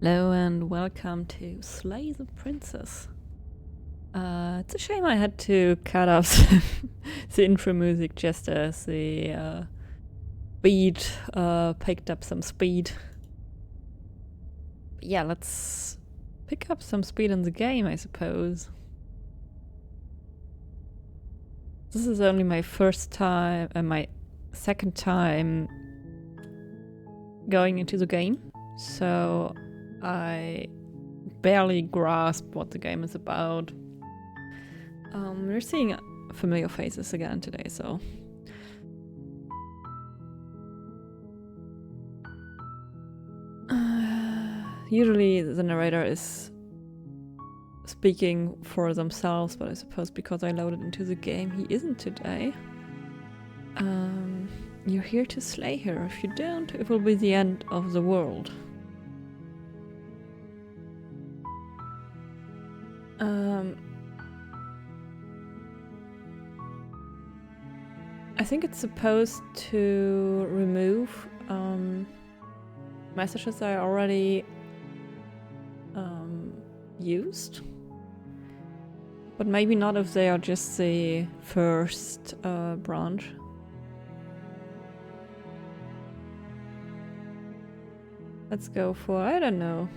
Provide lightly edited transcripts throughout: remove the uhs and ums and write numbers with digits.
Hello and welcome to Slay the Princess. It's a shame I had to cut off the intro music just as the beat picked up some speed. But yeah, let's pick up some speed in the game, I suppose. This is only my first time and my second time going into the game, so I barely grasp what the game is about. We're seeing familiar faces again today, so... usually the narrator is speaking for themselves, but I suppose because I loaded into the game, he isn't today. You're here to slay her. If you don't, it will be the end of the world. I think it's supposed to remove messages I already used, but maybe not if they are just the first branch. Let's go for, I don't know.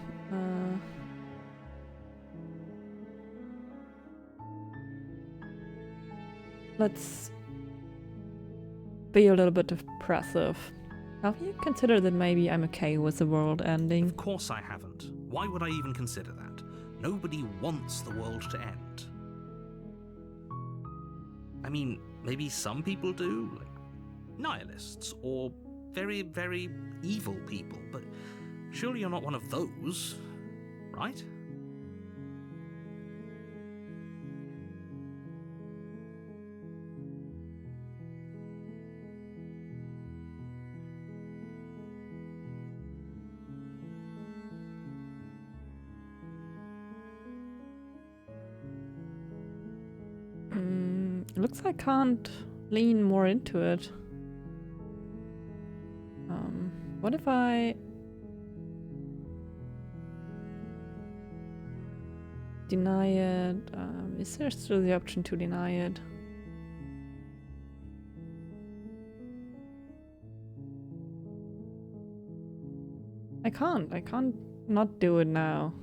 Let's be a little bit oppressive. Have you considered that maybe I'm okay with the world ending? Of course I haven't. Why would I even consider that? Nobody wants the world to end. I mean, maybe some people do, like nihilists or very, very evil people, but surely you're not one of those, right? Looks like I can't lean more into it. What if I deny it? Is there still the option to deny it? I can't not do it now.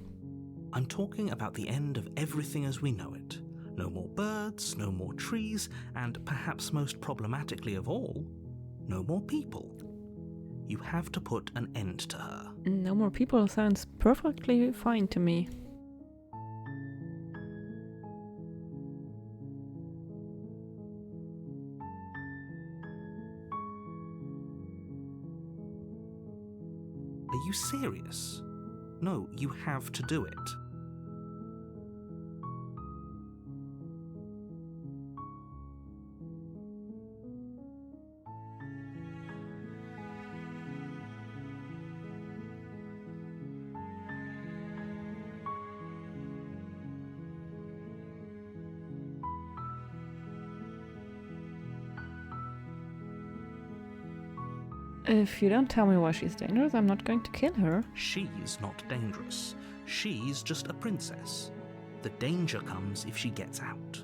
I'm talking about the end of everything as we know it. No more birds, no more trees, and perhaps most problematically of all, no more people. You have to put an end to her. No more people sounds perfectly fine to me. Are you serious? No, you have to do it. If you don't tell me why she's dangerous, I'm not going to kill her. She's not dangerous. She's just a princess. The danger comes if she gets out,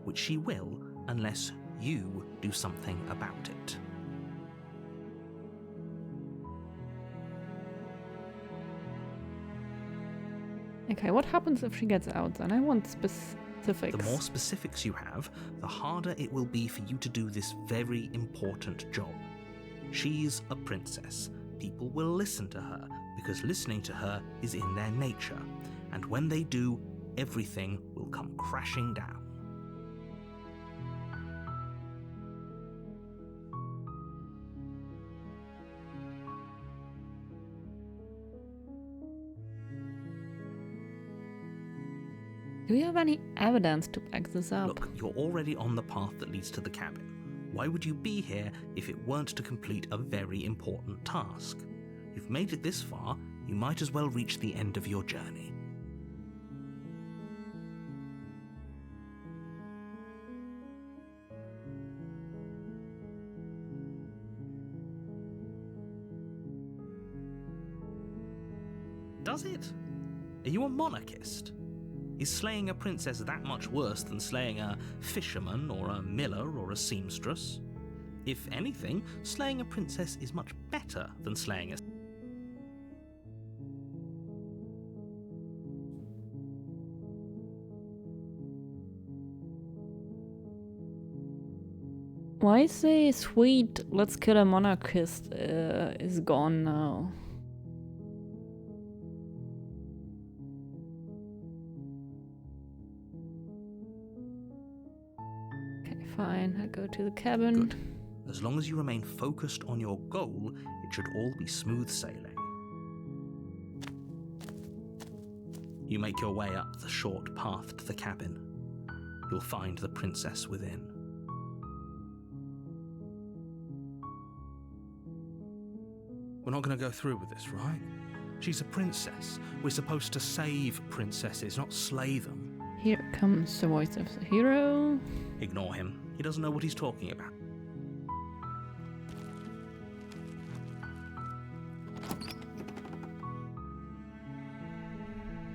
which she will unless you do something about it. Okay, what happens if she gets out then? I want specifics. The more specifics you have, the harder it will be for you to do this very important job. She's a princess. People will listen to her because listening to her is in their nature. And when they do, everything will come crashing down. Do you have any evidence to back this up? Look, you're already on the path that leads to the cabin. Why would you be here if it weren't to complete a very important task? You've made it this far, you might as well reach the end of your journey. Does it? Are you a monarchist? Is slaying a princess that much worse than slaying a fisherman or a miller or a seamstress? If anything, slaying a princess is much better than slaying a... Why is the sweet "let's kill a monarchist" is gone now? Okay, fine. I go to the cabin. Good. As long as you remain focused on your goal, it should all be smooth sailing. You make your way up the short path to the cabin. You'll find the princess within. We're not going to go through with this, right? She's a princess. We're supposed to save princesses, not slay them. Here comes the voice of the hero. Ignore him. He doesn't know what he's talking about.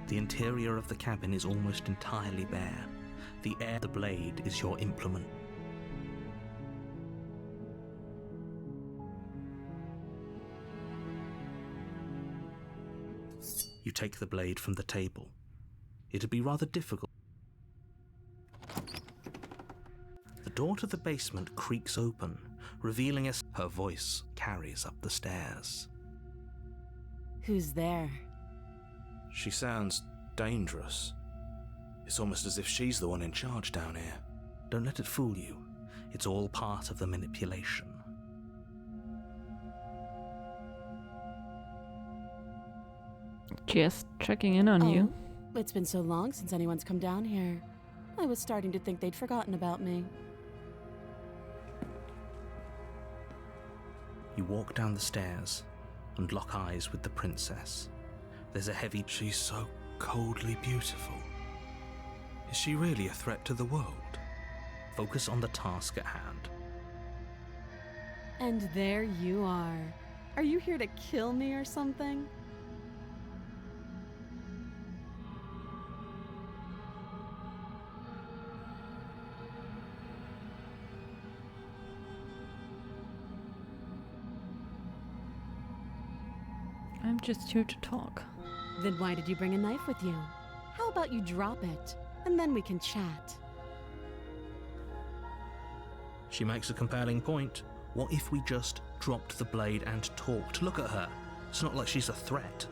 The interior of the cabin is almost entirely bare. The blade is your implement. You take the blade from the table. It'd be rather difficult. The door to the basement creaks open, revealing us. Her voice carries up the stairs. Who's there? She sounds dangerous. It's almost as if she's the one in charge down here. Don't let it fool you. It's all part of the manipulation. Just checking in on you. It's been so long since anyone's come down here. I was starting to think they'd forgotten about me. You walk down the stairs and lock eyes with the princess. There's a heavy... She's so coldly beautiful. Is she really a threat to the world? Focus on the task at hand. And there you are. Are you here to kill me or something? I'm just here to talk. Then why did you bring a knife with you? How about you drop it, and then we can chat? She makes a compelling point. What if we just dropped the blade and talked? Look at her. It's not like she's a threat.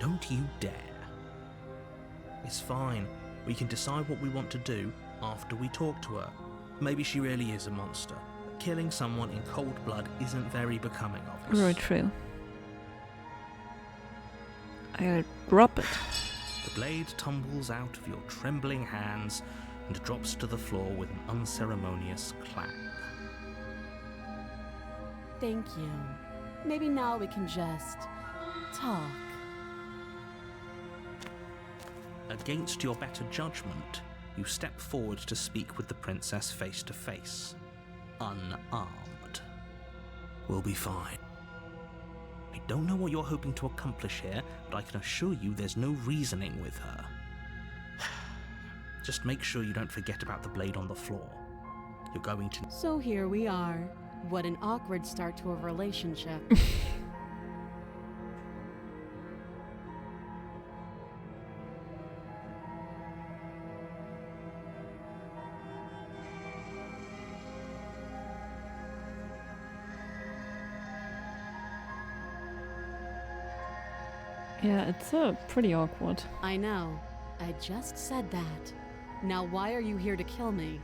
Don't you dare. It's fine. We can decide what we want to do after we talk to her. Maybe she really is a monster. But killing someone in cold blood isn't very becoming of us. Very true. I'll drop it. The blade tumbles out of your trembling hands and drops to the floor with an unceremonious clang. Thank you. Maybe now we can just talk. Against your better judgment, you step forward to speak with the princess face to face, unarmed. We'll be fine. I don't know what you're hoping to accomplish here, but I can assure you there's no reasoning with her. Just make sure you don't forget about the blade on the floor. You're going to... So here we are. What an awkward start to a relationship. Yeah, it's pretty awkward. I know. I just said that. Now why are you here to kill me?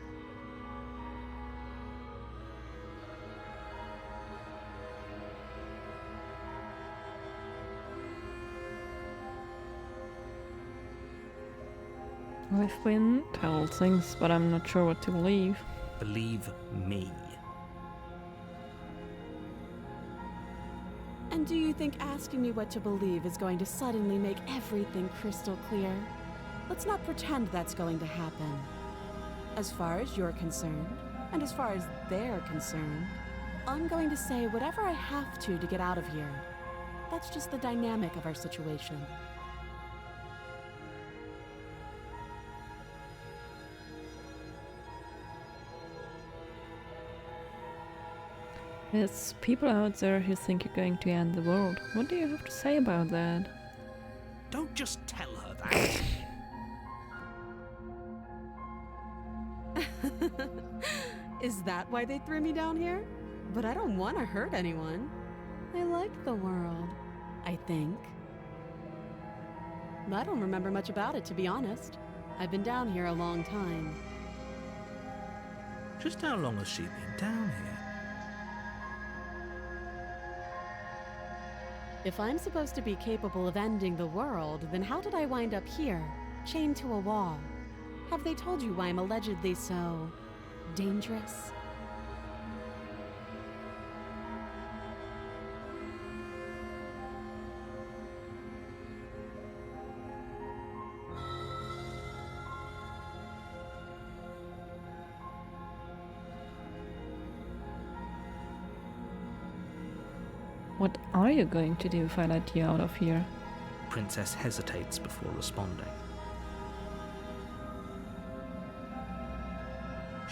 I've been told things, but I'm not sure what to believe. Believe me. And do you think asking me what to believe is going to suddenly make everything crystal clear? Let's not pretend that's going to happen. As far as you're concerned, and as far as they're concerned, I'm going to say whatever I have to get out of here. That's just the dynamic of our situation. There's people out there who think you're going to end the world. What do you have to say about that? Don't just tell her that. Is that why they threw me down here? But I don't want to hurt anyone. I like the world, I think. I don't remember much about it, to be honest. I've been down here a long time. Just how long has she been down here? If I'm supposed to be capable of ending the world, then how did I wind up here, chained to a wall? Have they told you why I'm allegedly so dangerous? What are you going to do if I let you out of here? Princess hesitates before responding.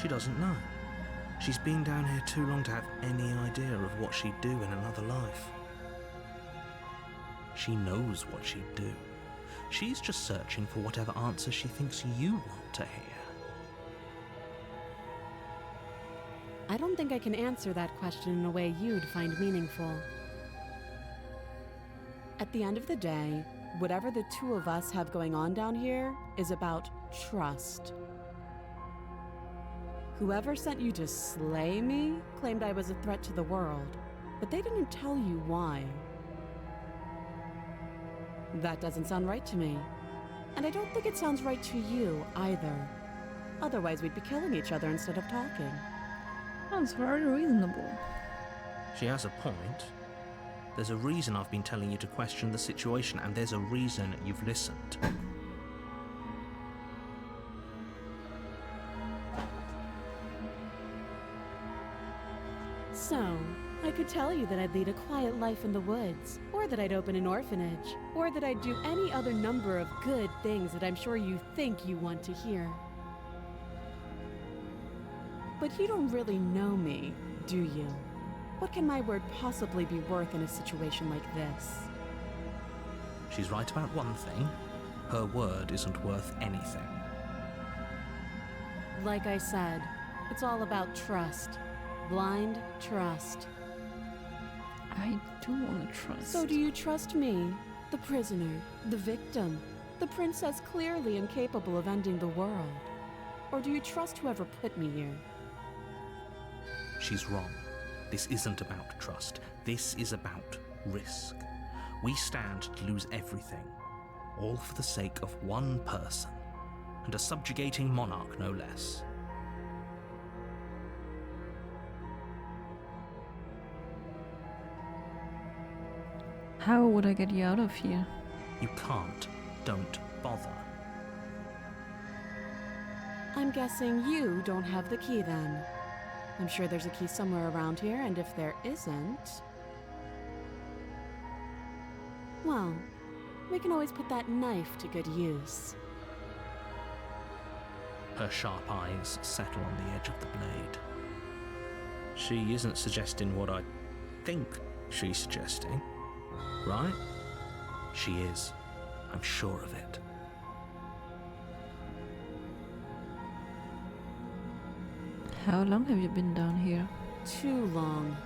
She doesn't know. She's been down here too long to have any idea of what she'd do in another life. She knows what she'd do. She's just searching for whatever answer she thinks you want to hear. I don't think I can answer that question in a way you'd find meaningful. At the end of the day, whatever the two of us have going on down here is about trust. Whoever sent you to slay me claimed I was a threat to the world, but they didn't tell you why. That doesn't sound right to me. And I don't think it sounds right to you either. Otherwise, we'd be killing each other instead of talking. Sounds very reasonable. She has a point. There's a reason I've been telling you to question the situation, and there's a reason you've listened. So, I could tell you that I'd lead a quiet life in the woods, or that I'd open an orphanage, or that I'd do any other number of good things that I'm sure you think you want to hear. But you don't really know me, do you? What can my word possibly be worth in a situation like this? She's right about one thing. Her word isn't worth anything. Like I said, it's all about trust. Blind trust. I do want to trust. So do you trust me, the prisoner, the victim, the princess clearly incapable of ending the world? Or do you trust whoever put me here? She's wrong. This isn't about trust. This is about risk. We stand to lose everything, all for the sake of one person, and a subjugating monarch no less. How would I get you out of here? You can't. Don't bother. I'm guessing you don't have the key then. I'm sure there's a key somewhere around here, and if there isn't... well, we can always put that knife to good use. Her sharp eyes settle on the edge of the blade. She isn't suggesting what I think she's suggesting, right? She is. I'm sure of it. How long have you been down here? Too long.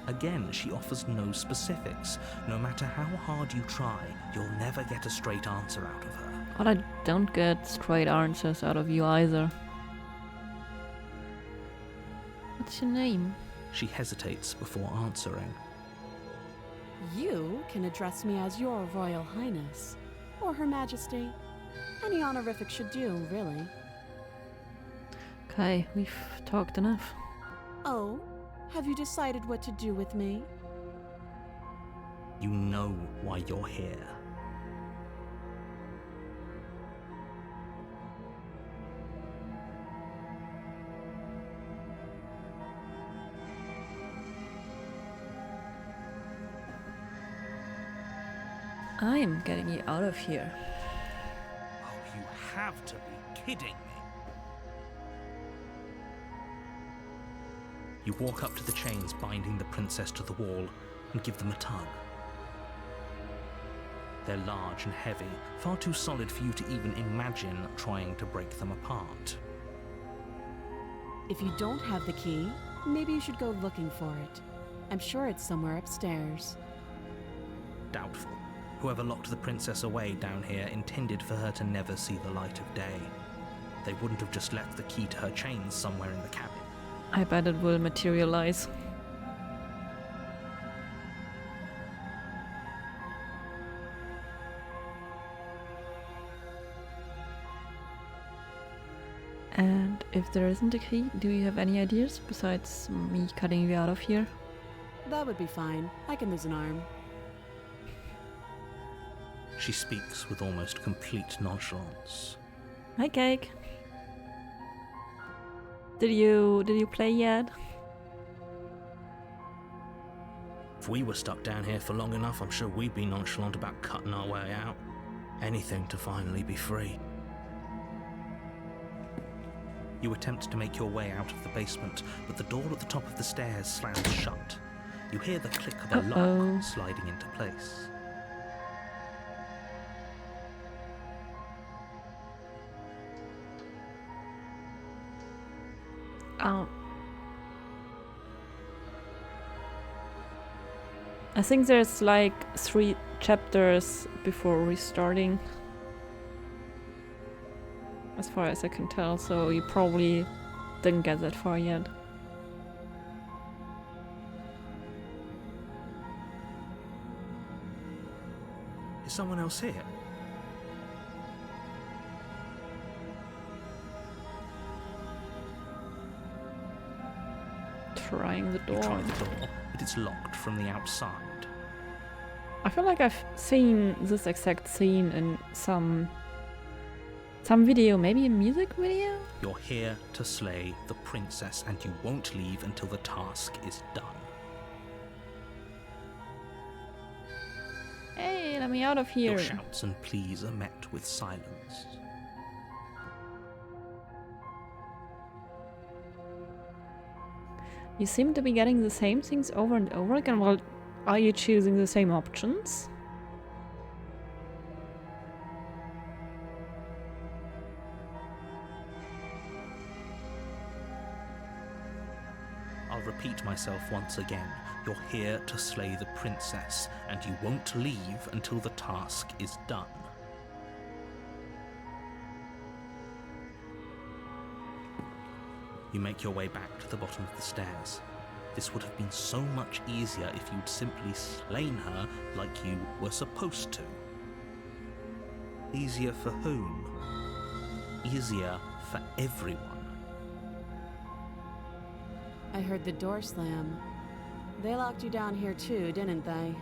Again, she offers no specifics. No matter how hard you try, you'll never get a straight answer out of her. Well, I don't get straight answers out of you either. What's your name? She hesitates before answering. You can address me as Your Royal Highness, or Her Majesty. Any honorific should do, really. Okay, we've talked enough. Oh, have you decided what to do with me? You know why you're here. I am getting you out of here. Oh, you have to be kidding me. You walk up to the chains binding the princess to the wall and give them a tug. They're large and heavy, far too solid for you to even imagine trying to break them apart. If you don't have the key, maybe you should go looking for it. I'm sure it's somewhere upstairs. Doubtful. Whoever locked the princess away down here intended for her to never see the light of day. They wouldn't have just left the key to her chains somewhere in the cabin. I bet it will materialize. And if there isn't a key, do you have any ideas besides me cutting you out of here? That would be fine. I can lose an arm. She speaks with almost complete nonchalance. Hi, Cake. Did you play yet? If we were stuck down here for long enough, I'm sure we'd be nonchalant about cutting our way out. Anything to finally be free. You attempt to make your way out of the basement, but the door at the top of the stairs slams shut. You hear the click of a lock sliding into place. I think there's like 3 chapters before restarting, as far as I can tell, so you probably didn't get that far yet. Is someone else here? Trying the door. You try the door, but it's locked from the outside. I feel like I've seen this exact scene in some video, maybe a music video? You're here to slay the princess, and you won't leave until the task is done. Hey, let me out of here. Your shouts and pleas are met with silence. You seem to be getting the same things over and over again. Well, are you choosing the same options? I'll repeat myself once again. You're here to slay the princess, and you won't leave until the task is done. You make your way back to the bottom of the stairs. This would have been so much easier if you'd simply slain her like you were supposed to. Easier for whom? Easier for everyone. I heard the door slam. They locked you down here too, didn't they?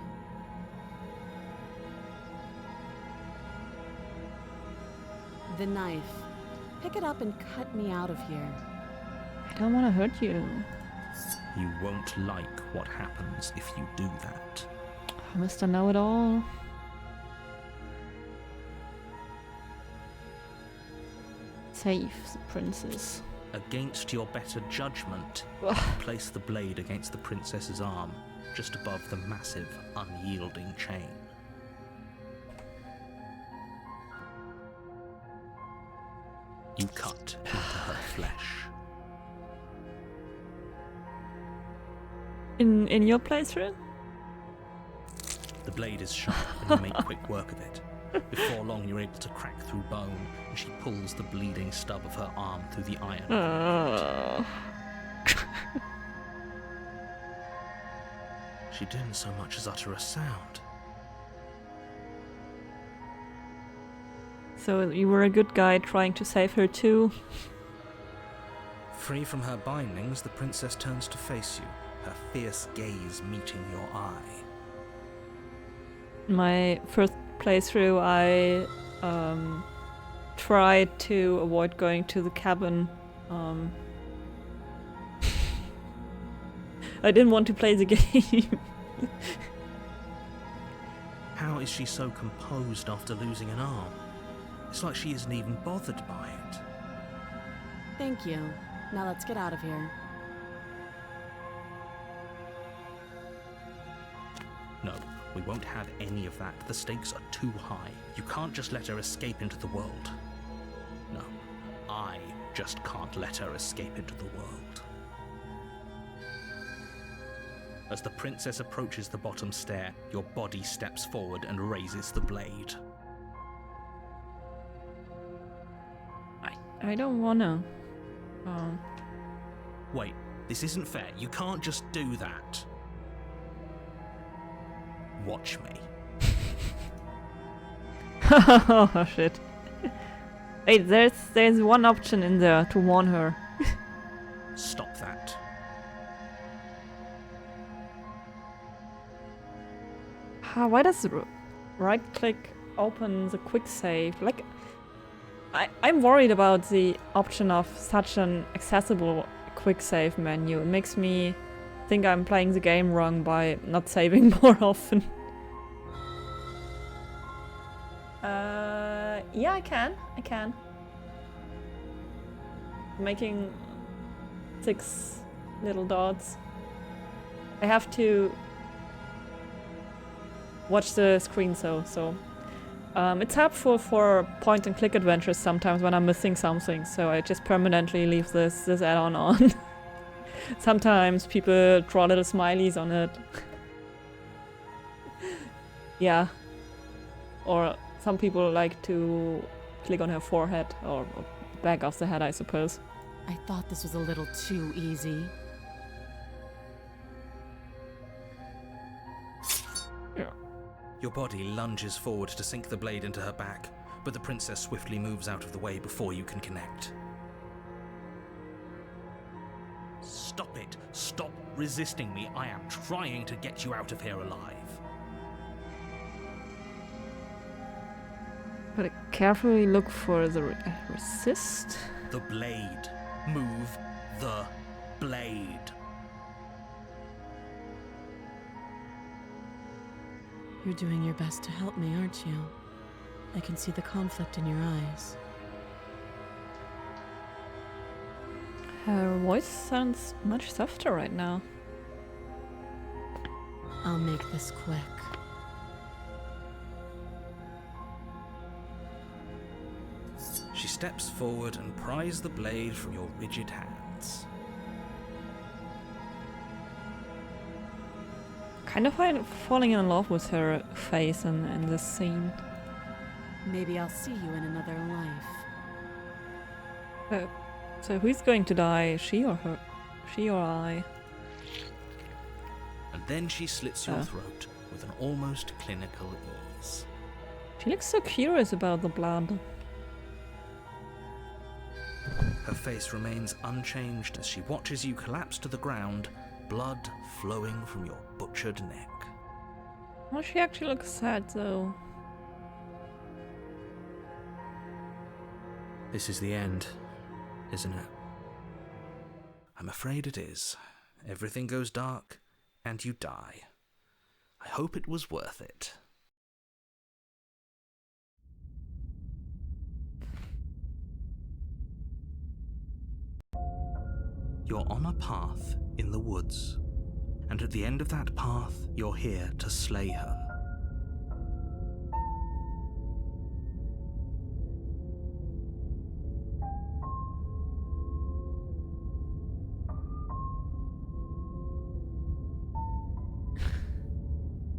The knife. Pick it up and cut me out of here. I don't want to hurt you. You won't like what happens if you do that. Oh, Mr. Know-it-all. Save the princess. Against your better judgment, place the blade against the princess's arm, just above the massive, unyielding chain. You cut into her flesh. In your playthrough? The blade is sharp and you make quick work of it. Before long, you're able to crack through bone, and she pulls the bleeding stub of her arm through the iron. She didn't so much as utter a sound. So you were a good guy trying to save her too? Free from her bindings, the princess turns to face you, her fierce gaze meeting your eye. My first playthrough, I tried to avoid going to the cabin. I didn't want to play the game. How is she so composed after losing an arm? It's like she isn't even bothered by it. Thank you. Now let's get out of here. No, we won't have any of that. The stakes are too high. You can't just let her escape into the world. No, I just can't let her escape into the world. As the princess approaches the bottom stair, your body steps forward and raises the blade. I don't wanna. Wait, this isn't fair. You can't just do that. Watch me. Oh shit. Wait, there's one option in there to warn her. Stop that. Why does right click open the quick save? Like, I'm worried about the option of such an accessible quick save menu. It makes me think I'm playing the game wrong by not saving more often. Yeah, I can. Making 6 little dots. I have to watch the screen so it's helpful for point and click adventures sometimes when I'm missing something, so I just permanently leave this add-on on. Sometimes people draw little smileys on it. Yeah. Or some people like to click on her forehead or back of the head, I suppose. I thought this was a little too easy. Your body lunges forward to sink the blade into her back, but the princess swiftly moves out of the way before you can connect. Stop it! Stop resisting me! I am trying to get you out of here alive. Gotta carefully look for the resist. The blade. Move the blade. You're doing your best to help me, aren't you? I can see the conflict in your eyes. Her voice sounds much softer right now. I'll make this quick. She steps forward and pries the blade from your rigid hands. Kind of falling in love with her face in this scene. Maybe I'll see you in another life. So who's going to die? She or her? She or I? And then she slits your throat with an almost clinical ease. She looks so curious about the blood. Her face remains unchanged as she watches you collapse to the ground, blood flowing from your butchered neck. Oh, she actually looks sad though. This is the end, isn't it? I'm afraid it is. Everything goes dark, and you die. I hope it was worth it. You're on a path in the woods, and at the end of that path, you're here to slay her.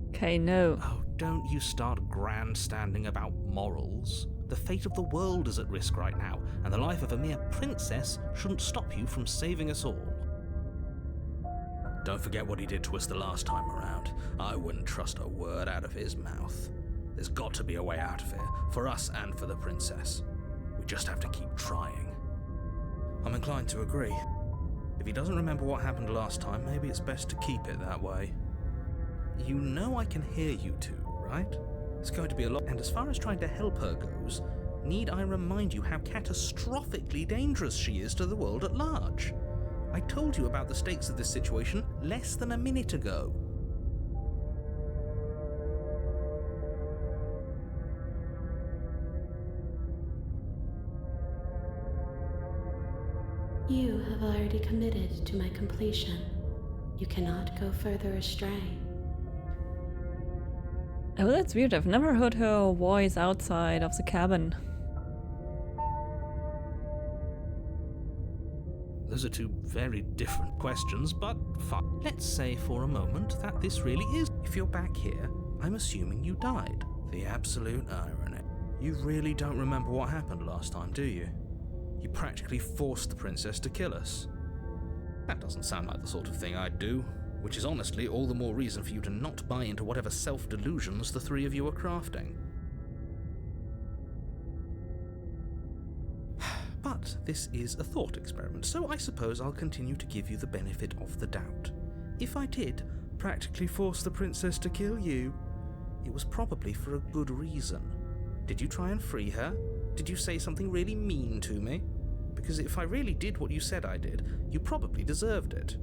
Okay, no. Oh, don't you start grandstanding about morals. The fate of the world is at risk right now, and the life of a mere princess shouldn't stop you from saving us all. Don't forget what he did to us the last time around. I wouldn't trust a word out of his mouth. There's got to be a way out of here, for us and for the princess. We just have to keep trying. I'm inclined to agree. If he doesn't remember what happened last time, maybe it's best to keep it that way. You know I can hear you two, right? It's going to be a lot. And as far as trying to help her goes, need I remind you how catastrophically dangerous she is to the world at large? I told you about the stakes of this situation less than a minute ago. You have already committed to my completion. You cannot go further astray. Oh, that's weird. I've never heard her voice outside of the cabin. Those are two very different questions, but fine. Let's say for a moment that this really is. If you're back here, I'm assuming you died. The absolute irony. You really don't remember what happened last time, do you? You practically forced the princess to kill us. That doesn't sound like the sort of thing I'd do, which is honestly all the more reason for you to not buy into whatever self-delusions the three of you are crafting. But this is a thought experiment, so I suppose I'll continue to give you the benefit of the doubt. If I did practically force the princess to kill you, it was probably for a good reason. Did you try and free her? Did you say something really mean to me? Because if I really did what you said I did, you probably deserved it.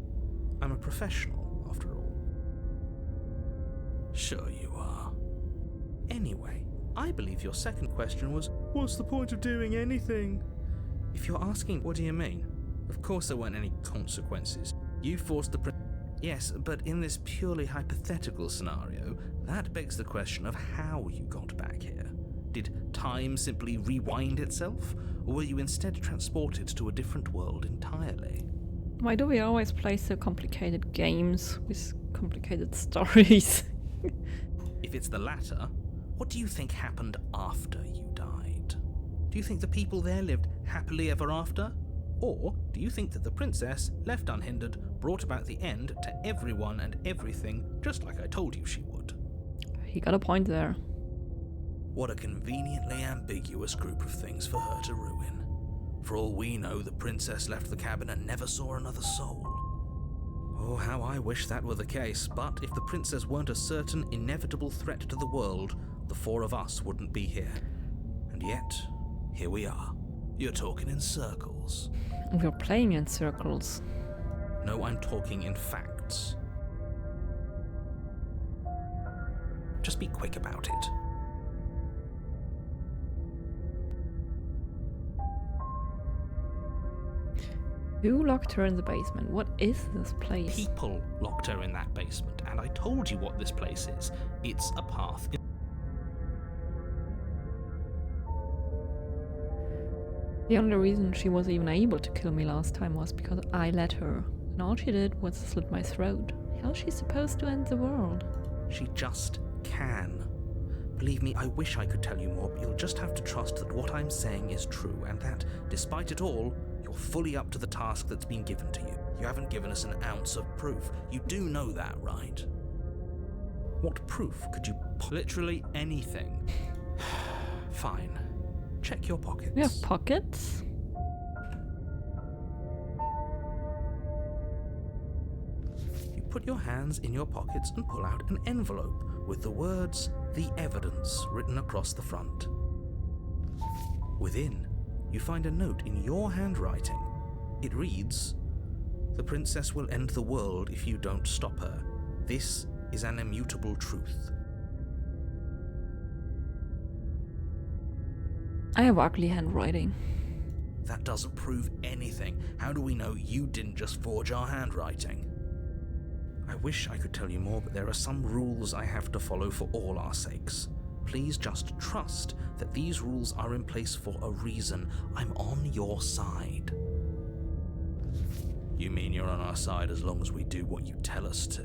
I'm a professional, after all. Sure you are. Anyway, I believe your second question was, what's the point of doing anything? If you're asking, what do you mean? Of course there weren't any consequences. You forced the Yes, but in this purely hypothetical scenario, that begs the question of how you got back here. Did time simply rewind itself, or were you instead transported to a different world entirely? Why do we always play so complicated games with complicated stories? If it's the latter, what do you think happened after you died? Do you think the people there lived happily ever after? Or do you think that the princess, left unhindered, brought about the end to everyone and everything, just like I told you she would? He got a point there. What a conveniently ambiguous group of things for her to ruin. For all we know, the princess left the cabin and never saw another soul. Oh, how I wish that were the case, but if the princess weren't a certain, inevitable threat to the world, the four of us wouldn't be here. And yet, here we are. You're talking in circles. We're playing in circles. No, I'm talking in facts. Just be quick about it. Who locked her in the basement? What is this place? People locked her in that basement, and I told you what this place is. It's a path. The only reason she was even able to kill me last time was because I let her. And all she did was slit my throat. How's she supposed to end the world? She just can. Believe me, I wish I could tell you more, but you'll just have to trust that what I'm saying is true, and that, despite it all, you're fully up to the task that's been given to you. You haven't given us an ounce of proof. You do know that, right? What proof could you... Literally anything. Fine. Check your pockets. We have pockets? You put your hands in your pockets and pull out an envelope with the words, "The Evidence," written across the front. Within, you find a note in your handwriting. It reads, "The princess will end the world if you don't stop her. This is an immutable truth." I have ugly handwriting. That doesn't prove anything. How do we know you didn't just forge our handwriting? I wish I could tell you more, but there are some rules I have to follow for all our sakes. Please just trust that these rules are in place for a reason. I'm on your side. You mean you're on our side as long as we do what you tell us to?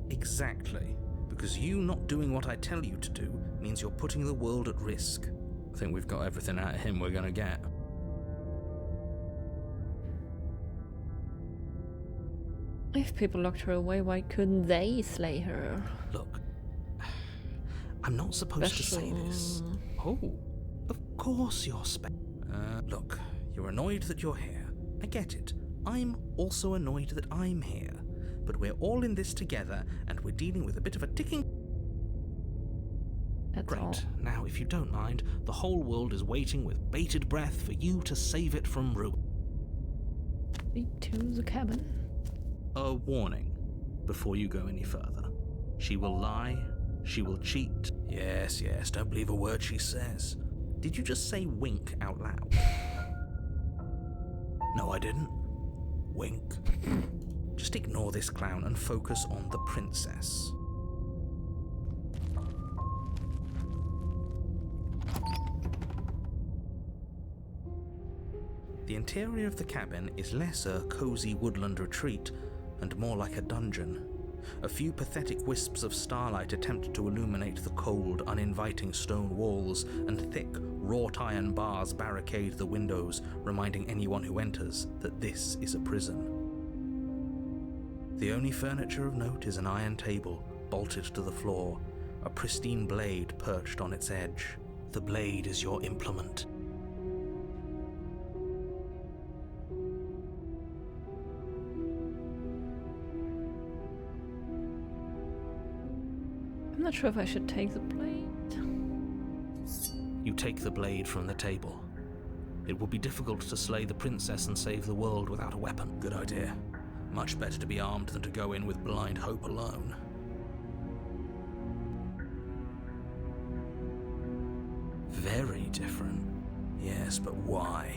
Exactly. Because you not doing what I tell you to do means you're putting the world at risk. I think we've got everything out of him we're gonna get. If people locked her away, why couldn't they slay her? Look, I'm not supposed to say this. Oh, of course you're Look, you're annoyed that you're here. I get it. I'm also annoyed that I'm here. But we're all in this together, and we're dealing with a bit of a ticking... That's all. Great. Now, if you don't mind, the whole world is waiting with bated breath for you to save it from ruin. Lead to the cabin. A warning before you go any further. She will lie. She will cheat. Yes, don't believe a word she says. Did you just say wink out loud? No, I didn't. Wink. Just ignore this clown and focus on the princess. The interior of the cabin is less a cozy woodland retreat and more like a dungeon. A few pathetic wisps of starlight attempt to illuminate the cold, uninviting stone walls, and thick, wrought iron bars barricade the windows, reminding anyone who enters that this is a prison. The only furniture of note is an iron table, bolted to the floor, a pristine blade perched on its edge. The blade is your implement. I'm not sure if I should take the blade. You take the blade from the table. It would be difficult to slay the princess and save the world without a weapon. Good idea. Much better to be armed than to go in with blind hope alone. Very different. Yes, but why?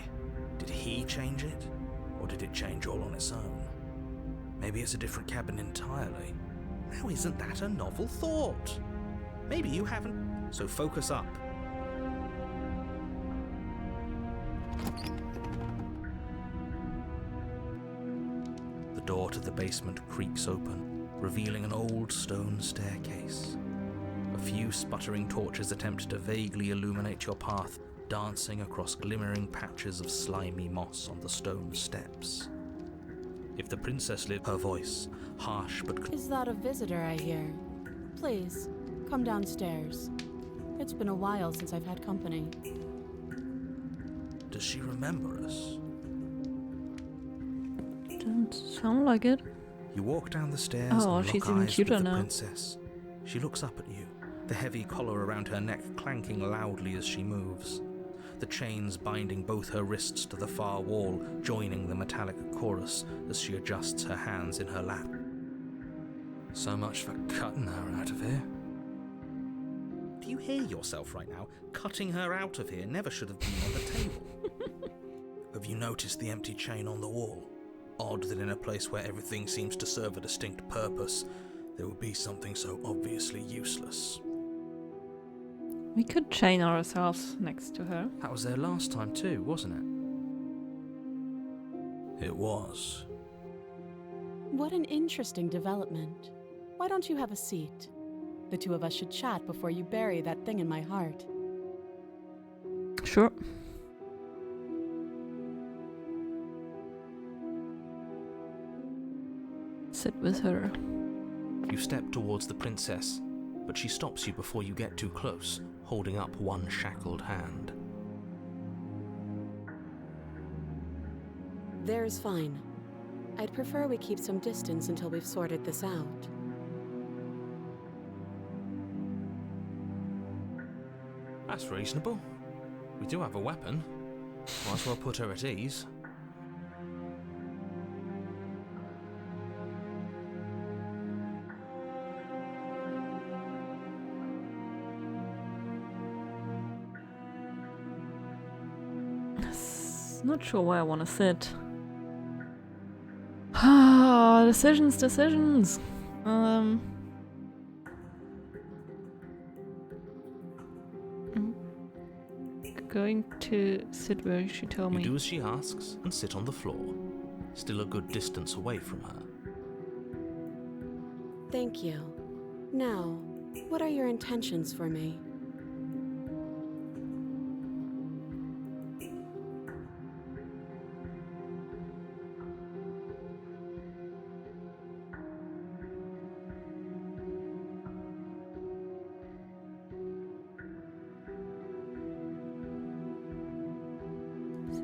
Did he change it? Or did it change all on its own? Maybe it's a different cabin entirely. Now isn't that a novel thought? Maybe you haven't. So focus up. The door to the basement creaks open, revealing an old stone staircase. A few sputtering torches attempt to vaguely illuminate your path, dancing across glimmering patches of slimy moss on the stone steps. If the princess lived, her voice, harsh but... Is that a visitor I hear? Please, come downstairs. It's been a while since I've had company. Does she remember us? Doesn't sound like it. You walk down the stairs Oh, and she's lock even eyes cuter with the now. princess. She looks up at you, the heavy collar around her neck clanking loudly as she moves. The chains binding both her wrists to the far wall, joining the metallic chorus as she adjusts her hands in her lap. So much for cutting her out of here. Do you hear yourself right now? Cutting her out of here never should have been on the table. Have you noticed the empty chain on the wall? Odd that in a place where everything seems to serve a distinct purpose, there would be something so obviously useless. We could chain ourselves next to her. That was there last time too, wasn't it? It was. What an interesting development. Why don't you have a seat? The two of us should chat before you bury that thing in my heart. Sure. Sit with her. You step towards the princess, but she stops you before you get too close, holding up one shackled hand. There's fine. I'd prefer we keep some distance until we've sorted this out. That's reasonable. We do have a weapon. Might as well put her at ease. Not sure where I want to sit. Decisions. I'm going to sit where she told You me. do as she asks and sit on the floor, still a good distance away from her. Thank you. Now, what are your intentions for me?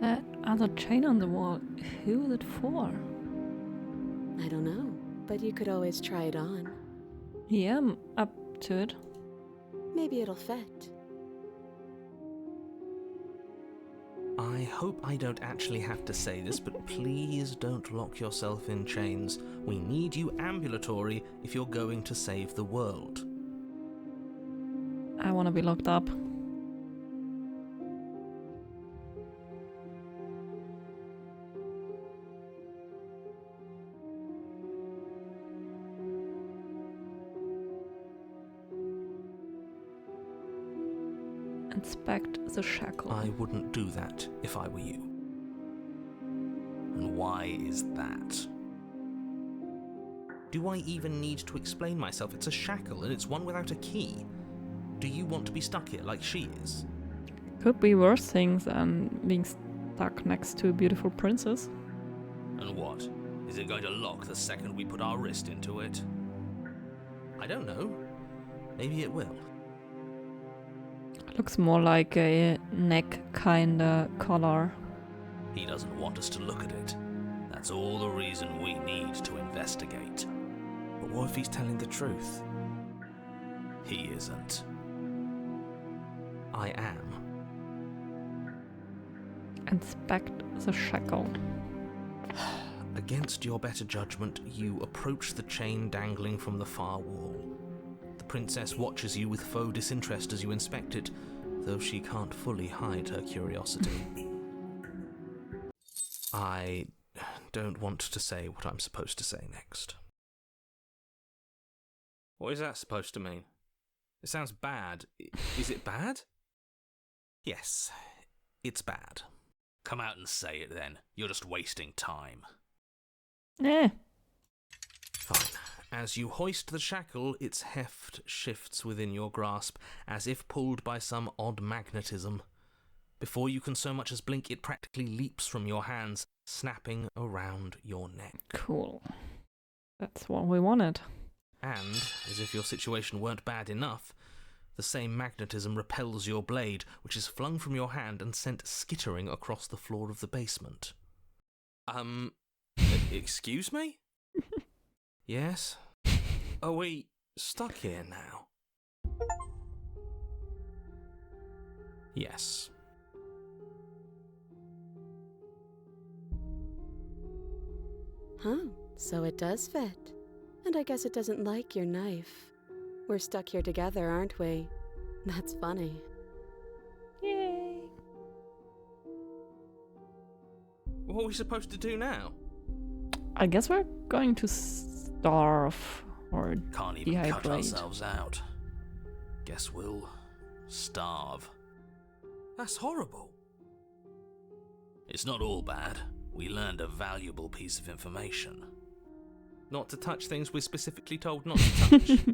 That other chain on the wall, who was it for? I don't know, but you could always try it on. Yeah, I'm up to it. Maybe it'll fit. I hope I don't actually have to say this, but please don't lock yourself in chains. We need you ambulatory if you're going to save the world. I want to be locked up. Inspect the shackle. I wouldn't do that if I were you. And why is that? Do I even need to explain myself? It's a shackle and it's one without a key. Do you want to be stuck here like she is? Could be worse things than being stuck next to a beautiful princess. And what? Is it going to lock the second we put our wrist into it? I don't know. Maybe it will. Looks more like a neck kinda collar. He doesn't want us to look at it. That's all the reason we need to investigate. But what if he's telling the truth? He isn't. I am. Inspect the shackle. Against your better judgment, you approach the chain dangling from the far wall. The princess watches you with faux disinterest as you inspect it, though she can't fully hide her curiosity. I don't want to say what I'm supposed to say next. What is that supposed to mean? It sounds bad. Is it bad? Yes, it's bad. Come out and say it then. You're just wasting time. Fine. As you hoist the shackle, its heft shifts within your grasp, as if pulled by some odd magnetism. Before you can so much as blink, it practically leaps from your hands, snapping around your neck. Cool. That's what we wanted. And, as if your situation weren't bad enough, the same magnetism repels your blade, which is flung from your hand and sent skittering across the floor of the basement. Excuse me? Yes? Are we stuck here now? Yes. Huh, so it does fit. And I guess it doesn't like your knife. We're stuck here together, aren't we? That's funny. Yay! What are we supposed to do now? I guess we're going to starve or Can't even cut dehydrate. ourselves out. Guess we'll starve. That's horrible. It's not all bad. We learned a valuable piece of information. Not to touch things we're specifically told not to touch.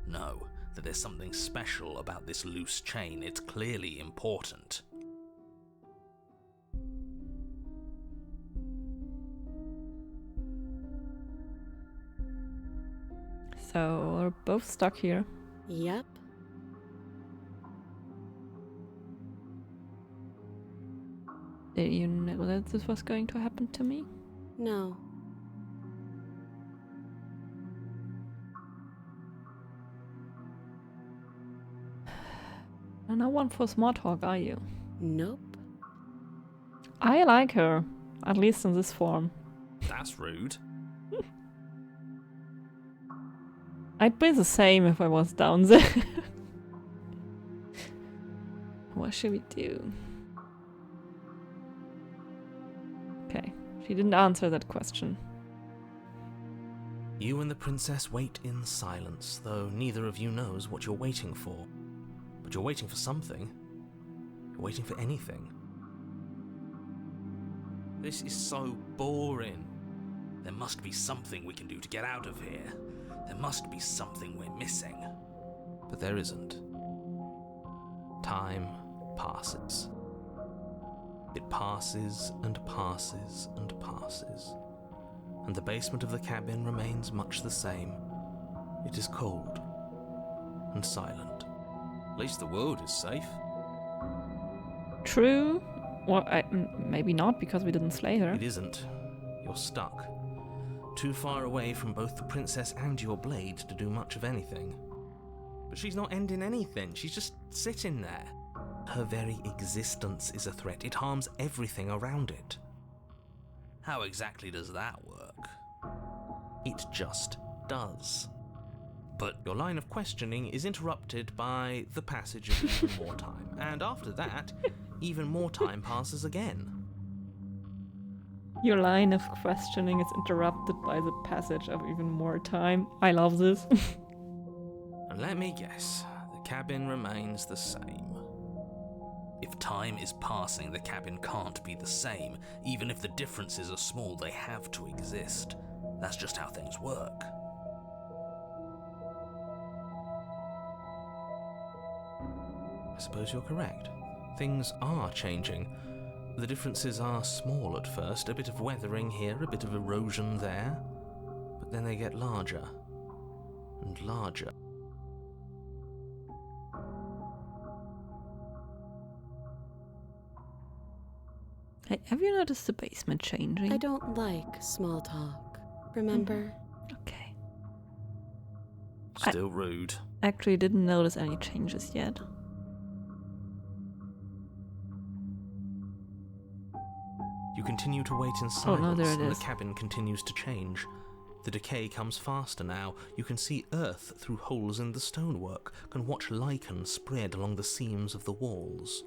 No, that there's something special about this loose chain. It's clearly important. So we're both stuck here. Yep. Did you know that this was going to happen to me? No. And no one for small talk, are you? Nope. I like her, at least in this form. That's rude. I'd be the same if I was down there. What should we do? Okay, she didn't answer that question. You and the princess wait in silence, though neither of you knows what you're waiting for. But you're waiting for something. You're waiting for anything. This is so boring. There must be something we can do to get out of here. There must be something we're missing. But there isn't. Time passes. It passes and passes and passes. And the basement of the cabin remains much the same. It is cold and silent. At least the world is safe. True. Well, maybe not, because we didn't slay her. It isn't. You're stuck. Too far away from both the princess and your blade to do much of anything. But she's not ending anything. She's just sitting there. Her very existence is a threat. It harms everything around it. How exactly does that work? It just does. But your line of questioning is interrupted by the passage of even more time. And after that, even more time passes again. Your line of questioning is interrupted by the passage of even more time. I love this. And let me guess, the cabin remains the same. If time is passing, the cabin can't be the same. Even if the differences are small, they have to exist. That's just how things work. I suppose you're correct. Things are changing. The differences are small at first, a bit of weathering here, a bit of erosion there, but then they get larger and larger. Hey, have you noticed the basement changing? I don't like small talk. Remember? Okay. Still rude. Actually didn't notice any changes yet. You continue to wait in silence, Oh, no, there it and is. the cabin continues to change. The decay comes faster now. You can see earth through holes in the stonework, can watch lichen spread along the seams of the walls.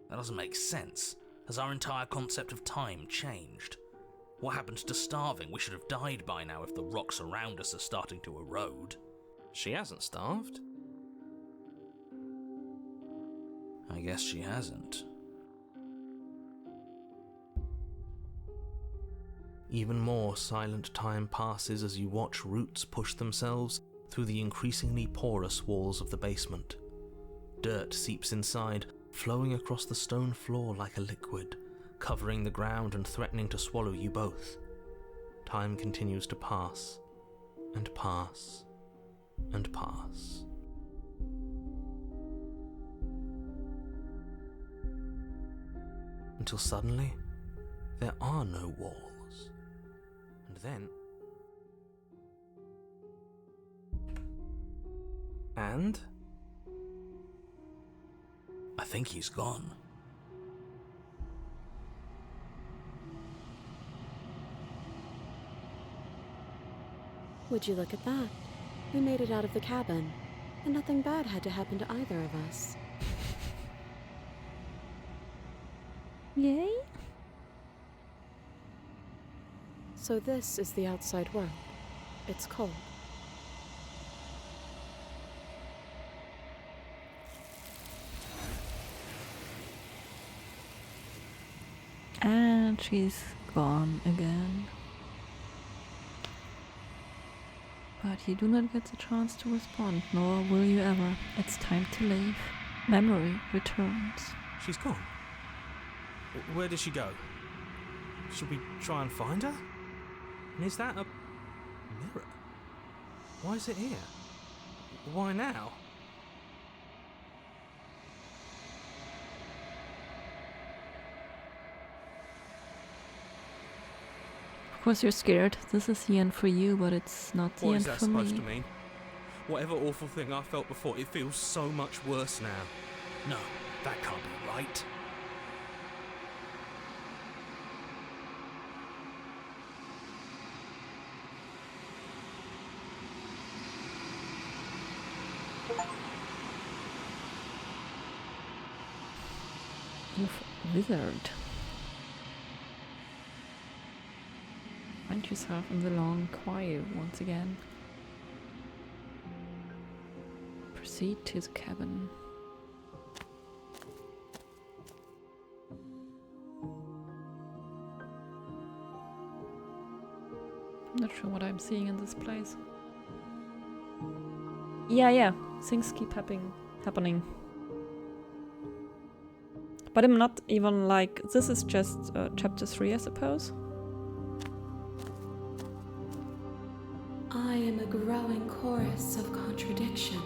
That doesn't make sense. Has our entire concept of time changed? What happened to starving? We should have died by now if the rocks around us are starting to erode. She hasn't starved. I guess she hasn't. Even more silent time passes as you watch roots push themselves through the increasingly porous walls of the basement. Dirt seeps inside, flowing across the stone floor like a liquid, covering the ground and threatening to swallow you both. Time continues to pass, and pass, and pass. Until suddenly, there are no walls. And then... And? I think he's gone. Would you look at that? We made it out of the cabin, and nothing bad had to happen to either of us. Yay? So this is the outside world. It's cold. And she's gone again. But you do not get the chance to respond, nor will you ever. It's time to leave. Memory returns. She's gone. Where did she go? Should we try and find her? And is that a mirror? Why is it here? Why now? Of course you're scared. This is the end for you, but it's not the What end is that for supposed me. to mean? Whatever awful thing I felt before, it feels so much worse now. No, that can't be right. You've withered. Find yourself in the long quiet once again. Proceed to the cabin. I'm not sure what I'm seeing in this place. Yeah, things keep happening. But I'm not even like, this is just chapter 3, I suppose. I am a growing chorus of contradiction,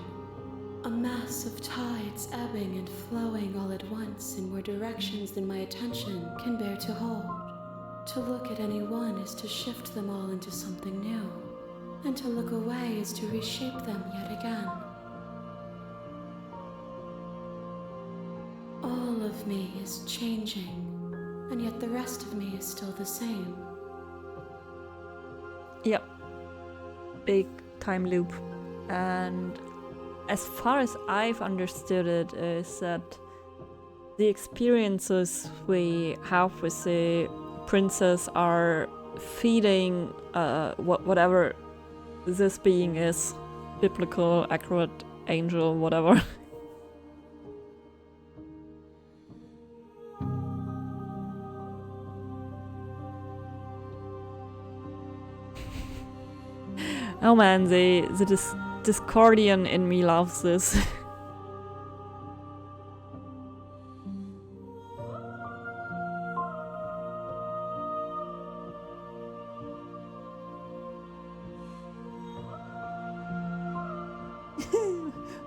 a mass of tides ebbing and flowing all at once in more directions than my attention can bear to hold. To look at any one is to shift them all into something new, and to look away is to reshape them yet again. All of me is changing, and yet the rest of me is still the same. Yep. Big time loop. And as far as I've understood it, is that the experiences we have with the princess are feeding whatever this being is, biblical, accurate, angel, whatever. Oh man, the Discordian in me loves this.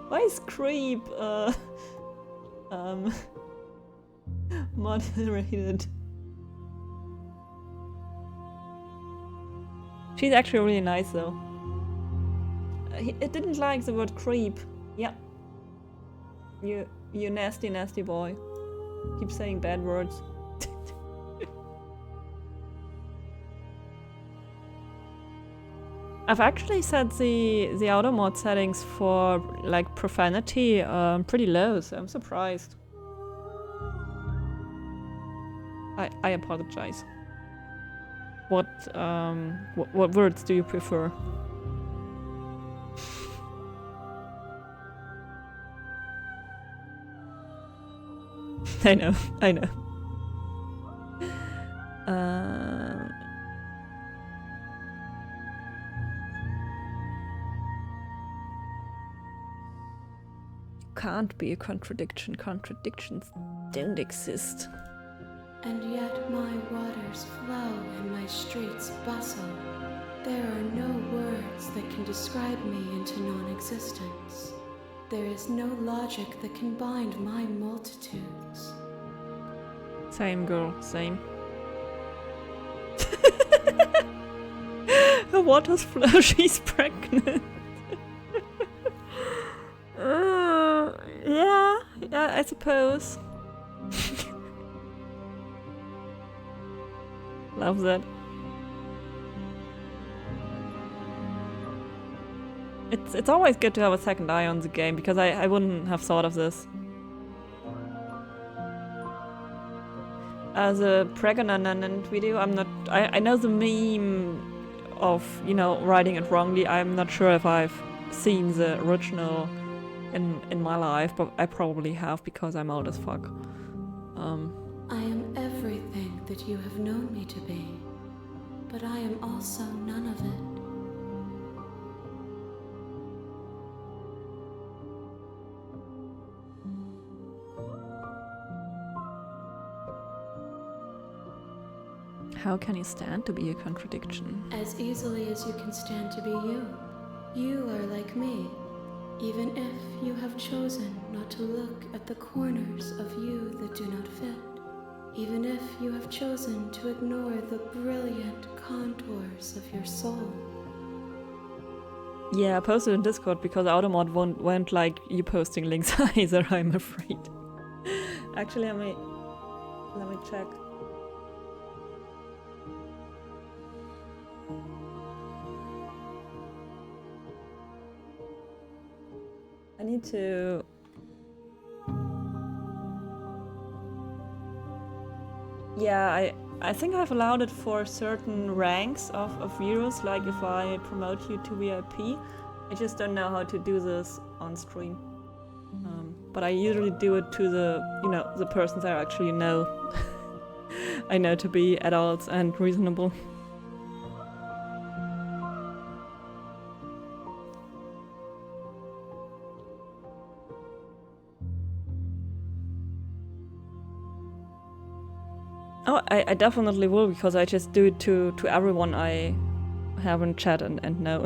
Why is Creep moderated? She's actually really nice though. It didn't like the word creep. Yeah. You nasty, nasty boy. Keep saying bad words. I've actually set the auto mod settings for like profanity pretty low, so I'm surprised. I apologize. What words do you prefer? I know. Can't be a contradiction. Contradictions don't exist. And yet my waters flow and my streets bustle. There are no words that can describe me into non-existence. There is no logic that can bind my multitudes. Same girl, same. Her waters flow, she's pregnant. Yeah, I suppose. Love that. It's always good to have a second eye on the game, because I wouldn't have thought of this. As a pregnant video, I know the meme of, you know, writing it wrongly. I'm not sure if I've seen the original in my life, but I probably have, because I'm old as fuck. I am everything that you have known me to be, but I am also none of it. How can you stand to be a contradiction? As easily as you can stand to be you. You are like me, even if you have chosen not to look at the corners of you that do not fit. Even if you have chosen to ignore the brilliant contours of your soul. Yeah, I posted in Discord because Automod won't like you posting links either, I'm afraid. Actually, let me check. I need to... Yeah, I think I've allowed it for certain ranks of heroes, like if I promote you to VIP. I just don't know how to do this on stream. But I usually do it to the persons I actually know. I know to be adults and reasonable. Oh, I definitely will, because I just do it to everyone I have in chat and know.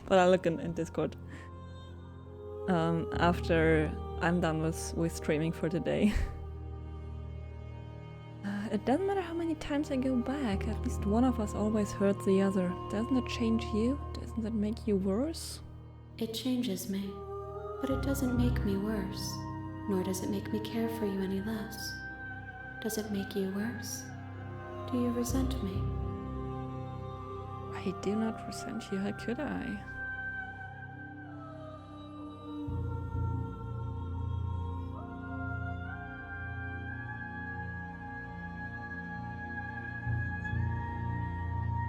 But I'll look in Discord after I'm done with streaming for today. It doesn't matter how many times I go back, at least one of us always hurt the other. Doesn't it change you? Doesn't that make you worse? It changes me, but it doesn't make me worse, nor does it make me care for you any less. Does it make you worse? Do you resent me? I do not resent you, how could I?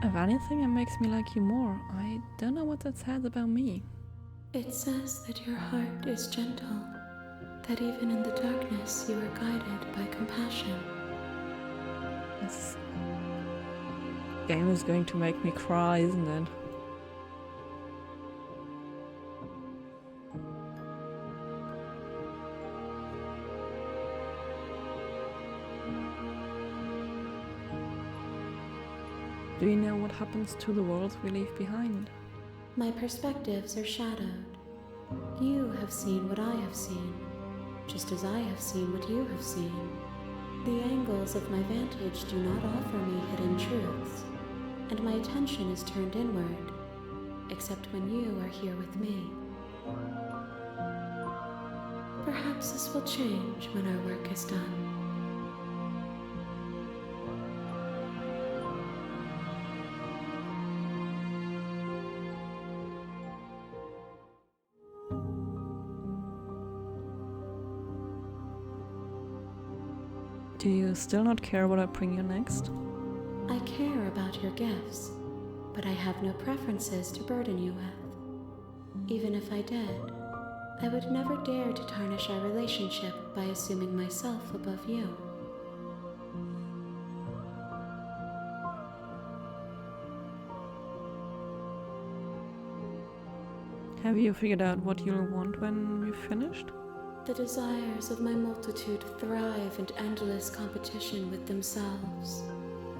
If anything, it makes me like you more. I don't know what that says about me. It says that your heart is gentle, that even in the darkness you are guided by compassion. This game is going to make me cry, isn't it? Do you know what happens to the worlds we leave behind? My perspectives are shadowed. You have seen what I have seen, just as I have seen what you have seen. The angles of my vantage do not offer me hidden truths, and my attention is turned inward, except when you are here with me. Perhaps this will change when our work is done. Do you still not care what I bring you next? I care about your gifts, but I have no preferences to burden you with. Even if I did, I would never dare to tarnish our relationship by assuming myself above you. Have you figured out what you'll want when we've finished? The desires of my multitude thrive in endless competition with themselves,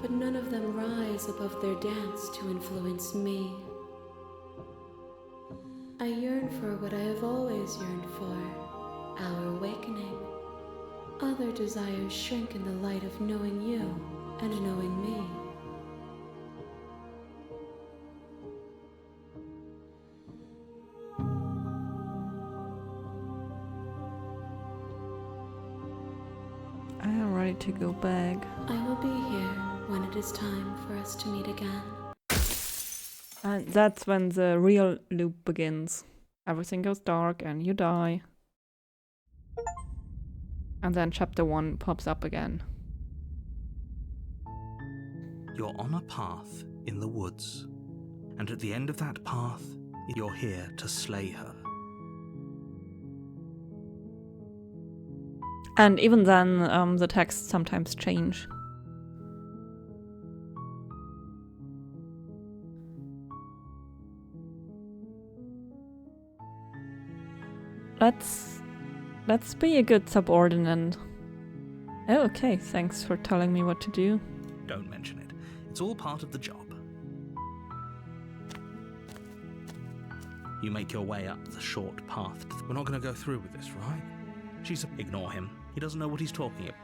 but none of them rise above their dance to influence me. I yearn for what I have always yearned for, our awakening. Other desires shrink in the light of knowing you and knowing me. I am ready to go back. I will be here when it is time for us to meet again. And that's when the real loop begins. Everything goes dark and you die. And then chapter 1 pops up again. You're on a path in the woods, and at the end of that path, you're here to slay her. And even then, the texts sometimes change. Let's be a good subordinate. Oh, okay, thanks for telling me what to do. Don't mention it. It's all part of the job. You make your way up the short path. We're not going to go through with this, right? Ignore him. He doesn't know what he's talking about.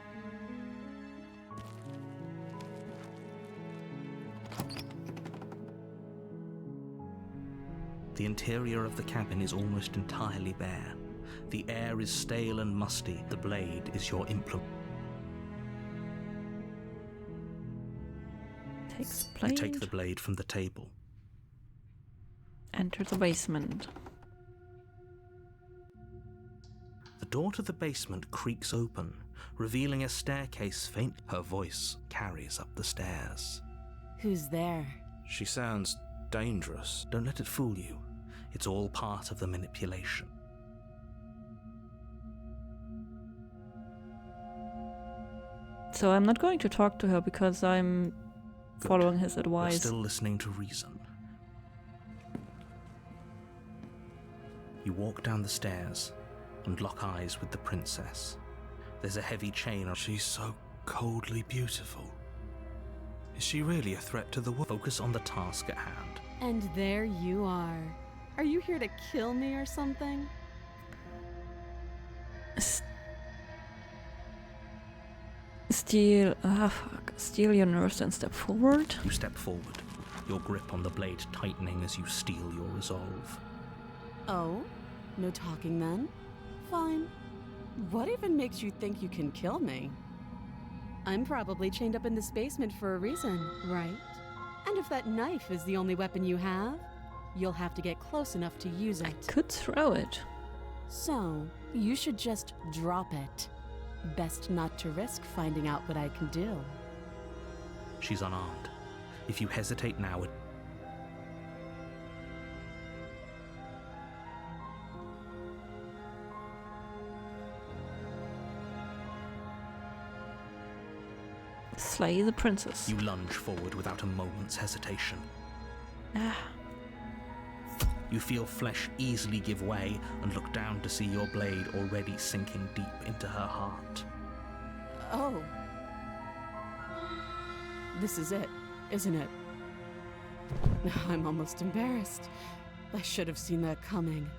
The interior of the cabin is almost entirely bare. The air is stale and musty. The blade is your implement. Takes You blade. take the blade from the table. Enter the basement. The door to the basement creaks open, revealing a staircase faint. Her voice carries up the stairs. Who's there? She sounds dangerous. Don't let it fool you. It's all part of the manipulation. So I'm not going to talk to her because I'm Good. following his You're advice. still listening to reason. You walk down the stairs and lock eyes with the princess. There's a heavy chain on. She's so coldly beautiful. Is she really a threat to the world? Focus on the task at hand. And there you are. Are you here to kill me or something? Steal your nerves and step forward. You step forward, your grip on the blade tightening as you steel your resolve. Oh? No talking then? Fine. What even makes you think you can kill me? I'm probably chained up in this basement for a reason, right? And if that knife is the only weapon you have, you'll have to get close enough to use I it. could throw it. So, you should just drop it. Best not to risk finding out what I can do. She's unarmed. If you hesitate now, Slay the princess. you lunge forward without a moment's hesitation. Ah, You feel flesh easily give way and look down to see your blade already sinking deep into her heart. Oh. This is it, isn't it? I'm almost embarrassed. I should have seen that coming.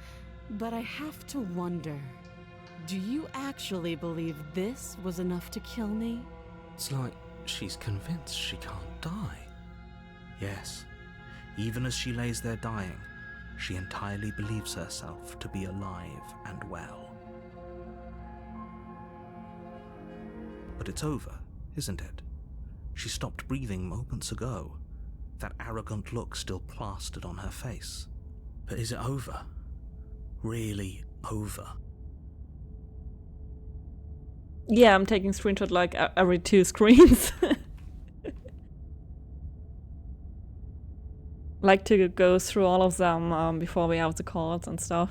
But I have to wonder, do you actually believe this was enough to kill me? It's like she's convinced she can't die. Yes, even as she lays there dying, she entirely believes herself to be alive and well. But it's over, isn't it? She stopped breathing moments ago, that arrogant look still plastered on her face. But is it over? Really over? Yeah, I'm taking screenshot like every 2 screens. Like to go through all of them before we have the calls and stuff.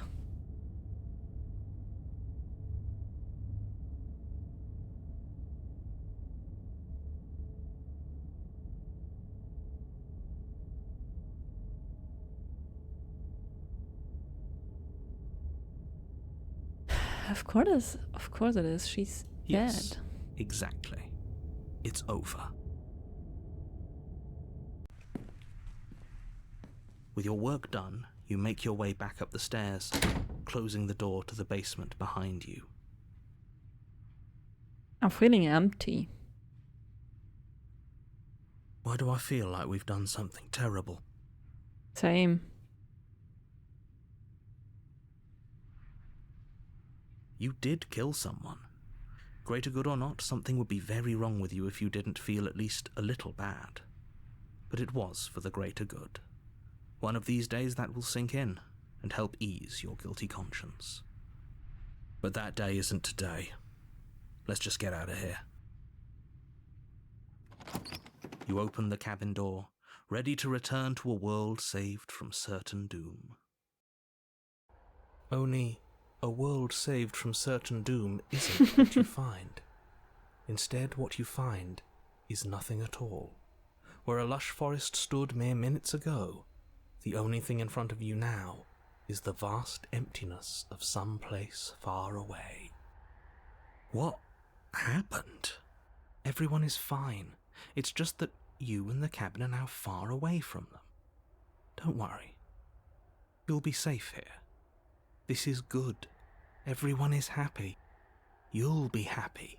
Of course it is. She's Yes, dead. exactly. It's over. With your work done, you make your way back up the stairs, closing the door to the basement behind you. I'm feeling empty. Why do I feel like we've done something terrible? Same. You did kill someone. Greater good or not, something would be very wrong with you if you didn't feel at least a little bad. But it was for the greater good. One of these days that will sink in and help ease your guilty conscience. But that day isn't today. Let's just get out of here. You open the cabin door, ready to return to a world saved from certain doom. Only a world saved from certain doom isn't what you find. Instead, what you find is nothing at all. Where a lush forest stood mere minutes ago, the only thing in front of you now is the vast emptiness of some place far away. What happened? Everyone is fine. It's just that you and the cabin are now far away from them. Don't worry. You'll be safe here. This is good. Everyone is happy. You'll be happy.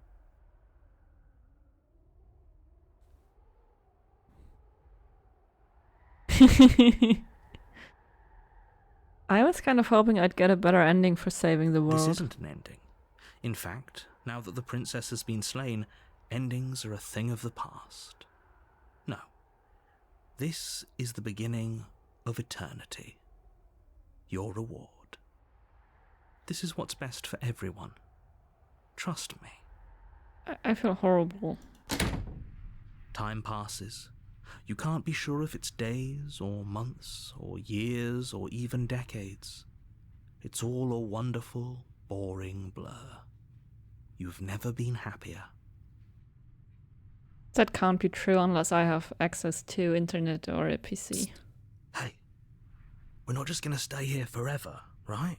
I was kind of hoping I'd get a better ending for saving the world. This isn't an ending. In fact, now that the princess has been slain, endings are a thing of the past. No. This is the beginning of eternity. Your reward. This is what's best for everyone. Trust me. I feel horrible. Time passes. You can't be sure if it's days or months or years or even decades. It's all a wonderful, boring blur. You've never been happier. That can't be true unless I have access to internet or a PC. Hey, we're not just gonna stay here forever, right?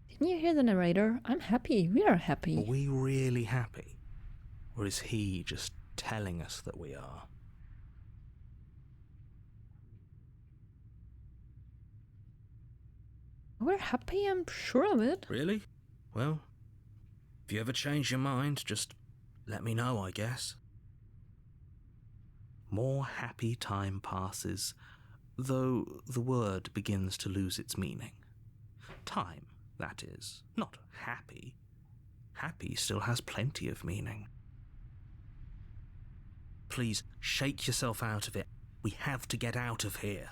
Didn't you hear the narrator? I'm happy. We are happy. Are we really happy? Or is he just telling us that we are? We're happy, I'm sure of it. Really? Well, if you ever change your mind, just let me know, I guess. More happy time passes, though the word begins to lose its meaning. Time, that is, not happy. Happy still has plenty of meaning. Please, shake yourself out of it. We have to get out of here.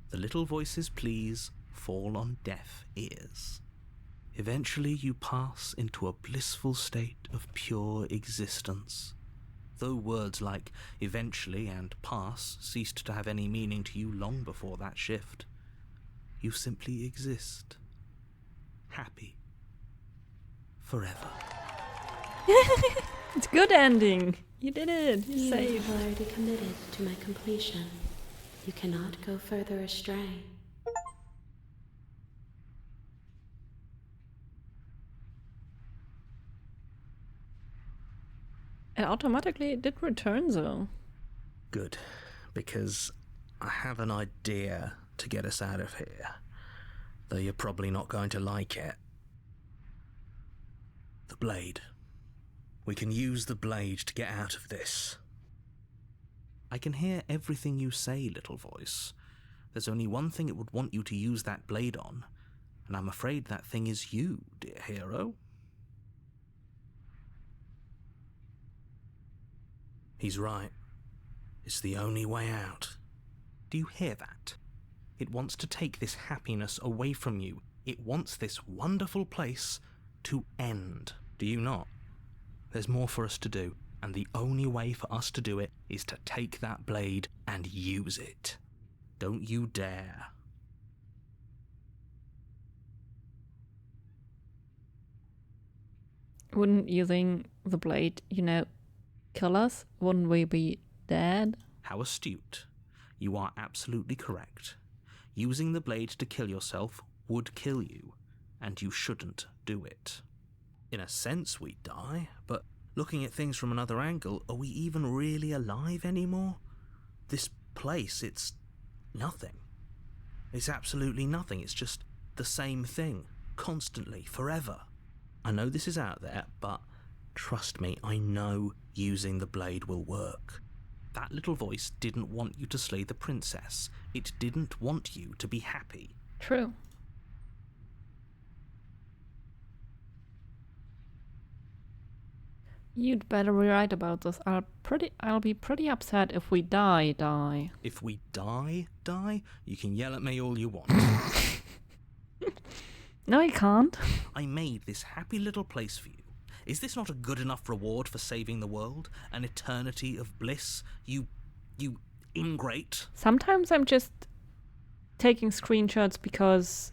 The little voices, please, fall on deaf ears. Eventually you pass into a blissful state of pure existence. Though words like eventually and pass ceased to have any meaning to you long before that shift, you simply exist. Happy. Forever. It's good ending. You did it. You You saved. have already committed to my completion. You cannot go further astray. It automatically did return though. Good, because I have an idea to get us out of here, though you're probably not going to like it. The blade. We can use the blade to get out of this. I can hear everything you say, little voice. There's only one thing it would want you to use that blade on, and I'm afraid that thing is you, dear hero. He's right. It's the only way out. Do you hear that? It wants to take this happiness away from you. It wants this wonderful place to end. Do you not? There's more for us to do, and the only way for us to do it is to take that blade and use it. Don't you dare. Wouldn't using the blade, kill us? Wouldn't we be dead? How astute. You are absolutely correct. Using the blade to kill yourself would kill you, and you shouldn't do it. In a sense, we die, but looking at things from another angle, are we even really alive anymore? This place, it's nothing. It's absolutely nothing. It's just the same thing, constantly, forever. I know this is out there, but trust me, I know using the blade will work. That little voice didn't want you to slay the princess. It didn't want you to be happy. True. You'd better be right about this. I'll be pretty upset if we die. If we die, you can yell at me all you want. No, I can't. I made this happy little place for you. Is this not a good enough reward for saving the world? An eternity of bliss? You ingrate? Sometimes I'm just taking screenshots because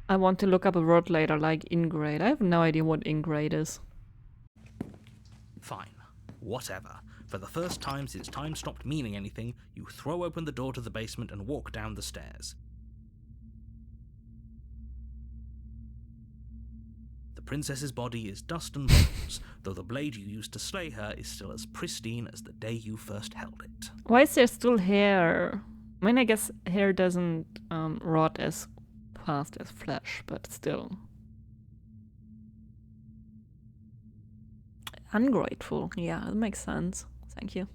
I want to look up a word later, like ingrate. I have no idea what ingrate is. Fine. Whatever. For the first time since time stopped meaning anything, you throw open the door to the basement and walk down the stairs. The princess's body is dust and bones, though the blade you used to slay her is still as pristine as the day you first held it. Why is there still hair? I mean, I guess hair doesn't rot as fast as flesh, but still. Ungrateful. Yeah, that makes sense. Thank you.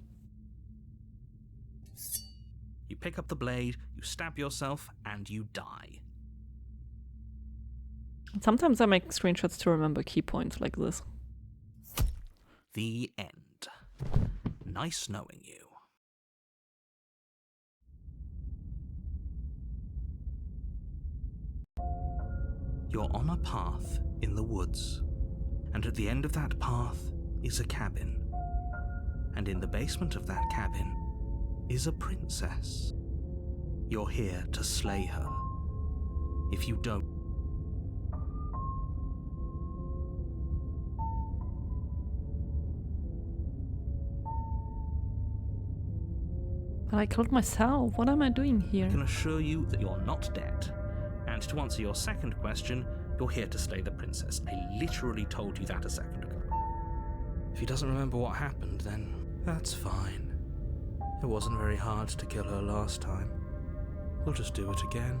You pick up the blade, you stab yourself, and you die. Sometimes I make screenshots to remember key points like this. The end. Nice knowing you. You're on a path in the woods, and at the end of that path is a cabin. And in the basement of that cabin is a princess. You're here to slay her. If you don't, But I killed myself. What am I doing here? I can assure you that you're not dead. And to answer your second question, you're here to slay the princess. I literally told you that a second ago. If he doesn't remember what happened, then that's fine. It wasn't very hard to kill her last time. We'll just do it again.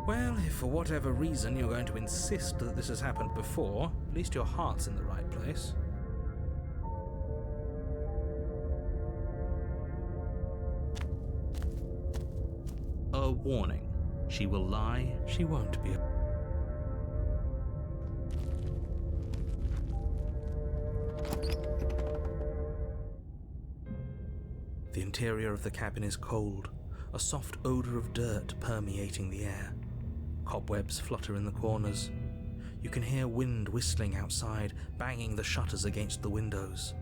Well, if for whatever reason you're going to insist that this has happened before, at least your heart's in the right place. A warning. She will lie, she won't be. The interior of the cabin is cold, a soft odor of dirt permeating the air. Cobwebs flutter in the corners. You can hear wind whistling outside, banging the shutters against the windows.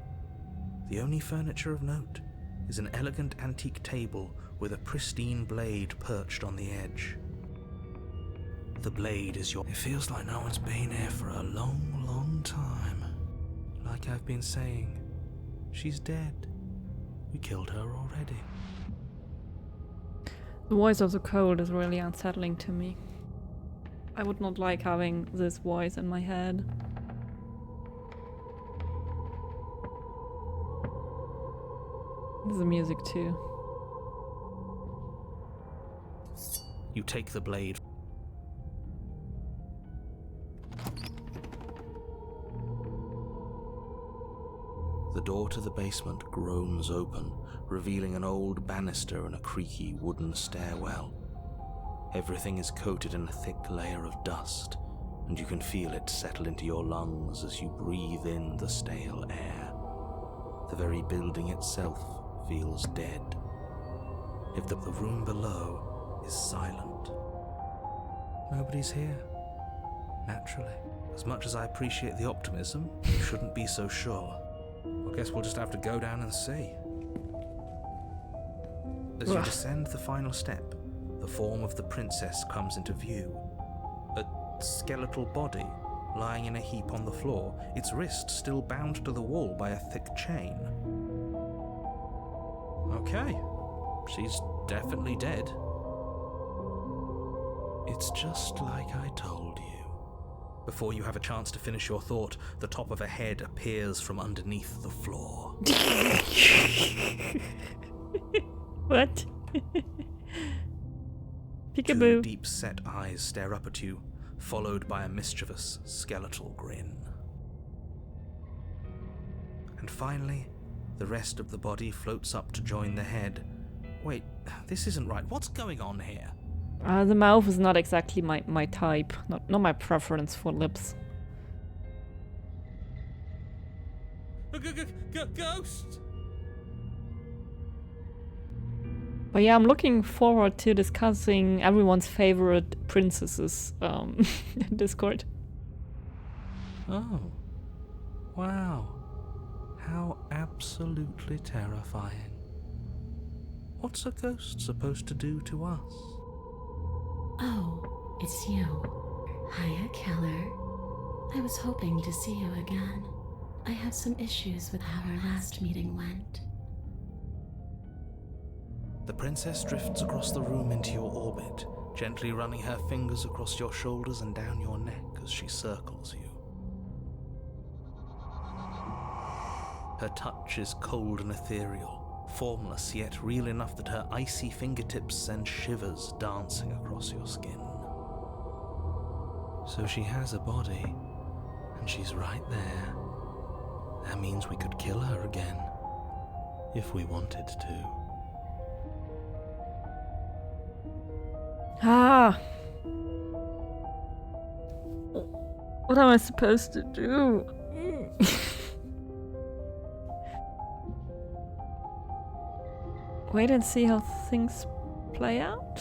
The only furniture of note is an elegant antique table with a pristine blade perched on the edge. The blade is your... It feels like no one's been here for a long, long time. Like I've been saying, she's dead. We killed her already. The voice of the cold is really unsettling to me. I would not like having this voice in my head. There's the music too. You take the blade. The door to the basement groans open, revealing an old banister and a creaky wooden stairwell. Everything is coated in a thick layer of dust, and you can feel it settle into your lungs as you breathe in the stale air. The very building itself feels dead. If the room below is silent. Nobody's here. Naturally. As much as I appreciate the optimism, you shouldn't be so sure. I guess we'll just have to go down and see. As you descend the final step, the form of the princess comes into view. A skeletal body lying in a heap on the floor, its wrist still bound to the wall by a thick chain. Okay, she's definitely dead. It's just like I told you. Before you have a chance to finish your thought, the top of a head appears from underneath the floor. What? Two Peekaboo. deep-set eyes stare up at you, followed by a mischievous skeletal grin. And finally, the rest of the body floats up to join the head. Wait, this isn't right. What's going on here? The mouth is not exactly my type, not my preference for lips. Ghost! But yeah, I'm looking forward to discussing everyone's favorite princesses in Discord. Oh. Wow. How absolutely terrifying. What's a ghost supposed to do to us? Oh, it's you. Hiya, Keller. I was hoping to see you again. I have some issues with how our last meeting went. The princess drifts across the room into your orbit, gently running her fingers across your shoulders and down your neck as she circles you. Her touch is cold and ethereal, formless yet real enough that her icy fingertips send shivers dancing across your skin. So she has a body, and she's right there. That means we could kill her again, if we wanted to. Ah! What am I supposed to do? Wait and see how things play out?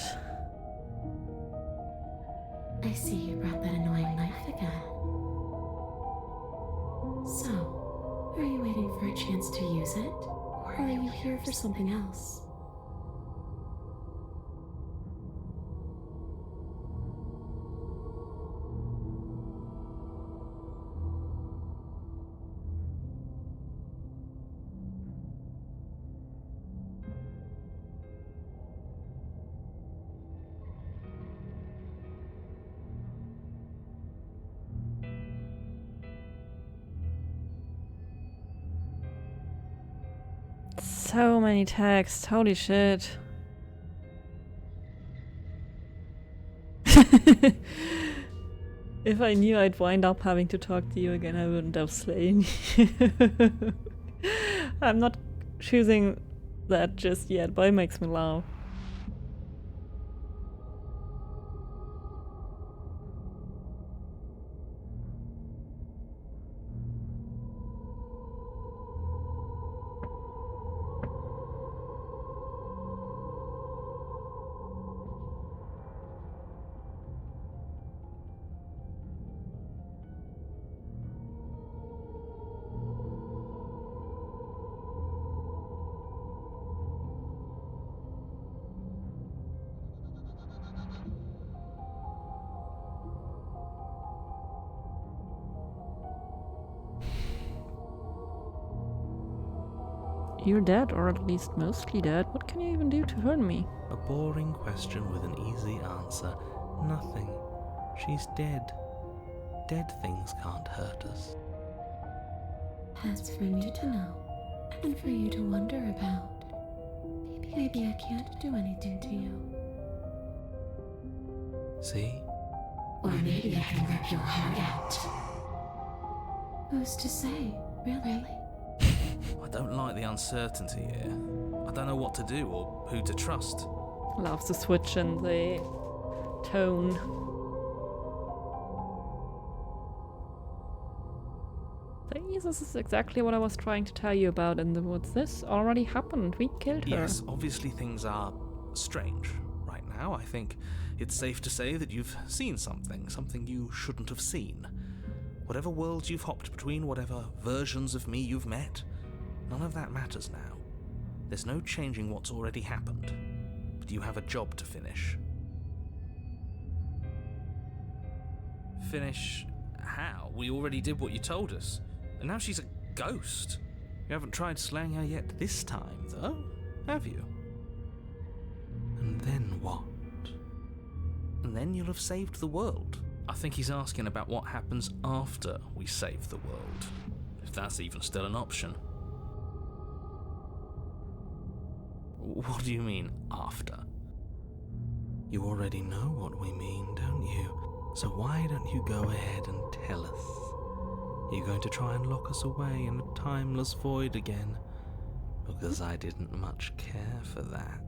I see you brought that annoying knife again. So, are you waiting for a chance to use it? Or are you here for something else? So many texts, holy shit. If I knew I'd wind up having to talk to you again, I wouldn't have slain you. I'm not choosing that just yet, but it makes me laugh. You're dead, or at least mostly dead. What can you even do to hurt me? A boring question with an easy answer. Nothing. She's dead. Dead things can't hurt us. That's for me to know, and for you to wonder about. Maybe I can't do anything to you. See? Or maybe I can rip your heart out. Who's to say, really? I don't like the uncertainty here. I don't know what to do or who to trust. Loves the switch in the tone. This is exactly what I was trying to tell you about in the woods. This already happened. We killed her. Yes, obviously things are strange right now. I think it's safe to say that you've seen something you shouldn't have seen. Whatever worlds you've hopped between, whatever versions of me you've met, none of that matters now. There's no changing what's already happened, but you have a job to finish. Finish how? We already did what you told us, and now she's a ghost. You haven't tried slaying her yet this time, though, have you? And then what? And then you'll have saved the world. I think he's asking about what happens after we save the world, if that's even still an option. What do you mean, after? You already know what we mean, don't you? So why don't you go ahead and tell us? Are you going to try and lock us away in a timeless void again? Because I didn't much care for that.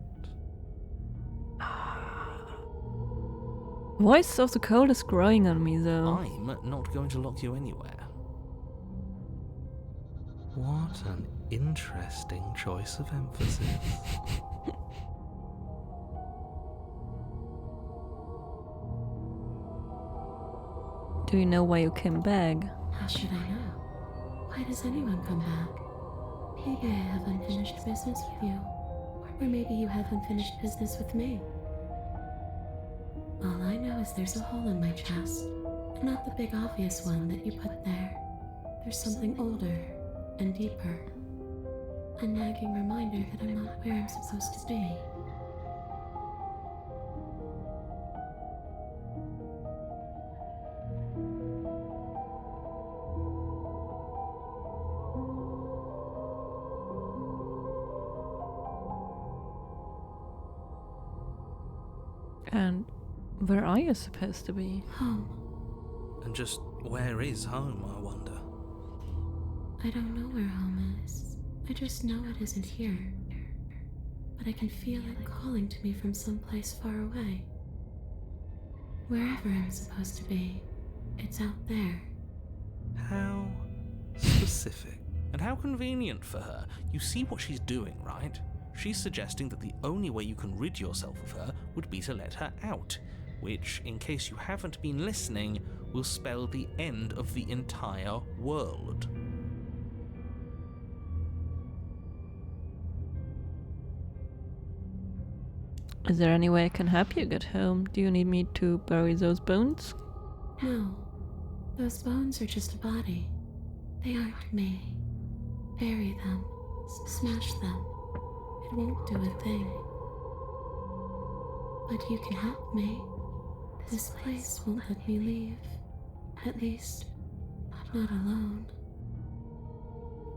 Voice of the Cold is growing on me, though. I'm not going to lock you anywhere. What an interesting choice of emphasis. Do you know why you came back? How should I know? Why does anyone come back? Maybe I have unfinished business with you. Or maybe you have unfinished business with me. All I know is there's a hole in my chest. Not the big obvious one that you put there. There's something older and deeper. A nagging reminder that I'm not where I'm supposed to be. And where are you supposed to be? Home. And just where is home, I wonder? I don't know where home is. I just know it isn't here. But I can feel it calling to me from someplace far away. Wherever I'm supposed to be, it's out there. How specific. And how convenient for her. You see what she's doing, right? She's suggesting that the only way you can rid yourself of her would be to let her out, which, in case you haven't been listening, will spell the end of the entire world. Is there any way I can help you get home? Do you need me to bury those bones? No, those bones are just a body. They aren't me. Bury them. Smash them. It won't do a thing. But you can help me. This place won't let me leave. At least, not alone.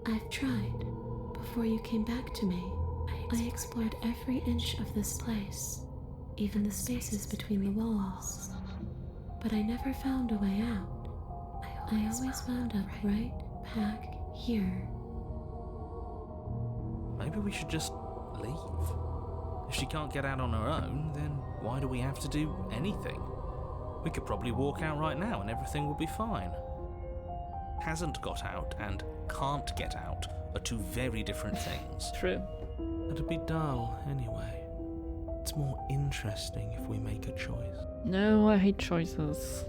I've tried. Before you came back to me, I explored every inch of this place, even the spaces between the walls. But I never found a way out. I always wound up right back here. Maybe we should just leave. If she can't get out on her own, then why do we have to do anything? We could probably walk out right now and everything will be fine. Hasn't got out and can't get out are two very different things. True. It'd be dull anyway. It's more interesting if we make a choice. No, I hate choices.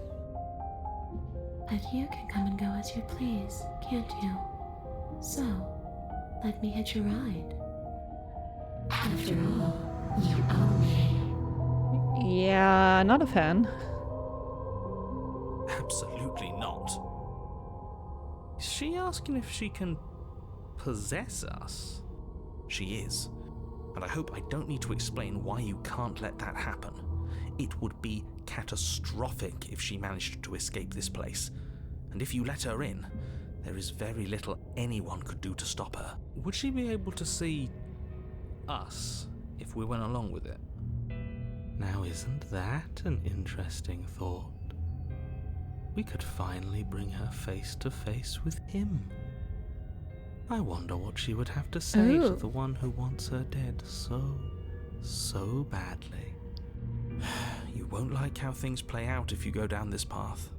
But you can come and go as you please, can't you? So, let me hitch a ride. After all, you owe me. Yeah, not a fan. Absolutely not. Is she asking if she can possess us? She is. And I hope I don't need to explain why you can't let that happen. It would be catastrophic if she managed to escape this place. And if you let her in, there is very little anyone could do to stop her. Would she be able to see us if we went along with it. Now isn't that an interesting thought? We could finally bring her face to face with him. I wonder what she would have to say to Ooh. the one who wants her dead so badly. You won't like how things play out if you go down this path.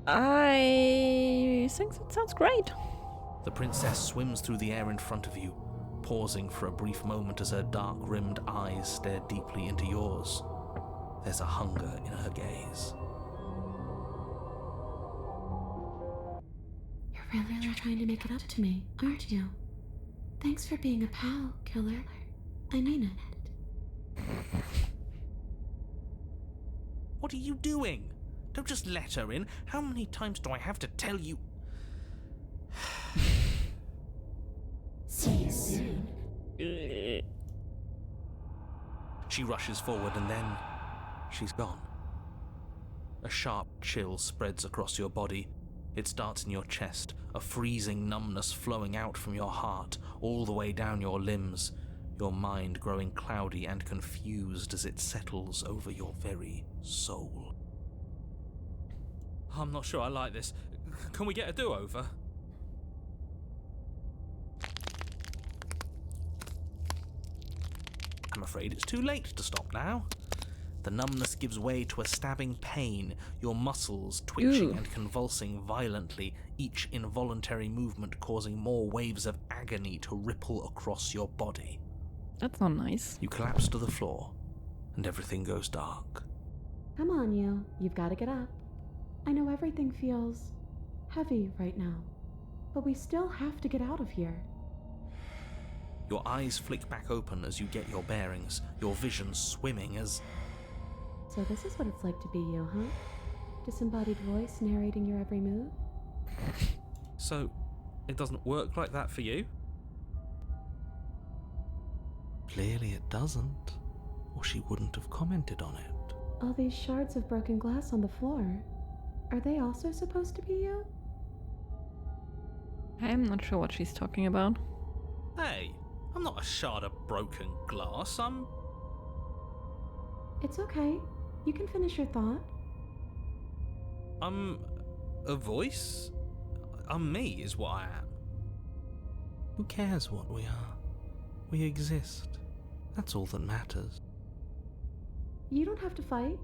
I think that sounds great. The princess swims through the air in front of you, pausing for a brief moment as her dark-rimmed eyes stare deeply into yours. There's a hunger in her gaze. You're really trying to make it up to me, aren't you? Thanks for being a pal, killer. I mean it. What are you doing? Don't just let her in. How many times do I have to tell you? See you soon. She rushes forward and then she's gone. A sharp chill spreads across your body. It starts in your chest, a freezing numbness flowing out from your heart, all the way down your limbs, your mind growing cloudy and confused as it settles over your very soul. I'm not sure I like this. Can we get a do-over? I'm afraid it's too late to stop now. The numbness gives way to a stabbing pain, your muscles twitching Ooh. and convulsing violently, each involuntary movement causing more waves of agony to ripple across your body. That's not nice. You collapse to the floor, and everything goes dark. Come on, you. You've got to get up. I know everything feels heavy right now, but we still have to get out of here. Your eyes flick back open as you get your bearings, your vision swimming as... So this is what it's like to be you, huh? Disembodied voice narrating your every move? So, it doesn't work like that for you? Clearly it doesn't, or she wouldn't have commented on it. All these shards of broken glass on the floor, are they also supposed to be you? I'm not sure what she's talking about. Hey, I'm not a shard of broken glass, I'm... It's okay. You can finish your thought. I'm... a voice? I'm me, is what I am. Who cares what we are? We exist. That's all that matters. You don't have to fight.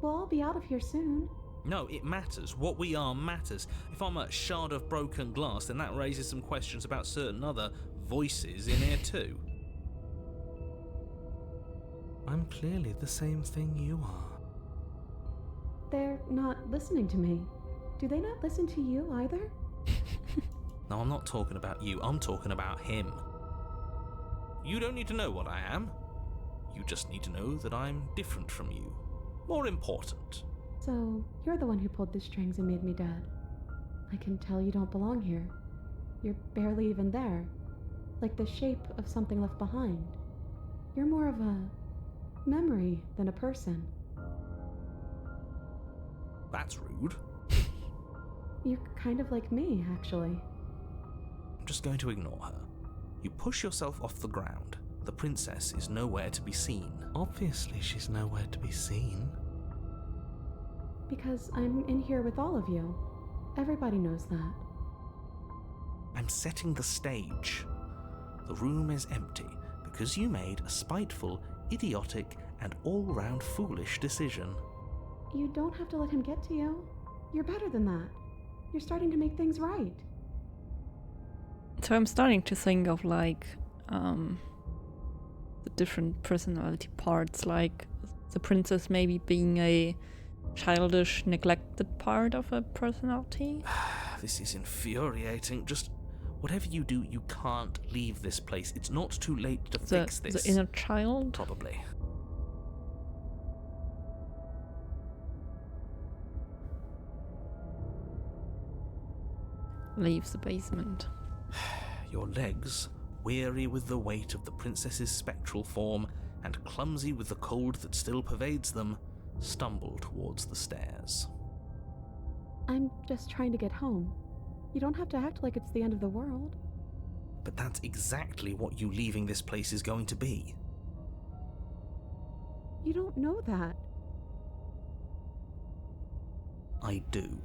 We'll all be out of here soon. No, it matters. What we are matters. If I'm a shard of broken glass, then that raises some questions about certain other voices in here too. I'm clearly the same thing you are. They're not listening to me. Do they not listen to you either? No, I'm not talking about you. I'm talking about him. You don't need to know what I am. You just need to know that I'm different from you. More important. So, you're the one who pulled the strings and made me dead. I can tell you don't belong here. You're barely even there. Like the shape of something left behind. You're more of a memory than a person. That's rude. You're kind of like me, actually. I'm just going to ignore her. You push yourself off the ground. The princess is nowhere to be seen. Obviously she's nowhere to be seen. Because I'm in here with all of you. Everybody knows that. I'm setting the stage. The room is empty because you made a spiteful, idiotic, and all-round foolish decision. You don't have to let him get to you. You're better than that. You're starting to make things right. So I'm starting to think of like the different personality parts, like the princess maybe being a childish, neglected part of a personality. This is infuriating. Just whatever you do, you can't leave this place. It's not too late to fix this. The inner child? Probably. Leaves the basement. Your legs, weary with the weight of the princess's spectral form and clumsy with the cold that still pervades them, stumble towards the stairs. I'm just trying to get home. You don't have to act like it's the end of the world. But that's exactly what you leaving this place is going to be. You don't know that. I do.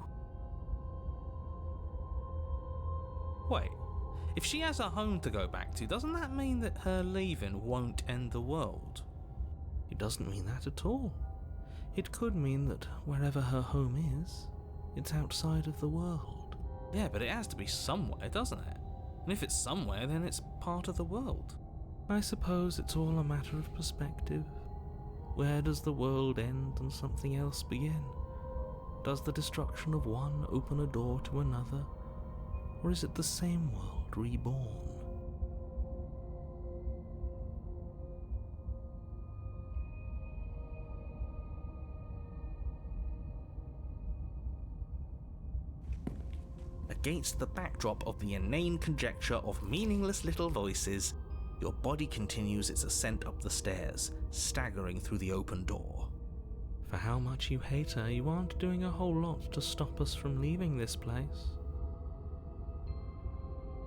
Wait, if she has a home to go back to, doesn't that mean that her leaving won't end the world? It doesn't mean that at all. It could mean that wherever her home is, it's outside of the world. Yeah, but it has to be somewhere, doesn't it? And if it's somewhere, then it's part of the world. I suppose it's all a matter of perspective. Where does the world end and something else begin? Does the destruction of one open a door to another? Or is it the same world reborn? Against the backdrop of the inane conjecture of meaningless little voices, your body continues its ascent up the stairs, staggering through the open door. For how much you hate her, you aren't doing a whole lot to stop us from leaving this place.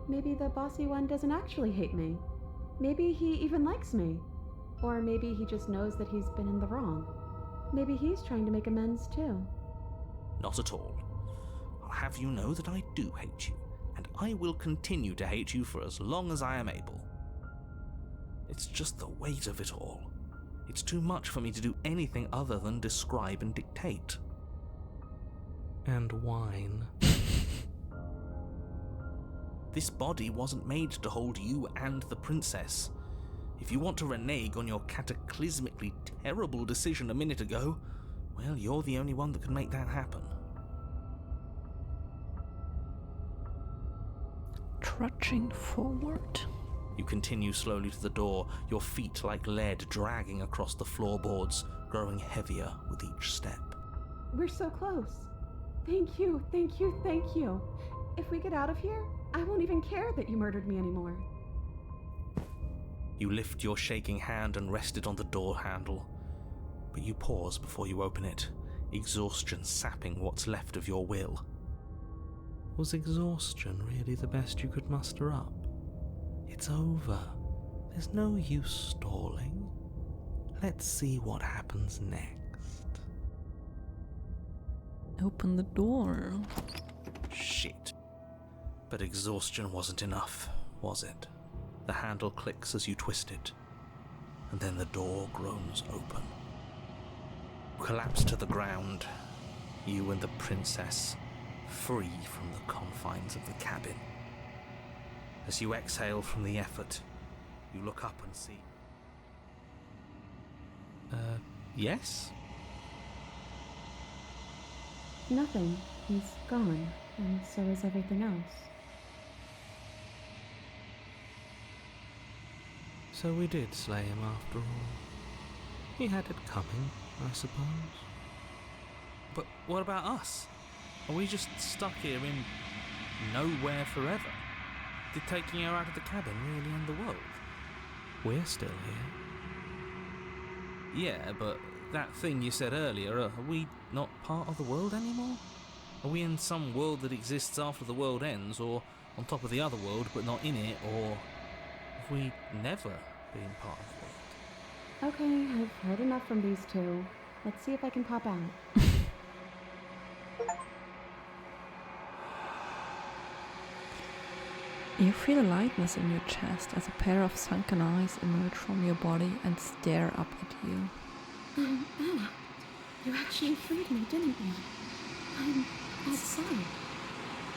Maybe the bossy one doesn't actually hate me. Maybe he even likes me. Or maybe he just knows that he's been in the wrong. Maybe he's trying to make amends too. Not at all. I'll have you know that I do hate you, and I will continue to hate you for as long as I am able. It's just the weight of it all. It's too much for me to do anything other than describe and dictate. And whine. This body wasn't made to hold you and the princess. If you want to renege on your cataclysmically terrible decision a minute ago, well, you're the only one that can make that happen. Trudging forward. You continue slowly to the door, your feet like lead dragging across the floorboards, growing heavier with each step. We're so close. Thank you, thank you, thank you. If we get out of here, I won't even care that you murdered me anymore. You lift your shaking hand and rest it on the door handle, but you pause before you open it, exhaustion sapping what's left of your will. Was exhaustion really the best you could muster up? It's over. There's no use stalling. Let's see what happens next. Open the door. Shit. But exhaustion wasn't enough, was it? The handle clicks as you twist it, and then the door groans open. You collapse to the ground, you and the princess, free from the confines of the cabin. As you exhale from the effort, you look up and see... yes? Nothing. He's gone, and so is everything else. So we did slay him after all. He had it coming, I suppose. But what about us? Are we just stuck here in nowhere forever? Did taking her out of the cabin really end the world? We're still here. Yeah, but that thing you said earlier, are we not part of the world anymore? Are we in some world that exists after the world ends, or on top of the other world but not in it, or have we never been part of the world? Okay, I've heard enough from these two. Let's see if I can pop out. You feel a lightness in your chest as a pair of sunken eyes emerge from your body and stare up at you. Anna, you actually freed me, didn't you? I'm outside.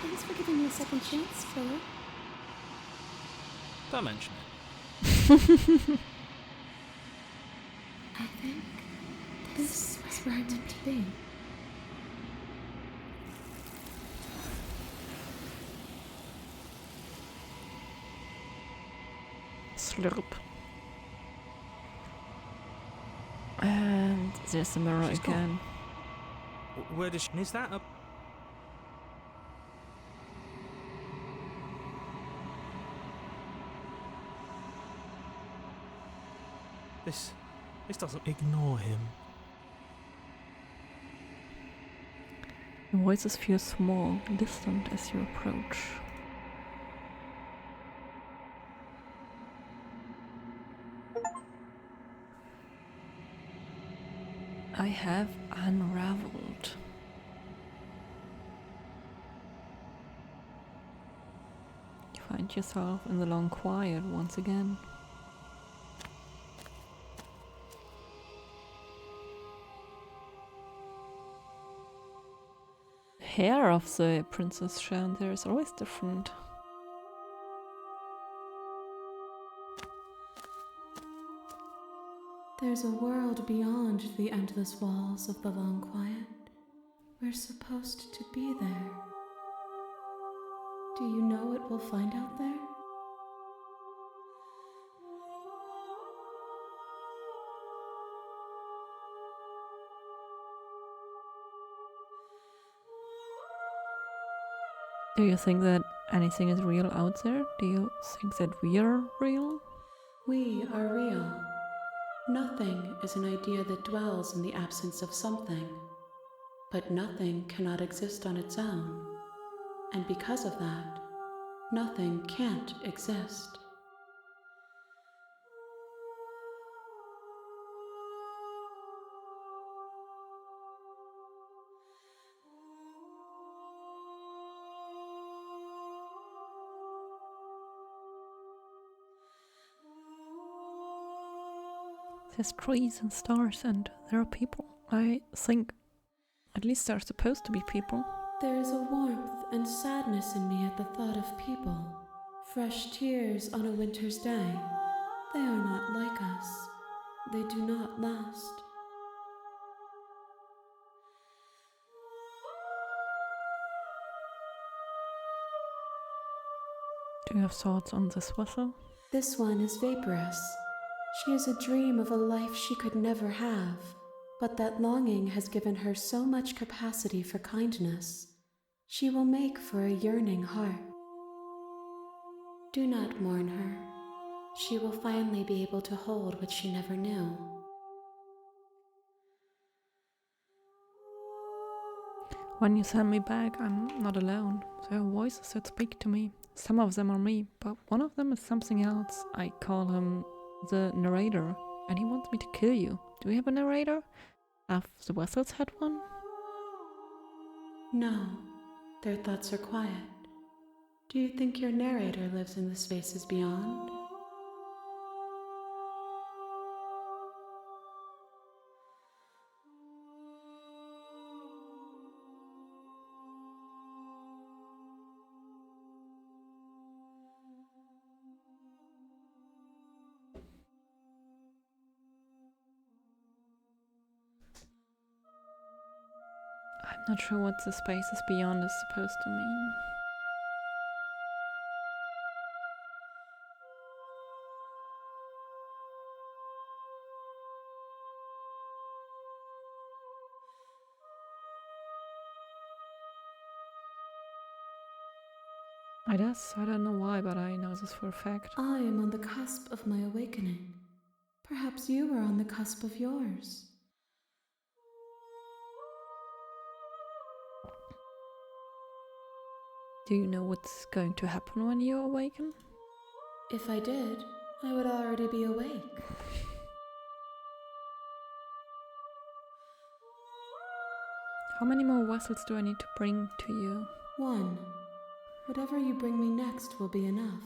Thanks for giving me a second chance, Philip. Don't mention it. I think this was where I meant to be. Slurp. And there's the mirror She's again. Where does she... Is that a... This doesn't... Ignore him. The voices feel small, distant as you approach. I have unraveled. You find yourself in the long quiet once again. The hair of the Princess Chandler is always different. There's a world beyond the endless walls of the long quiet. We're supposed to be there. Do you know what we'll find out there? Do you think that anything is real out there? Do you think that we're real? We are real. Nothing is an idea that dwells in the absence of something. But nothing cannot exist on its own. And because of that, nothing can't exist. There's trees and stars and there are people. I think at least there are supposed to be people. There is a warmth and sadness in me at the thought of people. Fresh tears on a winter's day. They are not like us. They do not last. Do you have thoughts on this vessel? This one is vaporous. She is a dream of a life she could never have, but that longing has given her so much capacity for kindness. She will make for a yearning heart. Do not mourn her. She will finally be able to hold what she never knew. When you send me back, I'm not alone. There are voices that speak to me. Some of them are me, but one of them is something else. I call him the narrator, and he wants me to kill you. Do we have a narrator? Have the vessels had one? No, their thoughts are quiet. Do you think your narrator lives in the spaces beyond? I'm not sure what the spaces beyond is supposed to mean. I guess, I don't know why, but I know this for a fact. I am on the cusp of my awakening. Perhaps you are on the cusp of yours. Do you know what's going to happen when you awaken? If I did, I would already be awake. How many more vessels do I need to bring to you? One. Whatever you bring me next will be enough,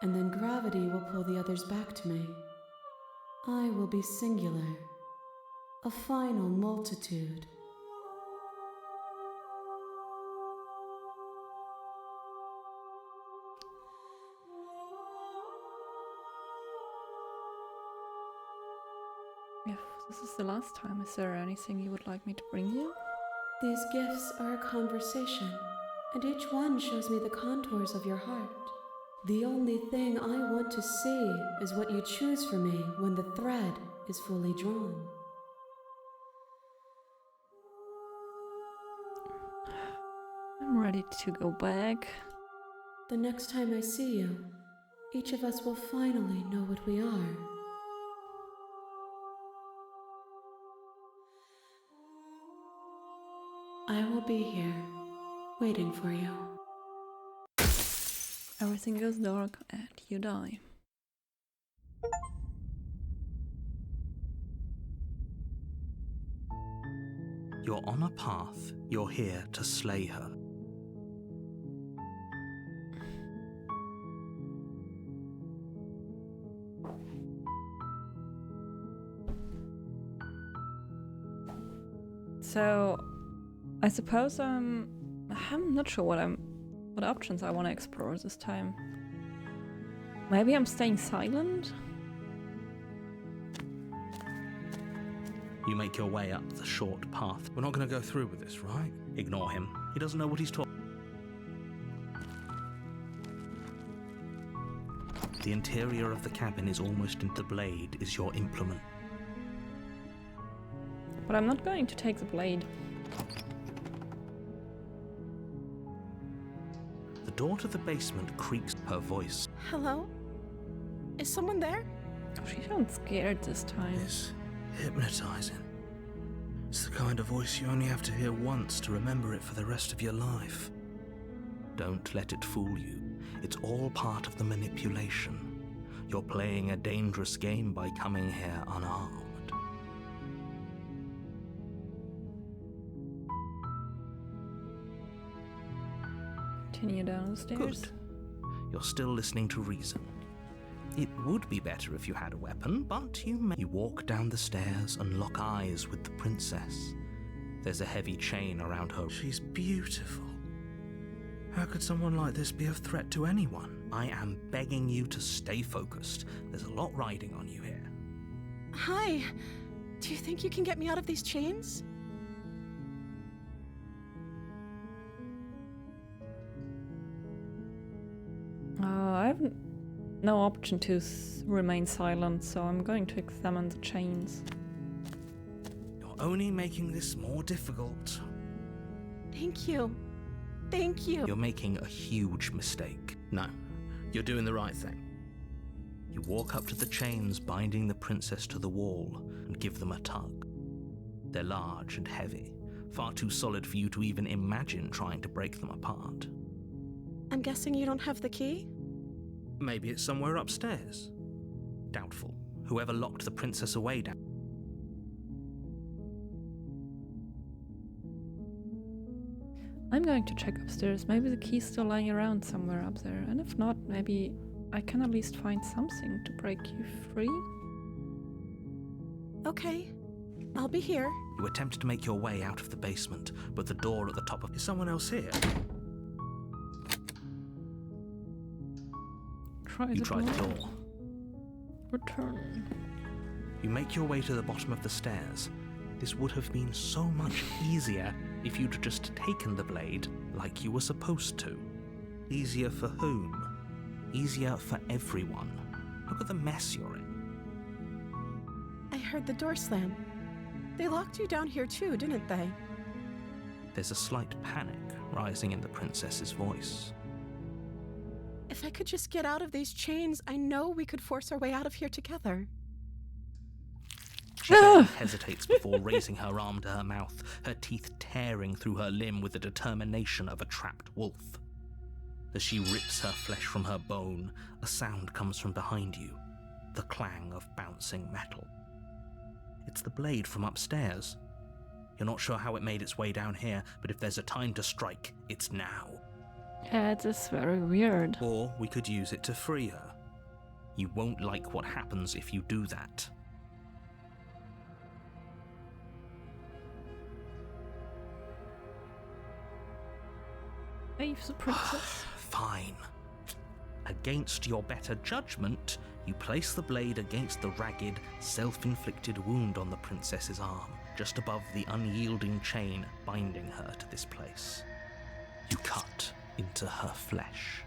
and then gravity will pull the others back to me. I will be singular, a final multitude. If this is the last time, is there anything you would like me to bring you? These gifts are a conversation, and each one shows me the contours of your heart. The only thing I want to see is what you choose for me when the thread is fully drawn. I'm ready to go back. The next time I see you, each of us will finally know what we are. I will be here, waiting for you. Everything goes dark and you die. You're on a path. You're here to slay her. So, I suppose I'm not sure what options I want to explore this time. Maybe I'm staying silent? You make your way up the short path. We're not going to go through with this, right? Ignore him. He doesn't know what he's talking. The interior of the cabin is almost into the blade is your implement. But I'm not going to take the blade. The door to the basement creaks. Her voice. Hello? Is someone there? Oh, she sounds scared this time. It's hypnotizing. It's the kind of voice you only have to hear once to remember it for the rest of your life. Don't let it fool you. It's all part of the manipulation. You're playing a dangerous game by coming here unarmed. Continue down the stairs. Good. You're still listening to reason. It would be better if you had a weapon, but you may. You walk down the stairs and lock eyes with the princess. There's a heavy chain around her. She's beautiful. How could someone like this be a threat to anyone? I am begging you to stay focused. There's a lot riding on you here. Hi. Do you think you can get me out of these chains? I have no option to remain silent, so I'm going to examine the chains. You're only making this more difficult. Thank you. Thank you. You're making a huge mistake. No, you're doing the right thing. You walk up to the chains binding the princess to the wall and give them a tug. They're large and heavy, far too solid for you to even imagine trying to break them apart. I'm guessing you don't have the key? Maybe it's somewhere upstairs. Doubtful. Whoever locked the princess away down. I'm going to check upstairs. Maybe the key's still lying around somewhere up there. And if not, maybe I can at least find something to break you free. Okay. I'll be here. You attempt to make your way out of the basement, but the door at the top of... Is someone else here? You try the door. Return. You make your way to the bottom of the stairs. This would have been so much easier if you'd just taken the blade like you were supposed to. Easier for whom? Easier for everyone. Look at the mess you're in. I heard the door slam. They locked you down here too, didn't they? There's a slight panic rising in the princess's voice. If I could just get out of these chains, I know we could force our way out of here together. She barely hesitates before raising her arm to her mouth, her teeth tearing through her limb with the determination of a trapped wolf. As she rips her flesh from her bone, a sound comes from behind you, the clang of bouncing metal. It's the blade from upstairs. You're not sure how it made its way down here, but if there's a time to strike, it's now. Yeah, it is very weird. Or we could use it to free her. You won't like what happens if you do that. Save the princess. Fine. Against your better judgment, you place the blade against the ragged, self-inflicted wound on the princess's arm, just above the unyielding chain binding her to this place. You cut into her flesh.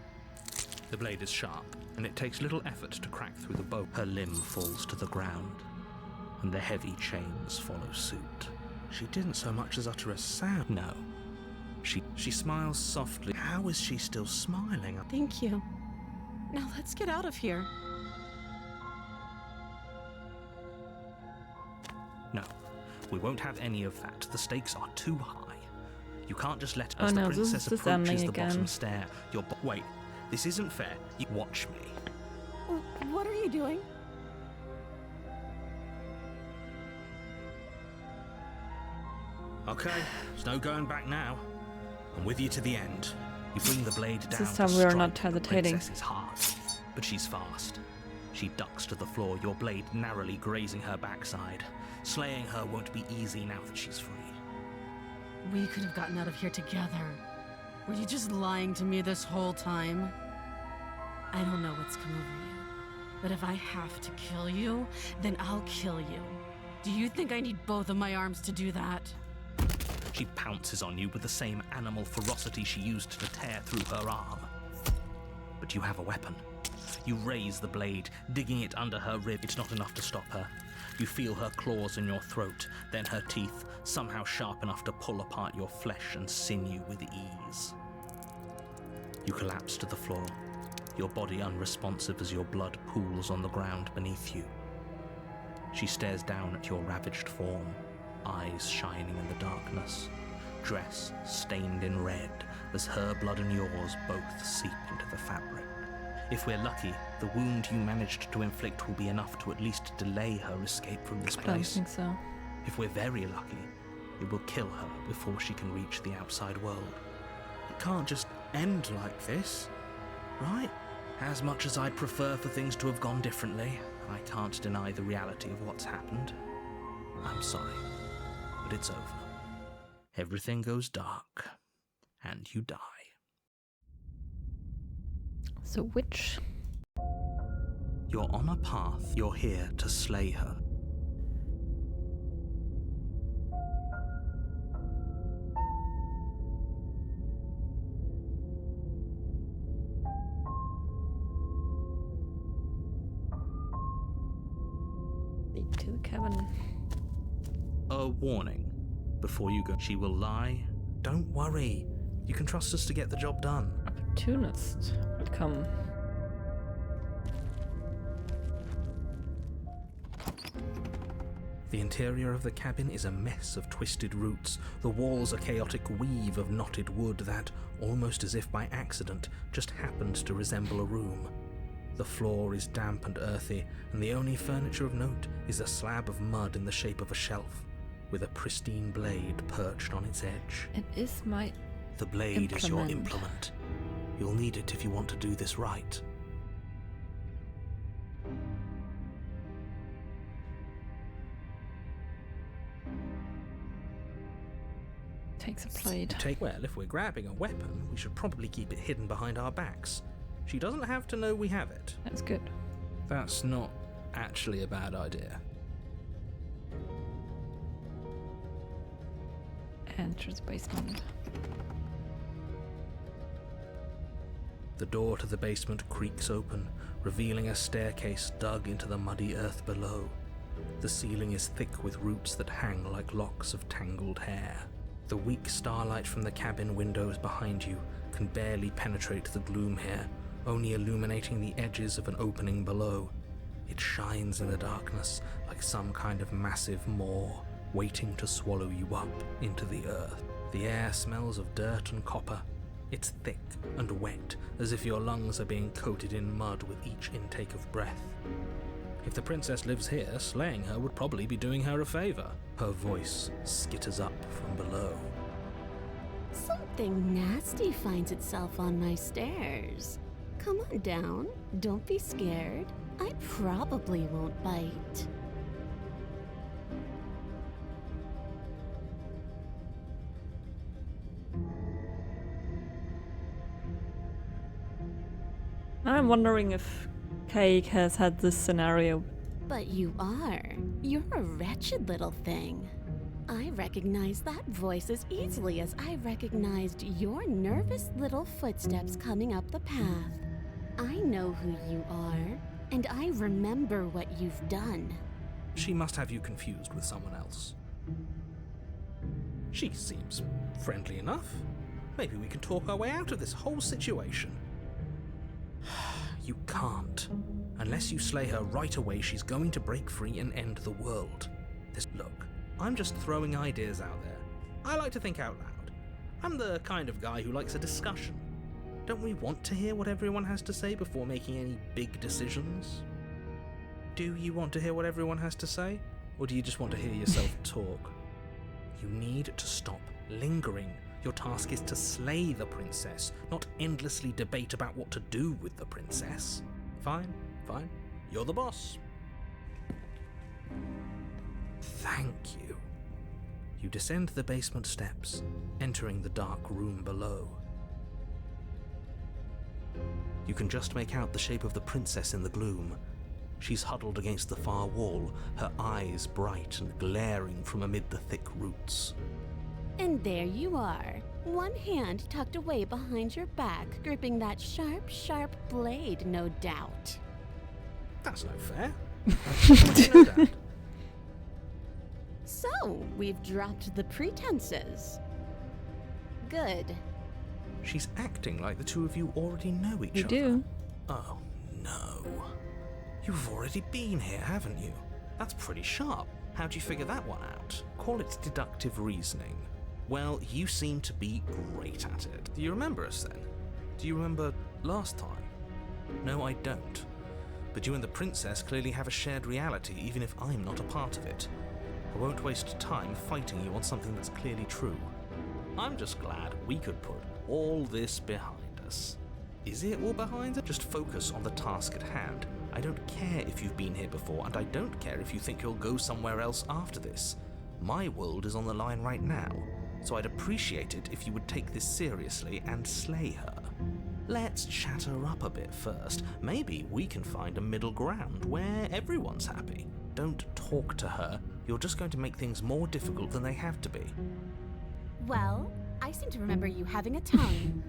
The blade is sharp, and it takes little effort to crack through the bone. Her limb falls to the ground, and the heavy chains follow suit. She didn't so much as utter a sound. No. She smiles softly. How is she still smiling? Thank you. Now let's get out of here. No, we won't have any of that. The stakes are too high. You can't just let Oh as no, the this is princess just approaches ending the again. bottom stair. Wait, this isn't fair. You watch me. What are you doing? Okay, there's no going back now. I'm with you to the end. You bring the blade down. This to time we are strike not the hesitating. princess's heart, but she's fast. She ducks to the floor, your blade narrowly grazing her backside. Slaying her won't be easy now that she's free. We could have gotten out of here together. Were you just lying to me this whole time? I don't know what's come over you, but if I have to kill you, then I'll kill you. Do you think I need both of my arms to do that? She pounces on you with the same animal ferocity she used to tear through her arm. But you have a weapon. You raise the blade, digging it under her rib. It's not enough to stop her. You feel her claws in your throat, then her teeth, somehow sharp enough to pull apart your flesh and sinew with ease. You collapse to the floor, your body unresponsive as your blood pools on the ground beneath you. She stares down at your ravaged form, eyes shining in the darkness, dress stained in red as her blood and yours both seep into the fabric. If we're lucky, the wound you managed to inflict will be enough to at least delay her escape from this I don't place. think so. If we're very lucky, it will kill her before she can reach the outside world. It can't just end like this, right? As much as I'd prefer for things to have gone differently, I can't deny the reality of what's happened. I'm sorry, but it's over. Everything goes dark, and you die. So which? You're on a path. You're here to slay her. Lead to the cabin. A warning. Before you go, she will lie. Don't worry. You can trust us to get the job done. Opportunist will come. The interior of the cabin is a mess of twisted roots. The walls a chaotic weave of knotted wood that, almost as if by accident, just happened to resemble a room. The floor is damp and earthy, and the only furniture of note is a slab of mud in the shape of a shelf, with a pristine blade perched on its edge. It is my The blade is your Implement. implement. You'll need it if you want to do this right. takes a blade. Well, if we're grabbing a weapon, we should probably keep it hidden behind our backs. She doesn't have to know we have it. That's good. That's not actually a bad idea. Enter the basement. The door to the basement creaks open, revealing a staircase dug into the muddy earth below. The ceiling is thick with roots that hang like locks of tangled hair. The weak starlight from the cabin windows behind you can barely penetrate the gloom here, only illuminating the edges of an opening below. It shines in the darkness like some kind of massive maw, waiting to swallow you up into the earth. The air smells of dirt and copper. It's thick and wet, as if your lungs are being coated in mud with each intake of breath. If the princess lives here, slaying her would probably be doing her a favor. Her voice skitters up from below. Something nasty finds itself on my stairs. Come on down. Don't be scared. I probably won't bite. I'm wondering if Cake has had this scenario. But you are. You're a wretched little thing. I recognize that voice as easily as I recognized your nervous little footsteps coming up the path. I know who you are, and I remember what you've done. She must have you confused with someone else. She seems friendly enough. Maybe we can talk our way out of this whole situation. You can't. Unless you slay her right away, she's going to break free and end the world. Look, I'm just throwing ideas out there. I like to think out loud. I'm the kind of guy who likes a discussion. Don't we want to hear what everyone has to say before making any big decisions? Do you want to hear what everyone has to say? Or do you just want to hear yourself talk? You need to stop lingering. Your task is to slay the princess, not endlessly debate about what to do with the princess. Fine. You're the boss. Thank you. You descend the basement steps, entering the dark room below. You can just make out the shape of the princess in the gloom. She's huddled against the far wall, her eyes bright and glaring from amid the thick roots. And there you are, one hand tucked away behind your back, gripping that sharp, sharp blade, no doubt. That's no fair. How do you know that? So, we've dropped the pretenses. Good. She's acting like the two of you already know each We other. do. Oh, no. You've already been here, haven't you? That's pretty sharp. How'd you figure that one out? Call it deductive reasoning. Well, you seem to be great at it. Do you remember us then? Do you remember last time? No, I don't. But you and the princess clearly have a shared reality, even if I'm not a part of it. I won't waste time fighting you on something that's clearly true. I'm just glad we could put all this behind us. Is it all behind us? Just focus on the task at hand. I don't care if you've been here before, and I don't care if you think you'll go somewhere else after this. My world is on the line right now, so I'd appreciate it if you would take this seriously and slay her. Let's chat her up a bit first. Maybe we can find a middle ground where everyone's happy. Don't talk to her. You're just going to make things more difficult than they have to be. Well, I seem to remember you having a tongue.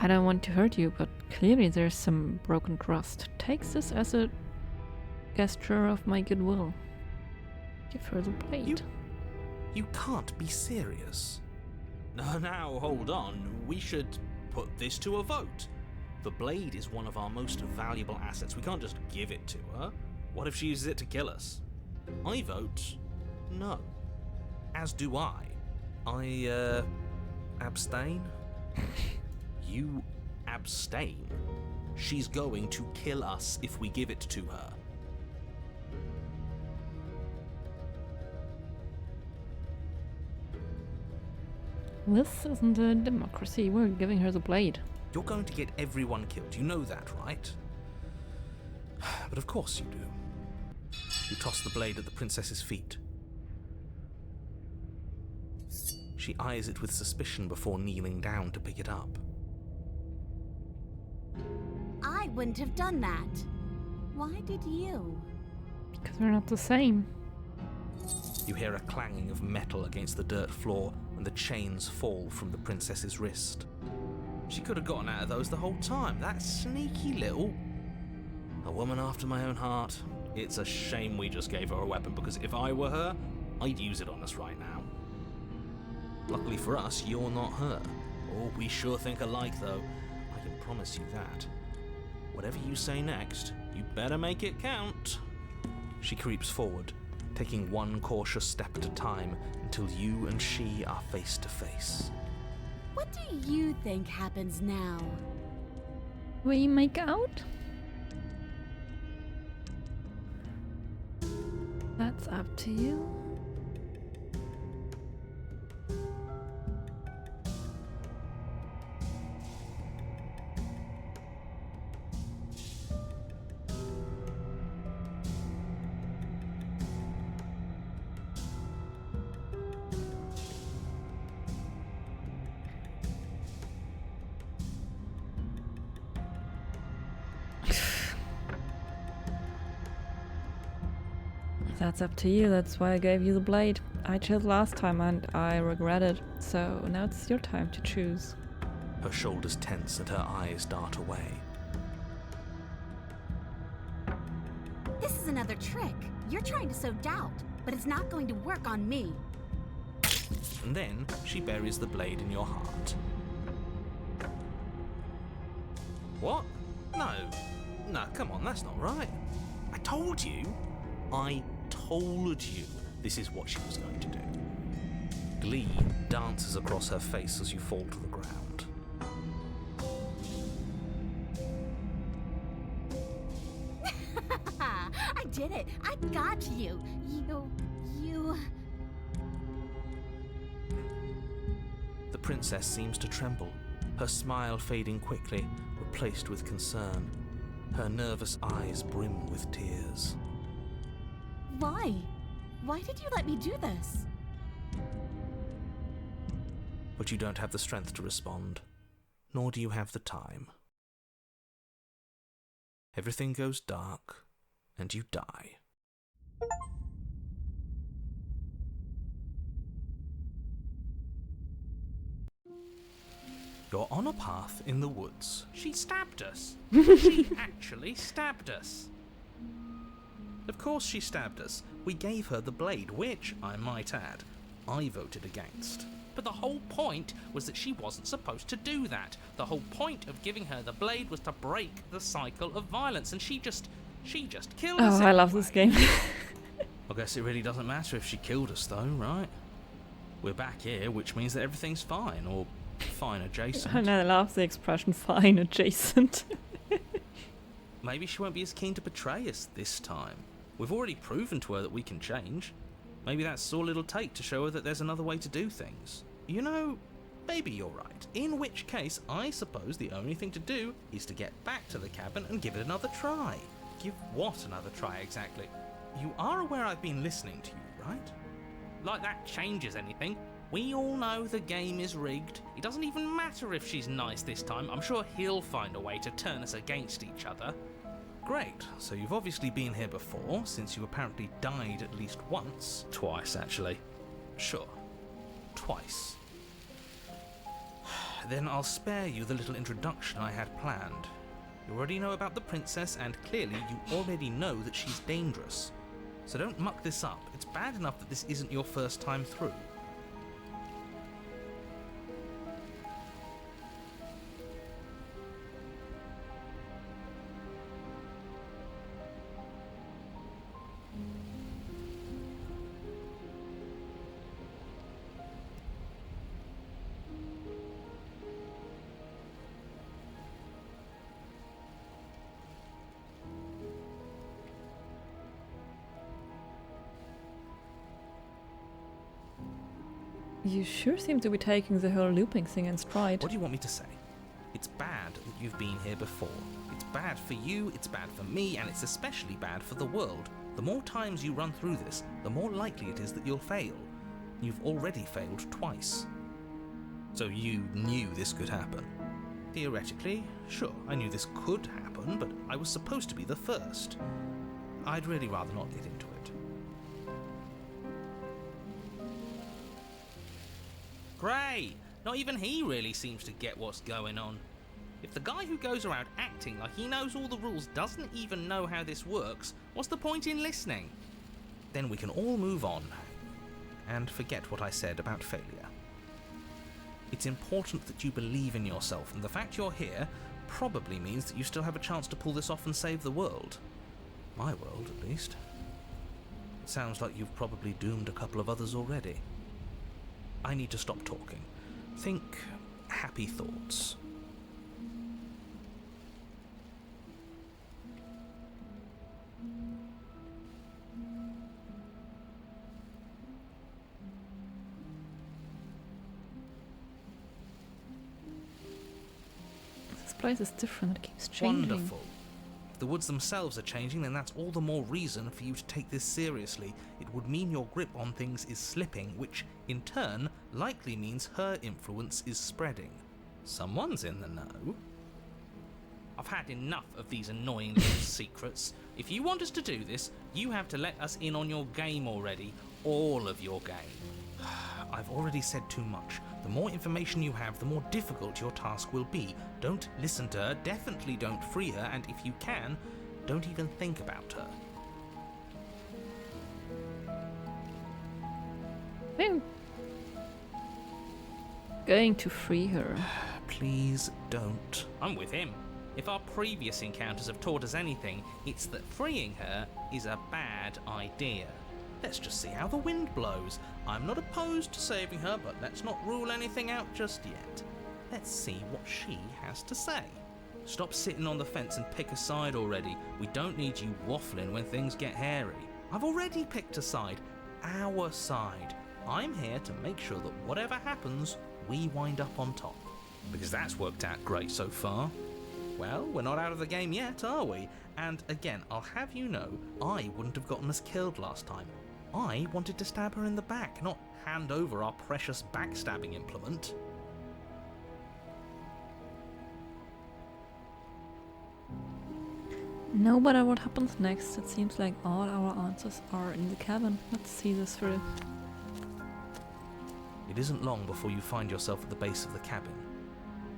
I don't want to hurt you, but clearly there's some broken trust. Take this as a gesture of my goodwill. Give her the blade. You can't be serious. Now, hold on. We should put this to a vote. The blade is one of our most valuable assets. We can't just give it to her. What if she uses it to kill us? I vote no. As do I. I, abstain? You abstain? She's going to kill us if we give it to her. This isn't a democracy. We're giving her the blade. You're going to get everyone killed. You know that, right? But of course you do. You toss the blade at the princess's feet. She eyes it with suspicion before kneeling down to pick it up. I wouldn't have done that. Why did you? Because we're not the same. You hear a clanging of metal against the dirt floor and the chains fall from the princess's wrist. She could have gotten out of those the whole time. That sneaky little... A woman after my own heart. It's a shame we just gave her a weapon, because if I were her, I'd use it on us right now. Luckily for us, you're not her. Oh, we sure think alike, though. I can promise you that. Whatever you say next, you better make it count. She creeps forward, taking one cautious step at a time until you and she are face to face. What do you think happens now? We make out? That's up to you. That's up to you. That's why I gave you the blade. I chose last time and I regret it. So now it's your time to choose. Her shoulders tense and her eyes dart away. This is another trick. You're trying to sow doubt, but it's not going to work on me. And then she buries the blade in your heart. What? No. No, come on, that's not right. I told you this is what she was going to do. Glee dances across her face as you fall to the ground. I did it. I got you. You... The princess seems to tremble, her smile fading quickly, replaced with concern. Her nervous eyes brim with tears. Why? Why did you let me do this? But you don't have the strength to respond, nor do you have the time. Everything goes dark, and you die. You're on a path in the woods. She stabbed us. She actually stabbed us. Of course she stabbed us. We gave her the blade, which, I might add, I voted against. But the whole point was that she wasn't supposed to do that. The whole point of giving her the blade was to break the cycle of violence, and she just killed us. Oh, I love this game. I guess it really doesn't matter if she killed us, though, right? We're back here, which means that everything's fine, or fine adjacent. And I love the expression fine adjacent. Maybe she won't be as keen to betray us this time. We've already proven to her that we can change. Maybe that's all it'll take to show her that there's another way to do things. You know, maybe you're right. In which case, I suppose the only thing to do is to get back to the cabin and give it another try. Give what another try exactly? You are aware I've been listening to you, right? Like that changes anything. We all know the game is rigged. It doesn't even matter if she's nice this time. I'm sure he'll find a way to turn us against each other. Great, so you've obviously been here before, since you apparently died at least once. Twice, actually. Sure. Twice. Then I'll spare you the little introduction I had planned. You already know about the princess, and clearly you already know that she's dangerous. So don't muck this up. It's bad enough that this isn't your first time through. You sure seem to be taking the whole looping thing in stride. What do you want me to say? It's bad that you've been here before. It's bad for you, it's bad for me, and it's especially bad for the world. The more times you run through this, the more likely it is that you'll fail. You've already failed twice. So you knew this could happen? Theoretically, sure, I knew this could happen, but I was supposed to be the first. I'd really rather not get into it. Great! Not even he really seems to get what's going on. If the guy who goes around acting like he knows all the rules doesn't even know how this works, what's the point in listening? Then we can all move on and forget what I said about failure. It's important that you believe in yourself, and the fact you're here probably means that you still have a chance to pull this off and save the world. My world, at least. It sounds like you've probably doomed a couple of others already. I need to stop talking. Think happy thoughts. This place is different, it keeps changing. Wonderful. If the woods themselves are changing, then that's all the more reason for you to take this seriously. It would mean your grip on things is slipping, which, in turn, likely means her influence is spreading. Someone's in the know. I've had enough of these annoying little secrets. If you want us to do this, you have to let us in on your game already. All of your game. I've already said too much. The more information you have, the more difficult your task will be. Don't listen to her, definitely don't free her, and if you can, don't even think about her. I'm going to free her. Please don't. I'm with him. If our previous encounters have taught us anything, it's that freeing her is a bad idea. Let's just see how the wind blows. I'm not opposed to saving her, but let's not rule anything out just yet. Let's see what she has to say. Stop sitting on the fence and pick a side already. We don't need you waffling when things get hairy. I've already picked a side. Our side. I'm here to make sure that whatever happens, we wind up on top. Because that's worked out great so far. Well, we're not out of the game yet, are we? And again, I'll have you know, I wouldn't have gotten us killed last time. I wanted to stab her in the back, not hand over our precious backstabbing implement. No matter what happens next, it seems like all our answers are in the cabin. Let's see this through. It isn't long before you find yourself at the base of the cabin.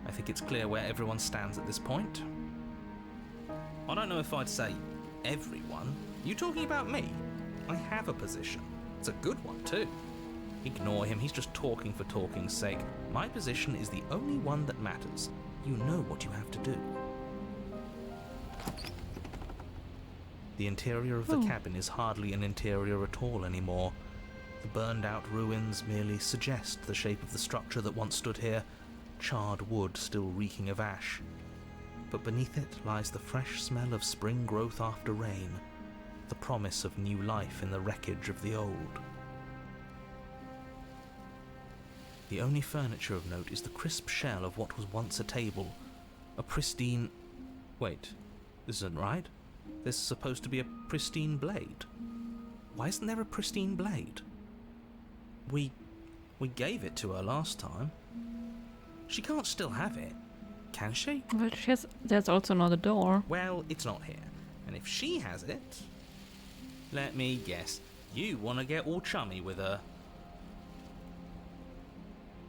I think it's clear where everyone stands at this point. I don't know if I'd say everyone. You talking about me? I have a position. It's a good one too. Ignore him, he's just talking for talking's sake. My position is the only one that matters. You know what you have to do. The interior of the cabin is hardly an interior at all anymore. The burned out ruins merely suggest the shape of the structure that once stood here, charred wood still reeking of ash. But beneath it lies the fresh smell of spring growth after rain, the promise of new life in the wreckage of the old. The only furniture of note is the crisp shell of what was once a table, a pristine... Wait, this isn't right. There's supposed to be a pristine blade. Why isn't there a pristine blade? We gave it to her last time. She can't still have it, can she? But there's also another door. Well, it's not here. And if she has it... Let me guess. You want to get all chummy with her.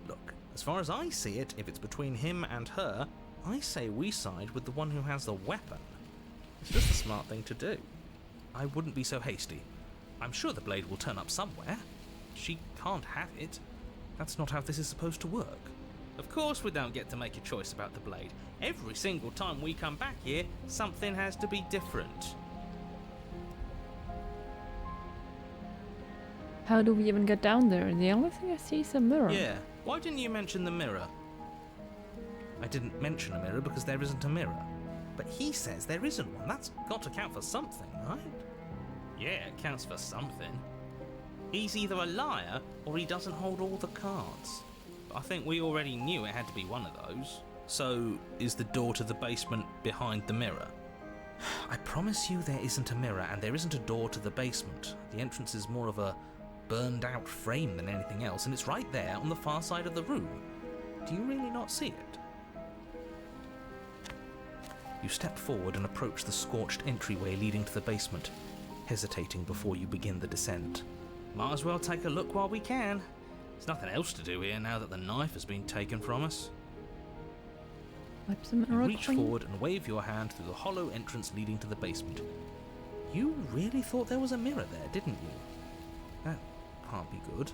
Look, as far as I see it, if it's between him and her, I say we side with the one who has the weapon. It's just a smart thing to do. I wouldn't be so hasty. I'm sure the blade will turn up somewhere. She can't have it. That's not how this is supposed to work. Of course we don't get to make a choice about the blade. Every single time we come back here, something has to be different. How do we even get down there? The only thing I see is a mirror. Yeah, why didn't you mention the mirror? I didn't mention a mirror because there isn't a mirror. But he says there isn't one. That's got to count for something, right? Yeah, it counts for something. He's either a liar or he doesn't hold all the cards. But I think we already knew it had to be one of those. So, is the door to the basement behind the mirror? I promise you there isn't a mirror and there isn't a door to the basement. The entrance is more of a burned out frame than anything else, and it's right there on the far side of the room. Do you really not see it? You step forward and approach the scorched entryway leading to the basement, hesitating before you begin the descent. Might as well take a look while we can. There's nothing else to do here now that the knife has been taken from us. Wipe the mirror Reach clean. forward and wave your hand through the hollow entrance leading to the basement. You really thought there was a mirror there, didn't you? That can't be good.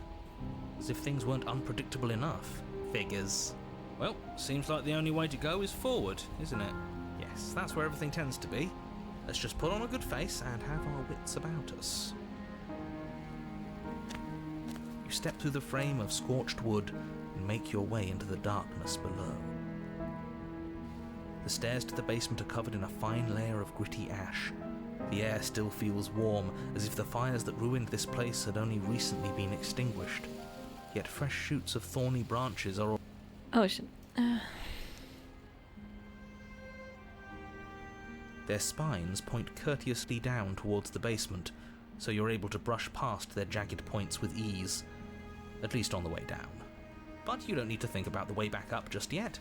As if things weren't unpredictable enough. Figures. Well, seems like the only way to go is forward, isn't it? Yes, that's where everything tends to be. Let's just put on a good face and have our wits about us. You step through the frame of scorched wood and make your way into the darkness below. The stairs to the basement are covered in a fine layer of gritty ash. The air still feels warm, as if the fires that ruined this place had only recently been extinguished. Yet fresh shoots of thorny branches are all... Oh shit. Their spines point courteously down towards the basement, so you're able to brush past their jagged points with ease. At least on the way down. But you don't need to think about the way back up just yet.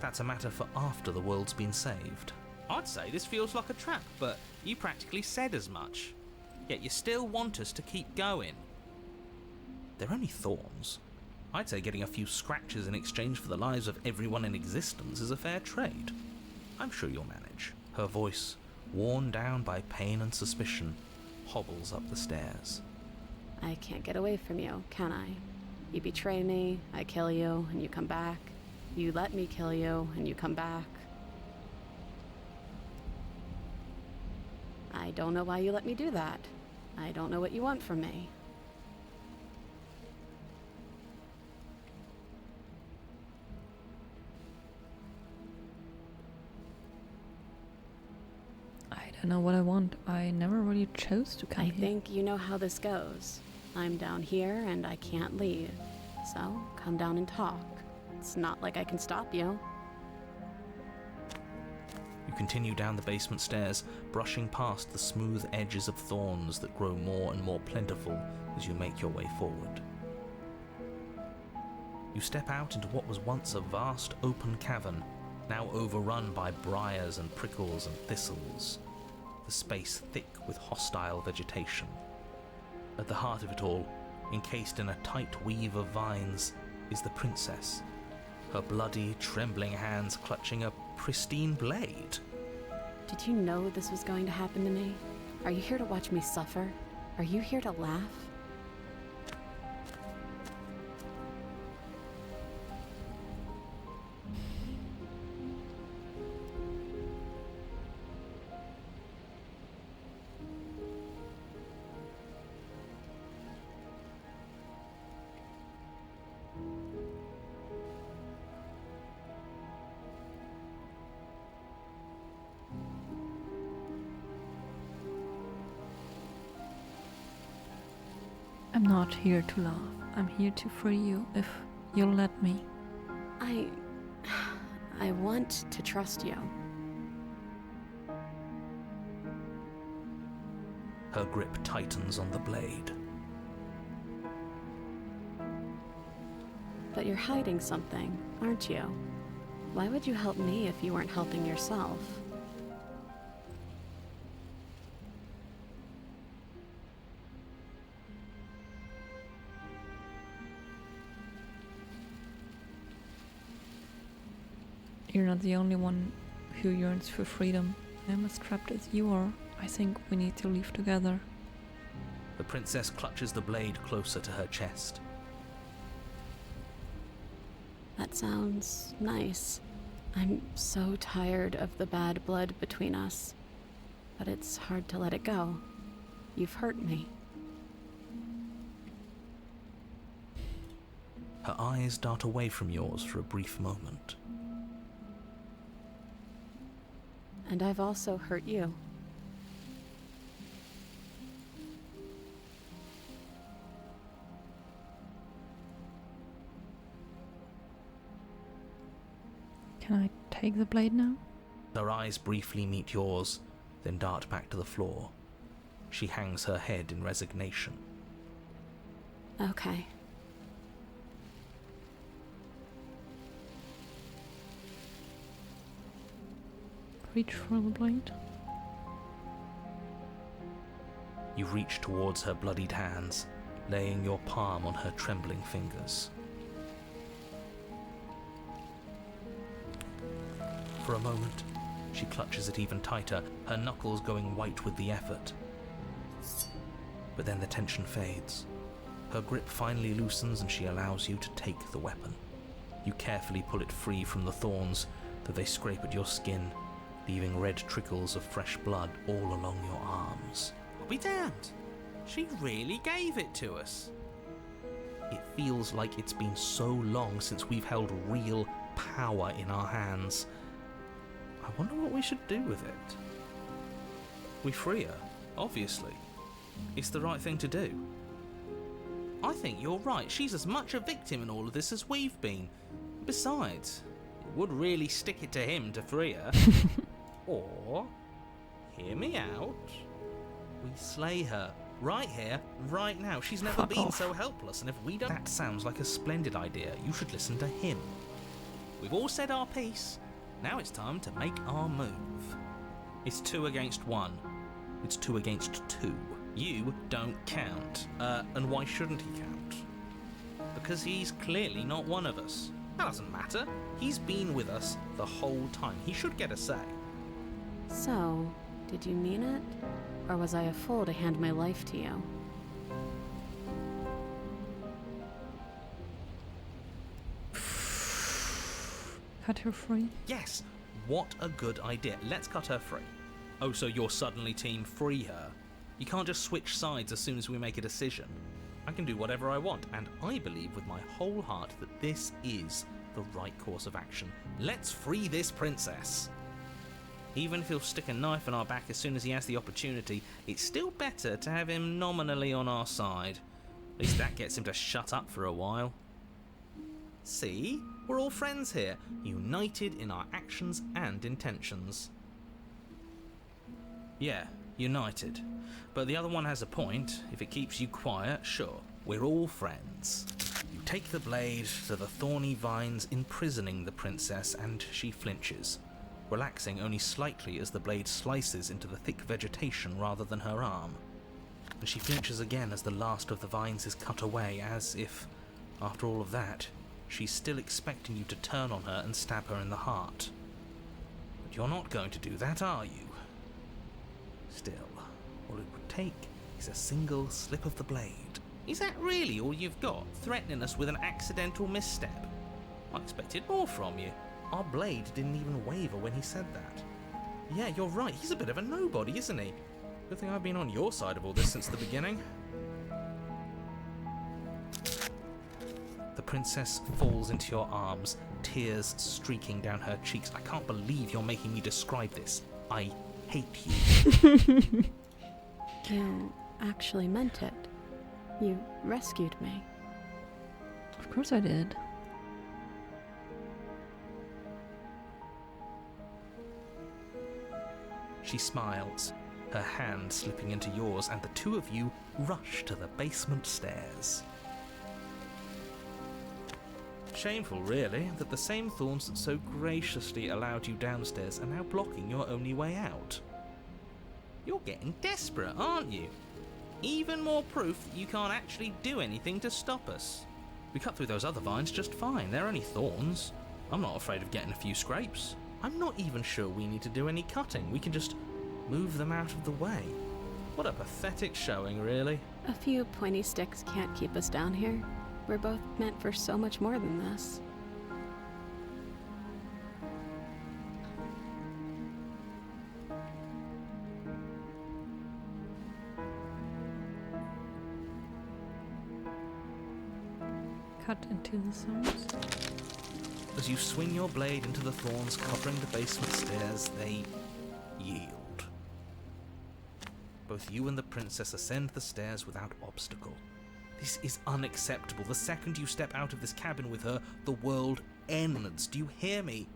That's a matter for after the world's been saved. I'd say this feels like a trap, but you practically said as much. Yet you still want us to keep going. They're only thorns. I'd say getting a few scratches in exchange for the lives of everyone in existence is a fair trade. I'm sure you'll manage. Her voice, worn down by pain and suspicion, hobbles up the stairs. I can't get away from you, can I? You betray me, I kill you, and you come back. You let me kill you, and you come back. I don't know why you let me do that. I don't know what you want from me. I don't know what I want. I never really chose to come I here. think you know how this goes. I'm down here and I can't leave. So, come down and talk. It's not like I can stop you. You continue down the basement stairs, brushing past the smooth edges of thorns that grow more and more plentiful as you make your way forward. You step out into what was once a vast open cavern, now overrun by briars and prickles and thistles, the space thick with hostile vegetation. At the heart of it all, encased in a tight weave of vines, is the princess, her bloody, trembling hands clutching a pristine blade. Did you know this was going to happen to me? Are you here to watch me suffer? Are you here to laugh? I'm not here to laugh. I'm here to free you, if you'll let me. I want to trust you. Her grip tightens on the blade. But you're hiding something, aren't you? Why would you help me if you weren't helping yourself? You're not the only one who yearns for freedom. I'm as trapped as you are. I think we need to leave together. The princess clutches the blade closer to her chest. That sounds nice. I'm so tired of the bad blood between us. But it's hard to let it go. You've hurt me. Her eyes dart away from yours for a brief moment. And I've also hurt you. Can I take the blade now? Her eyes briefly meet yours, then dart back to the floor. She hangs her head in resignation. Okay. Reach for the blade. You reach towards her bloodied hands, laying your palm on her trembling fingers. For a moment, she clutches it even tighter, her knuckles going white with the effort. But then the tension fades. Her grip finally loosens and she allows you to take the weapon. You carefully pull it free from the thorns, though they scrape at your skin, leaving red trickles of fresh blood all along your arms. I'll be damned. She really gave it to us. It feels like it's been so long since we've held real power in our hands. I wonder what we should do with it. We free her, obviously. It's the right thing to do. I think you're right. She's as much a victim in all of this as we've been. Besides, it would really stick it to him to free her. Or, hear me out, we slay her. Right here, right now. She's never Fuck been off. so helpless, and if we don't... That sounds like a splendid idea. You should listen to him. We've all said our piece. Now it's time to make our move. It's 2 against 1. It's 2 against 2. You don't count. And why shouldn't he count? Because he's clearly not one of us. That doesn't matter. He's been with us the whole time. He should get a say. So, did you mean it? Or was I a fool to hand my life to you? Cut her free. Yes, what a good idea. Let's cut her free. Oh, so you're suddenly team free her? You can't just switch sides as soon as we make a decision. I can do whatever I want, and I believe with my whole heart that this is the right course of action. Let's free this princess. Even if he'll stick a knife in our back as soon as he has the opportunity, it's still better to have him nominally on our side. At least that gets him to shut up for a while. See? We're all friends here, united in our actions and intentions. Yeah, united. But the other one has a point. If it keeps you quiet, sure, we're all friends. You take the blade to the thorny vines imprisoning the princess, and she flinches, relaxing only slightly as the blade slices into the thick vegetation rather than her arm. And she flinches again as the last of the vines is cut away, as if, after all of that, she's still expecting you to turn on her and stab her in the heart. But you're not going to do that, are you? Still, all it would take is a single slip of the blade. Is that really all you've got, threatening us with an accidental misstep? I expected more from you. Our blade didn't even waver when he said that. Yeah, you're right, he's a bit of a nobody, isn't he? Good thing I've been on your side of all this since the beginning. The princess falls into your arms, tears streaking down her cheeks. I can't believe you're making me describe this. I hate you. You actually meant it. You rescued me. Of course I did. She smiles, her hand slipping into yours, and the two of you rush to the basement stairs. Shameful, really, that the same thorns that so graciously allowed you downstairs are now blocking your only way out. You're getting desperate, aren't you? Even more proof that you can't actually do anything to stop us. We cut through those other vines just fine. They're only thorns. I'm not afraid of getting a few scrapes. I'm not even sure we need to do any cutting. We can just move them out of the way. What a pathetic showing, really. A few pointy sticks can't keep us down here. We're both meant for so much more than this. Cut into the thorns. As you swing your blade into the thorns covering the basement stairs, they yield. Both you and the princess ascend the stairs without obstacle. This is unacceptable. The second you step out of this cabin with her, the world ends. Do you hear me?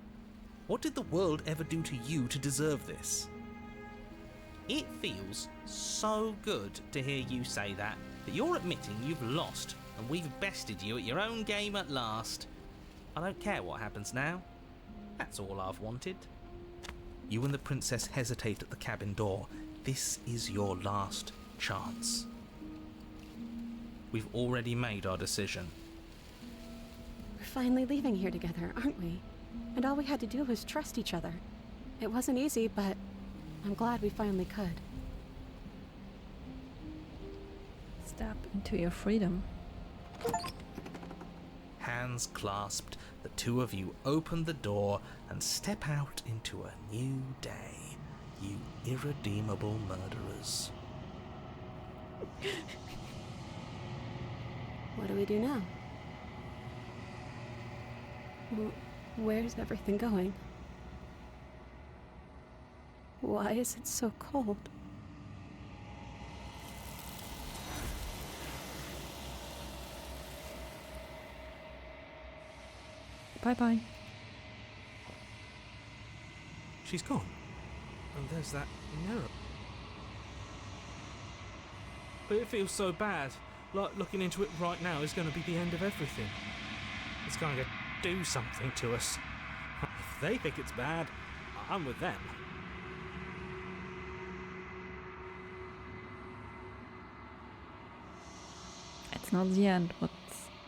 What did the world ever do to you to deserve this? It feels so good to hear you say that you're admitting you've lost and we've bested you at your own game at last. I don't care what happens now. That's all I've wanted. You and the princess hesitate at the cabin door. This is your last chance. We've already made our decision. We're finally leaving here together, aren't we? And all we had to do was trust each other. It wasn't easy, but I'm glad we finally could. Step into your freedom. Hands clasped, the two of you open the door and step out into a new day, you irredeemable murderers. What do we do now? Where's everything going? Why is it so cold? Bye-bye. She's gone. And there's that mirror. But it feels so bad. Like looking into it right now is going to be the end of everything. It's going to do something to us. If they think it's bad, I'm with them. It's not the end.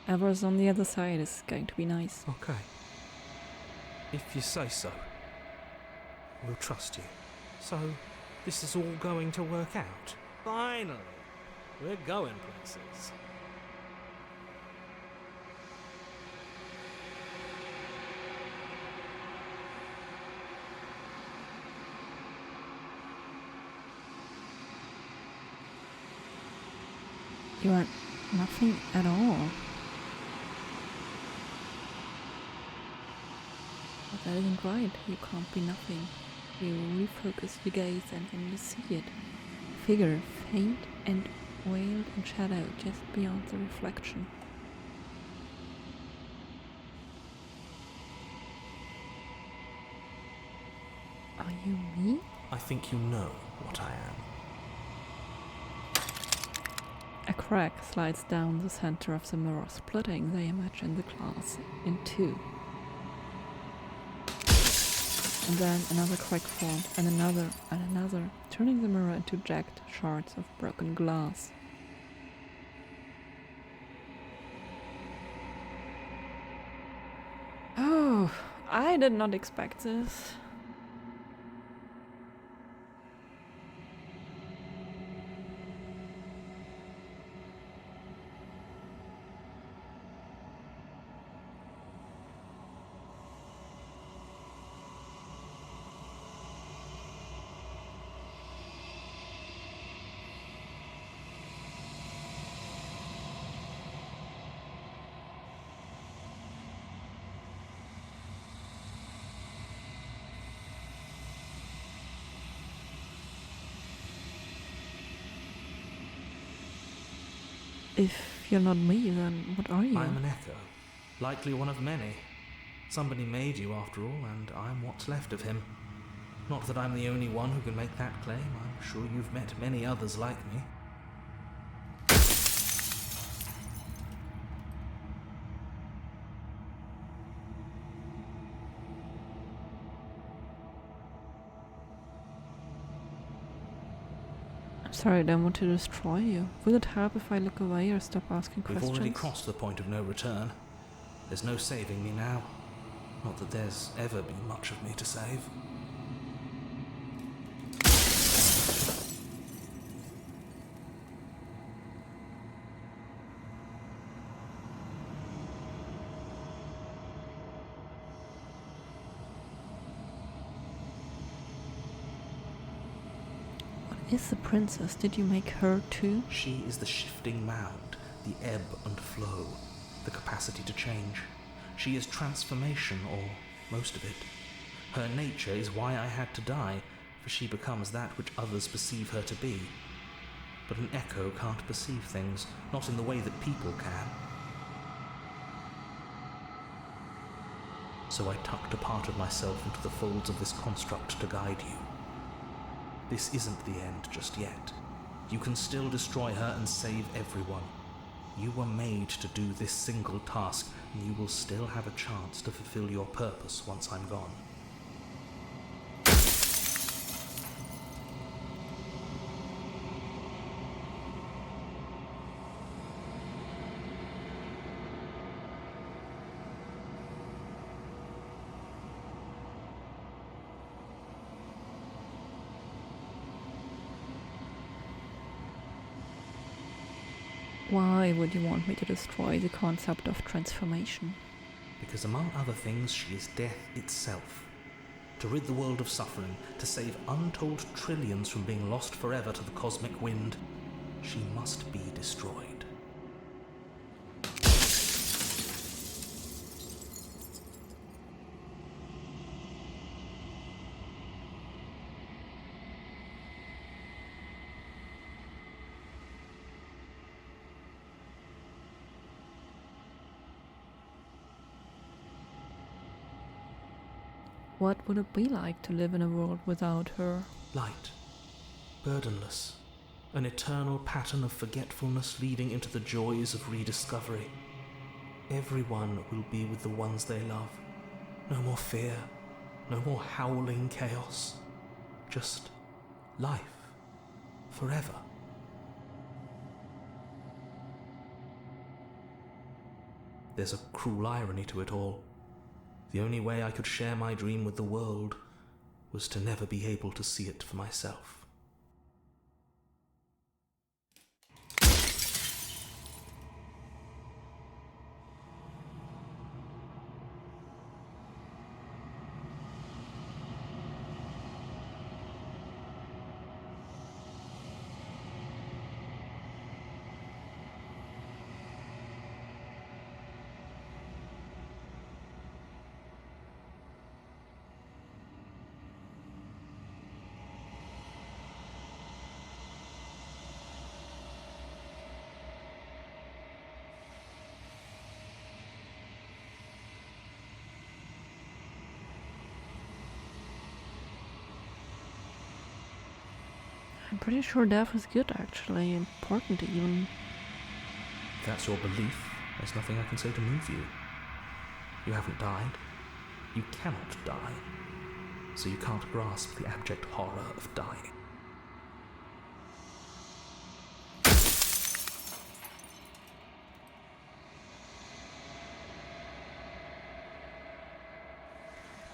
Whatever's on the other side is going to be nice. Okay. If you say so. We'll trust you. So, this is all going to work out? Finally! We're going places. You are nothing at all. But that isn't right. You can't be nothing. You refocus your gaze and then you see it. Figure, faint and veiled in shadow just beyond the reflection. Are you me? I think you know what I am. A crack slides down the center of the mirror, splitting the image in the glass in two. And then another crack formed, and another, turning the mirror into jagged shards of broken glass. Oh, I did not expect this. If you're not me, then what are you? I'm an echo, likely one of many. Somebody made you after all, and I'm what's left of him. Not that I'm the only one who can make that claim. I'm sure you've met many others like me. I'm sorry, I don't want to destroy you. Will it help if I look away or stop asking We've questions? already crossed the point of no return. There's no saving me now. Not that there's ever been much of me to save. What is the princess? Did you make her too? She is the shifting mound, the ebb and flow, the capacity to change. She is transformation, or most of it. Her nature is why I had to die, for she becomes that which others perceive her to be. But an echo can't perceive things, not in the way that people can. So I tucked a part of myself into the folds of this construct to guide you. This isn't the end just yet. You can still destroy her and save everyone. You were made to do this single task, and you will still have a chance to fulfill your purpose once I'm gone. Why would you want me to destroy the concept of transformation? Because among other things, she is death itself. To rid the world of suffering, to save untold trillions from being lost forever to the cosmic wind, she must be destroyed. What would it be like to live in a world without her? Light, burdenless, an eternal pattern of forgetfulness leading into the joys of rediscovery. Everyone will be with the ones they love. No more fear, no more howling chaos. Just life, forever. There's a cruel irony to it all. The only way I could share my dream with the world was to never be able to see it for myself. I'm pretty sure death is good, actually. Important, even. If that's your belief, there's nothing I can say to move you. You haven't died. You cannot die. So you can't grasp the abject horror of dying.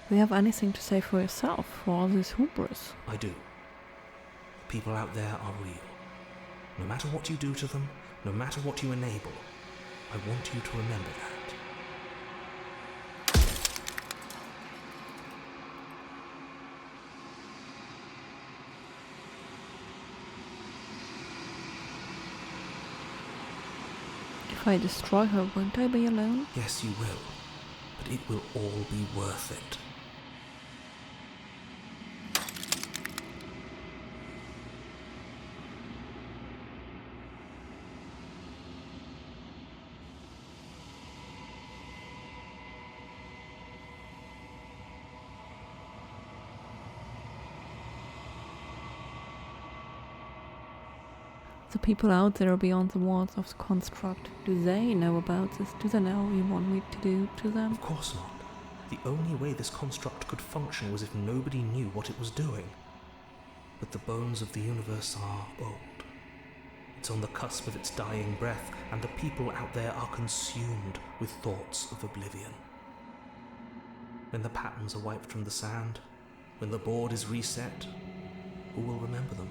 Do you have anything to say for yourself, for all this hubris? I do. The people out there are real. No matter what you do to them, no matter what you enable, I want you to remember that. If I destroy her, won't I be alone? Yes, you will. But it will all be worth it. The people out there beyond the walls of the construct, do they know about this? Do they know what you want me to do to them? Of course not. The only way this construct could function was if nobody knew what it was doing. But the bones of the universe are old. It's on the cusp of its dying breath, and the people out there are consumed with thoughts of oblivion. When the patterns are wiped from the sand, when the board is reset, who will remember them?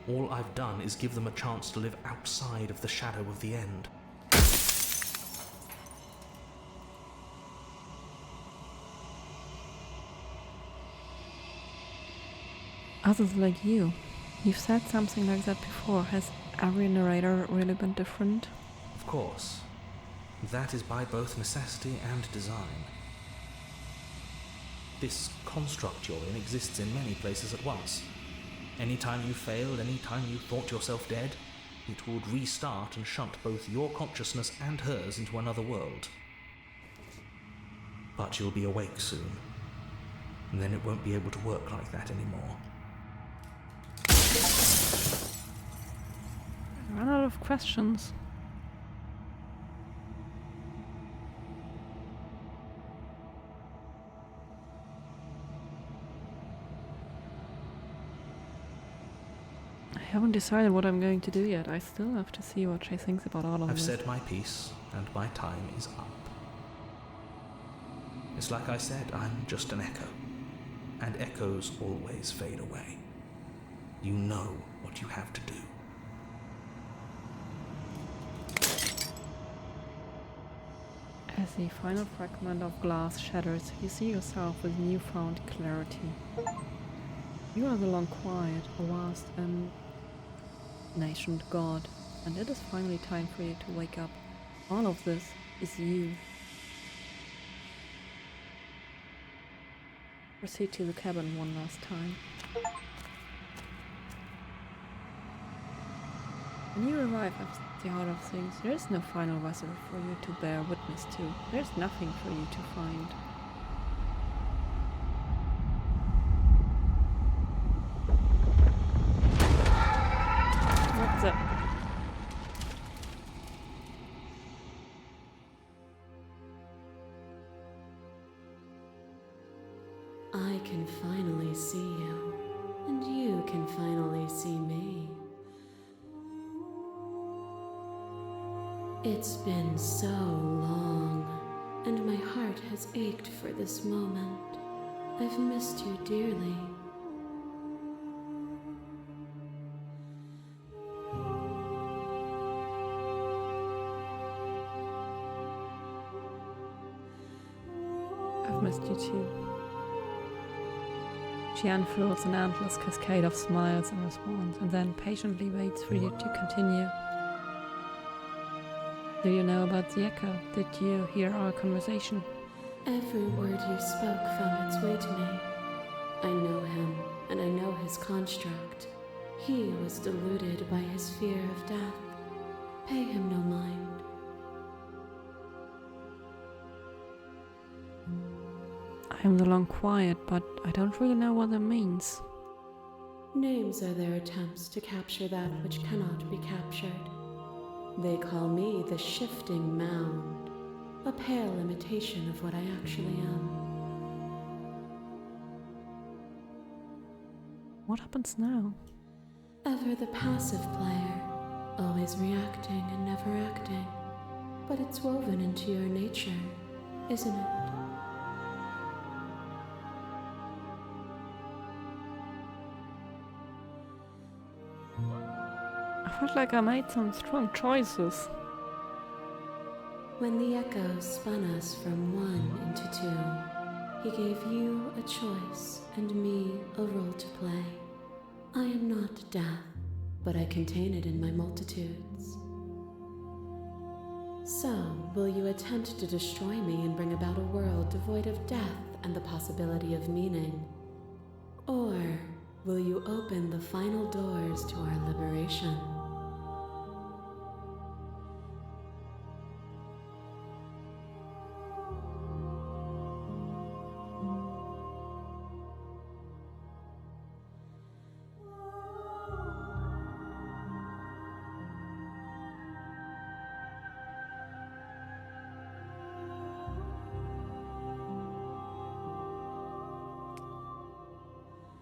All I've done is give them a chance to live outside of the shadow of the end. Others like you. You've said something like that before. Has every narrator really been different? Of course. That is by both necessity and design. This construct you're in exists in many places at once. Anytime you failed, anytime you thought yourself dead, it would restart and shunt both your consciousness and hers into another world. But you'll be awake soon, and then it won't be able to work like that anymore. I run out of questions. I haven't decided what I'm going to do yet. I still have to see what she thinks about all of I've this. said my piece, and my time is up. It's like I said, I'm just an echo, and echoes always fade away. You know what you have to do. As the final fragment of glass shatters, you see yourself with newfound clarity. You are the long quiet, a vast and nascent god, and it is finally time for you to wake up. All of this is you. Proceed to the cabin one last time. When you arrive at the heart of things, there is no final vessel for you to bear witness to. There is nothing for you to find. What's up? I can finally see you, and you can finally see me. It's been so long, and my heart has ached for this moment. I've missed you dearly. I've missed you too. She unfurls an endless cascade of smiles in response and then patiently waits for you to continue. Do you know about the echo? Did you hear our conversation? Every word you spoke found its way to me. I know him, and I know his construct. He was deluded by his fear of death. Pay him no mind. I am the long quiet, but I don't really know what that means. Names are their attempts to capture that which cannot be captured. They call me the shifting mound, a pale imitation of what I actually am. What happens now? Ever the passive player, always reacting and never acting. But it's woven into your nature, isn't it? I felt like I made some strong choices. When the echo spun us from one into two, he gave you a choice and me a role to play. I am not death, but I contain it in my multitudes. So, will you attempt to destroy me and bring about a world devoid of death and the possibility of meaning? Or will you open the final doors to our liberation?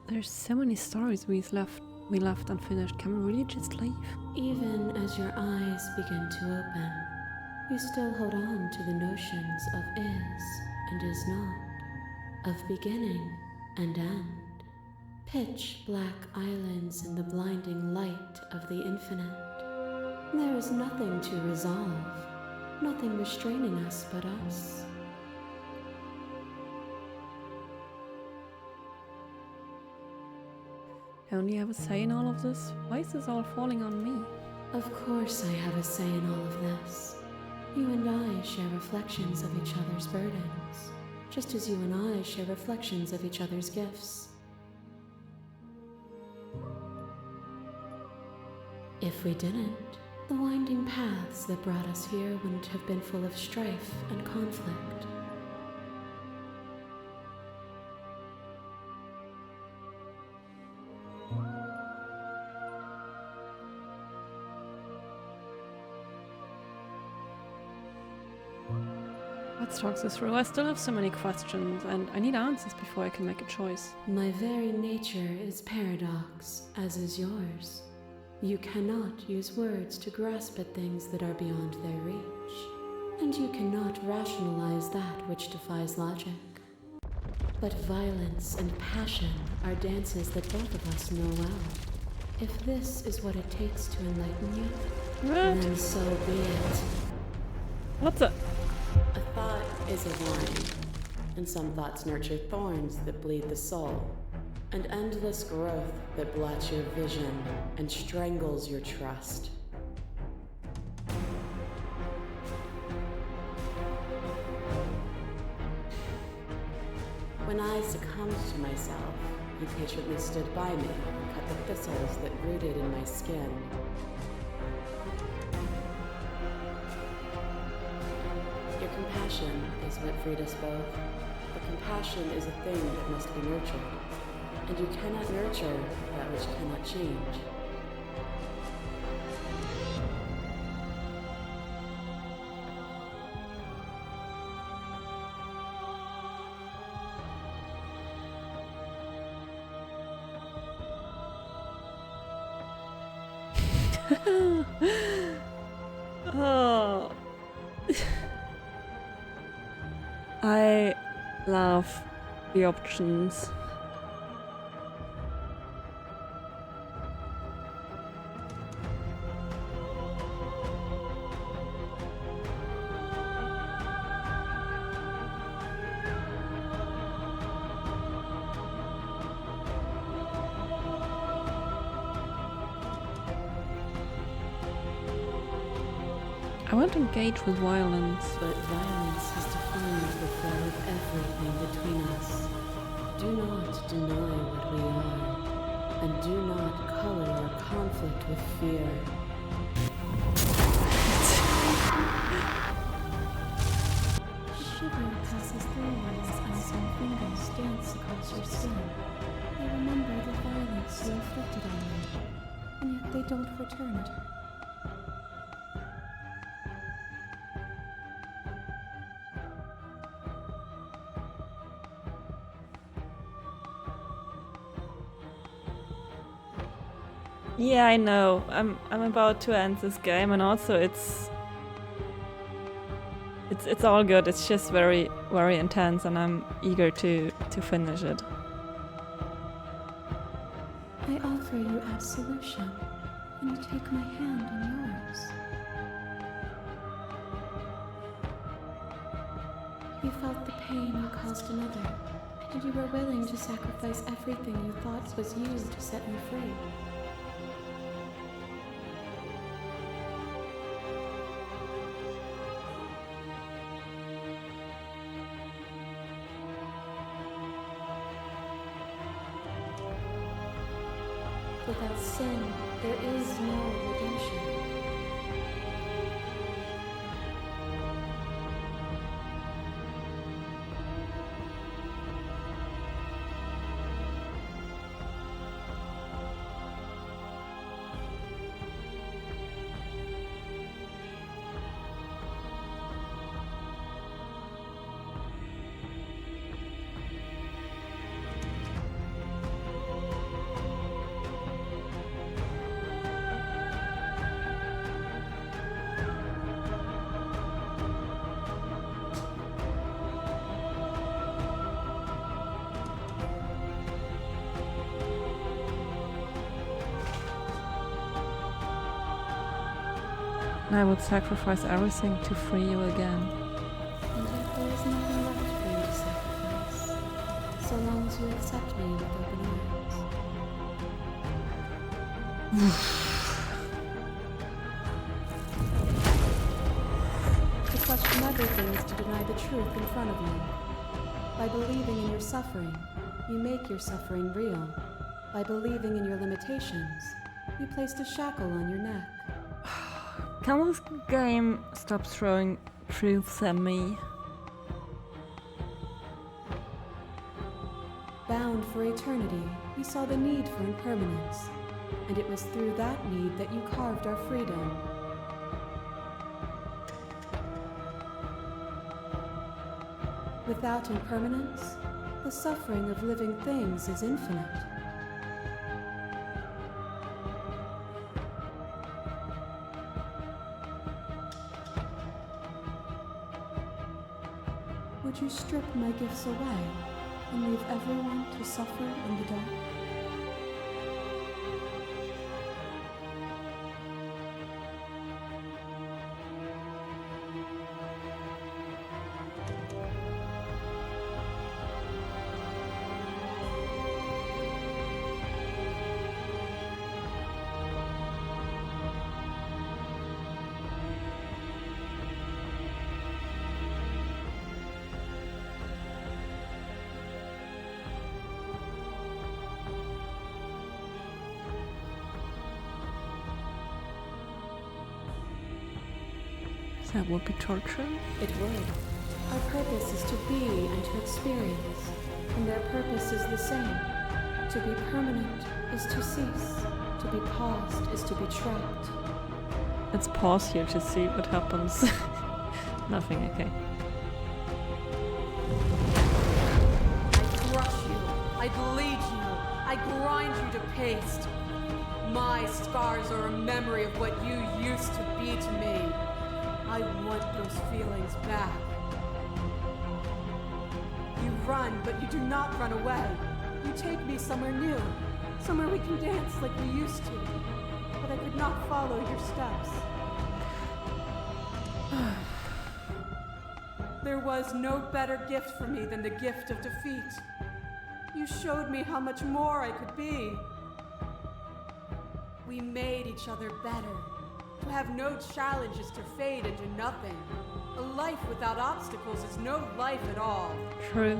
There's so many stories we left unfinished. Can we really just leave? Even as your eyes begin to open, you still hold on to the notions of is and is not, of beginning and end, pitch black islands in the blinding light of the infinite. There is nothing to resolve, nothing restraining us but us. I only have a say in all of this? Why is this all falling on me? Of course I have a say in all of this. You and I share reflections of each other's burdens, just as you and I share reflections of each other's gifts. If we didn't, the winding paths that brought us here wouldn't have been full of strife and conflict. Let's talk this through. I still have so many questions, and I need answers before I can make a choice. My very nature is paradox, as is yours. You cannot use words to grasp at things that are beyond their reach, and you cannot rationalize that which defies logic. But violence and passion are dances that both of us know well. If this is what it takes to enlighten you, then so be it. What's up? A thought is a vine, and some thoughts nurture thorns that bleed the soul, and endless growth that blots your vision and strangles your trust. When I succumbed to myself, you patiently stood by me and cut the thistles that rooted in my skin. Your compassion is what freed us both, but compassion is a thing that must be nurtured, and you cannot nurture that which cannot change. Oh. I love the options. I want to engage with violence. But violence has defined the flow of everything between us. Do not deny what we are, and do not color our conflict with fear. Shiver passes through you as unseen fingers dance across your skin. They remember the violence you inflicted on them, and yet they don't return it. Yeah, I know. I'm about to end this game, and also it's all good. It's just very intense, and I'm eager to finish it. I offer you absolution, and you take my hand in yours. You felt the pain you caused another, and you were willing to sacrifice everything you thought was you to set me free. Without sin, there is no redemption. I would sacrifice everything to free you again. And yet there is nothing left for you to sacrifice, so long as you accept me with open arms. To question everything is to deny the truth in front of you. By believing in your suffering, you make your suffering real. By believing in your limitations, you placed a shackle on your neck. Can this game stop throwing truths at me? Bound for eternity, we saw the need for impermanence, and it was through that need that you carved our freedom. Without impermanence, the suffering of living things is infinite. Would you strip my gifts away and leave everyone to suffer in the dark? That would be torture. It would. Our purpose is to be and to experience, and their purpose is the same. To be permanent is to cease. To be paused is to be trapped. Let's pause here to see what happens. Nothing, okay. I crush you. I bleed you. I grind you to paste. My scars are a memory of what you used to be to me. I want those feelings back. You run, but you do not run away. You take me somewhere new, somewhere we can dance like we used to. But I could not follow your steps. There was no better gift for me than the gift of defeat. You showed me how much more I could be. We made each other better. To have no challenges to fade into nothing. A life without obstacles is no life at all. True.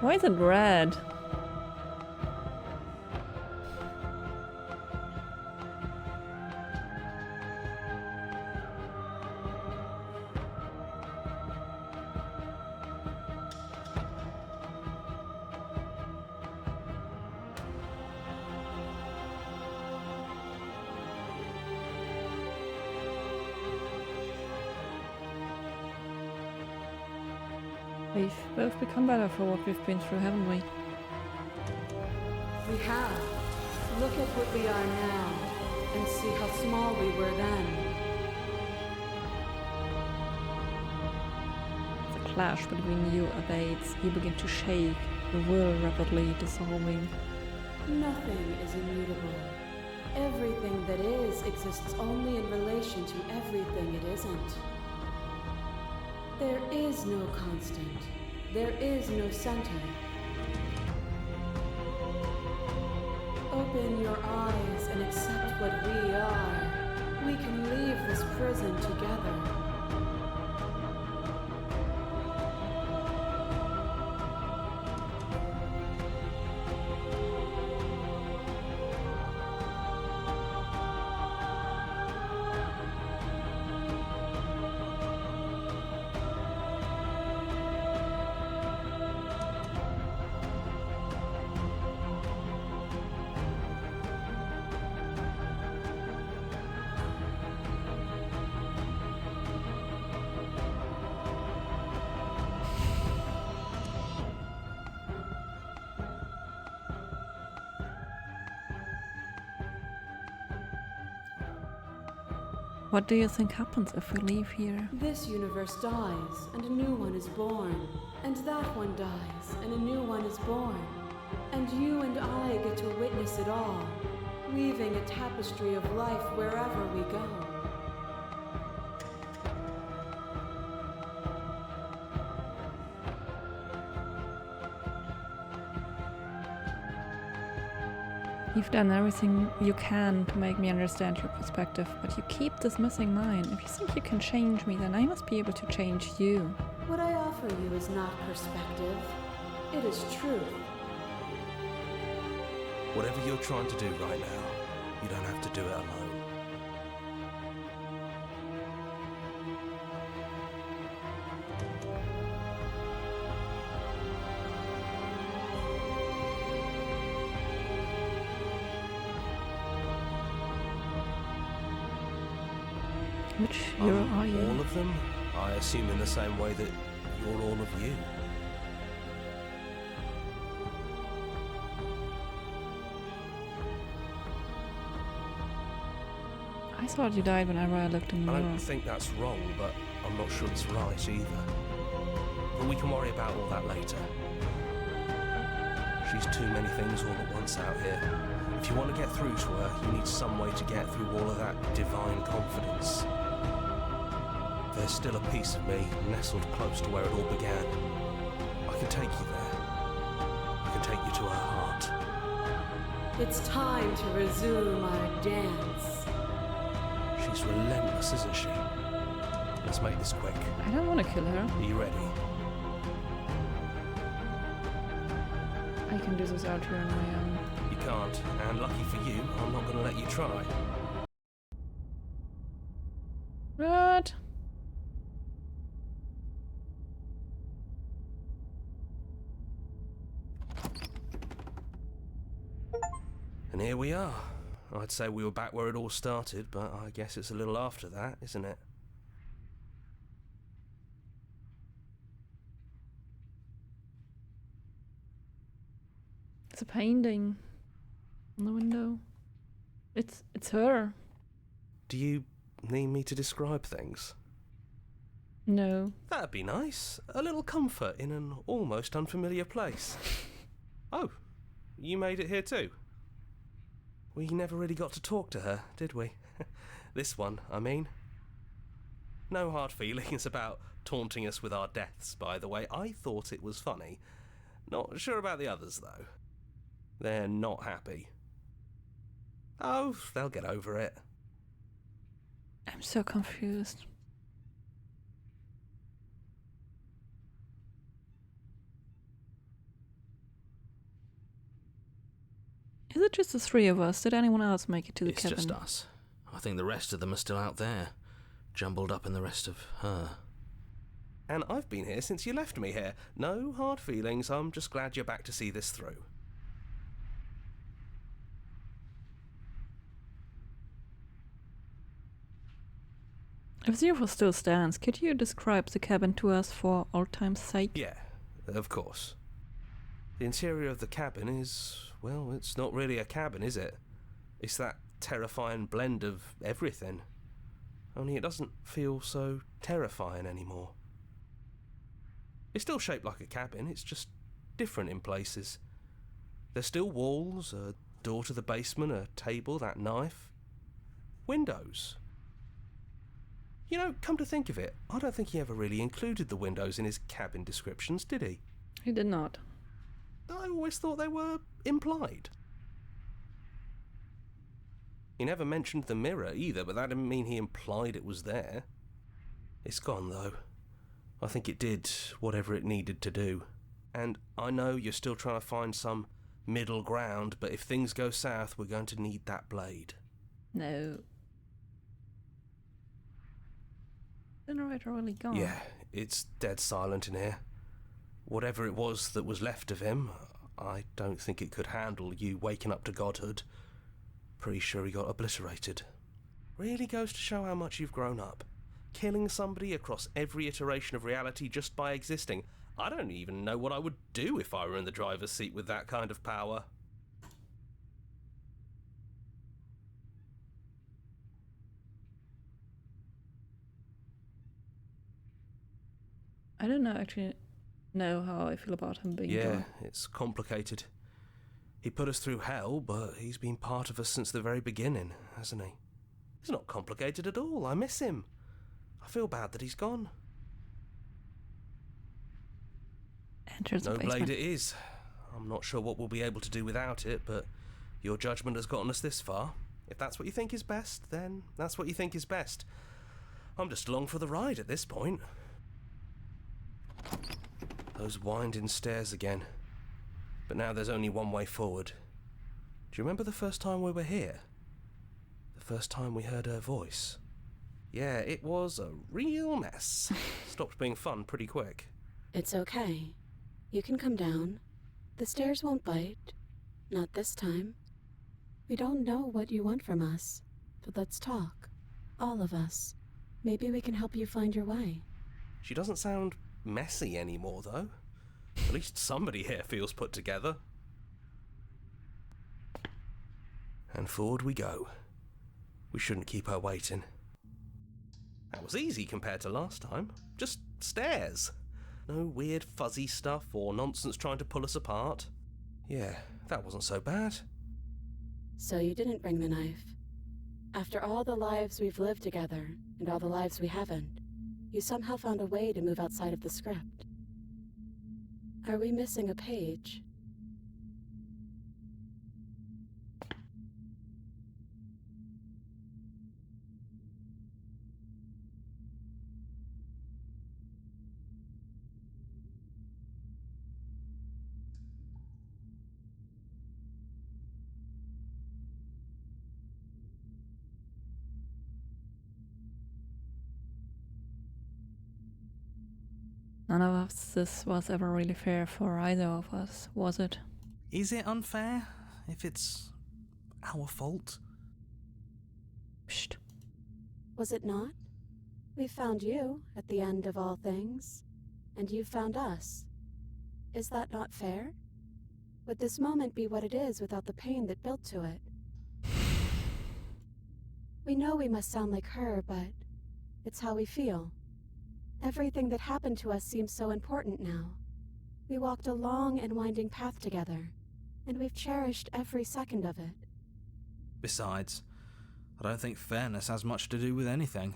Why is it red? We've both become better for what we've been through, haven't we? We have. Look at what we are now, and see how small we were then. The clash between you abates, you begin to shake, the will rapidly dissolving. Nothing is immutable. Everything that is exists only in relation to everything it isn't. There is no constant. There is no center. Open your eyes and accept what we are. We can leave this prison together. What do you think happens if we leave here? This universe dies, and a new one is born. And that one dies, and a new one is born. And you and I get to witness it all, weaving a tapestry of life wherever we go. You've done everything you can to make me understand your perspective, but you keep dismissing mine. If you think you can change me, then I must be able to change you. What I offer you is not perspective. It is truth. Whatever you're trying to do right now, you don't have to do it alone. Which hero are you? All of them? I assume in the same way that you're all of you. I thought you died whenever I looked in the I mirror. don't think that's wrong, but I'm not sure it's right either. But we can worry about all that later. She's too many things all at once out here. If you want to get through to her, you need some way to get through all of that divine confidence. There's still a piece of me nestled close to where it all began. I can take you there. I can take you to her heart. It's time to resume our dance. She's relentless, isn't she? Let's make this quick. I don't want to kill her. Are you ready? I can do this out here on my own. You can't, and lucky for you, I'm not going to let you try. What? And here we are. I'd say we were back where it all started, but I guess it's a little after that, isn't it? It's a painting. on the window. It's her. Do you need me to describe things? No. That'd be nice. A little comfort in an almost unfamiliar place. Oh, you made it here too? We never really got to talk to her, did we? This one, I mean. No hard feelings about taunting us with our deaths, by the way. I thought it was funny. Not sure about the others, though. They're not happy. Oh, they'll get over it. I'm so confused. Is it just the three of us? Did anyone else make it to the It's cabin? just us. I think the rest of them are still out there, jumbled up in the rest of her. And I've been here since you left me here. No hard feelings, I'm just glad you're back to see this through. If Zero still stands, could you describe the cabin to us for old time's sake? Yeah, of course. The interior of the cabin is, well, it's not really a cabin, is it? It's that terrifying blend of everything. Only it doesn't feel so terrifying anymore. It's still shaped like a cabin, it's just different in places. There's still walls, a door to the basement, a table, that knife. Windows. You know, come to think of it, I don't think he ever really included the windows in his cabin descriptions, did he? He did not. I always thought they were implied. He never mentioned the mirror either, but that didn't mean he implied it was there. It's gone, though. I think it did whatever it needed to do. And I know you're still trying to find some middle ground, but if things go south, we're going to need that blade. No. The narrator really gone? Yeah, it's dead silent in here. Whatever it was that was left of him, I don't think it could handle you waking up to godhood. Pretty sure he got obliterated. Really goes to show how much you've grown up. Killing somebody across every iteration of reality just by existing. I don't even know what I would do if I were in the driver's seat with that kind of power. I don't actually know how I feel about him being Yeah, gone. it's complicated. He put us through hell, but he's been part of us since the very beginning, hasn't he? It's not complicated at all. I miss him. I feel bad that he's gone. Enters the No basement. blade it is. I'm not sure what we'll be able to do without it, but your judgment has gotten us this far. If that's what you think is best, then that's what you think is best. I'm just along for the ride at this point. Those winding stairs again. But now there's only one way forward. Do you remember the first time we were here? The first time we heard her voice? Yeah, it was a real mess. Stopped being fun pretty quick. It's okay. You can come down. The stairs won't bite. Not this time. We don't know what you want from us, but let's talk. All of us. Maybe we can help you find your way. She doesn't sound messy anymore, though. At least somebody here feels put together. And forward we go. We shouldn't keep her waiting. That was easy compared to last time. Just stairs. No weird fuzzy stuff or nonsense trying to pull us apart. Yeah, that wasn't so bad. So you didn't bring the knife. After all the lives we've lived together, and all the lives we haven't, you somehow found a way to move outside of the script. Are we missing a page? None of this was ever really fair for either of us, was it? Is it unfair if it's our fault? Psst. Was it not? We found you at the end of all things, and you found us. Is that not fair? Would this moment be what it is without the pain that built to it? We know we must sound like her, but it's how we feel. Everything that happened to us seems so important now. We walked a long and winding path together, and we've cherished every second of it. Besides, I don't think fairness has much to do with anything.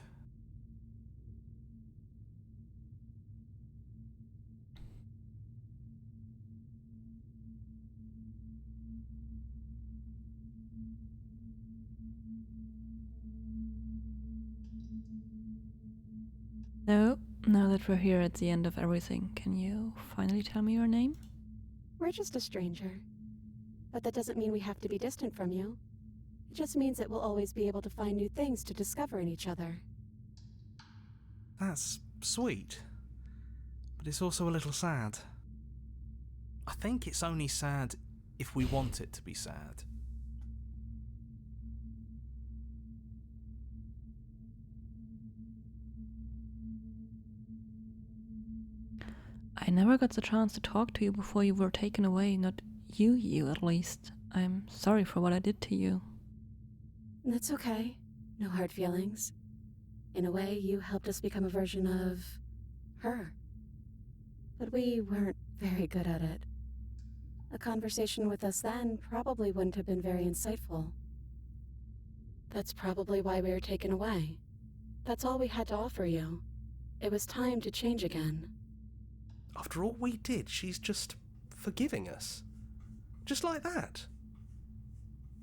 No, now that we're here at the end of everything, can you finally tell me your name? We're just a stranger. But that doesn't mean we have to be distant from you. It just means that we'll always be able to find new things to discover in each other. That's sweet, but it's also a little sad. I think it's only sad if we want it to be sad. I never got the chance to talk to you before you were taken away, not you at least. I'm sorry for what I did to you. That's okay. No hard feelings. In a way, you helped us become a version of her. But we weren't very good at it. A conversation with us then probably wouldn't have been very insightful. That's probably why we were taken away. That's all we had to offer you. It was time to change again. After all we did, she's just forgiving us. Just like that.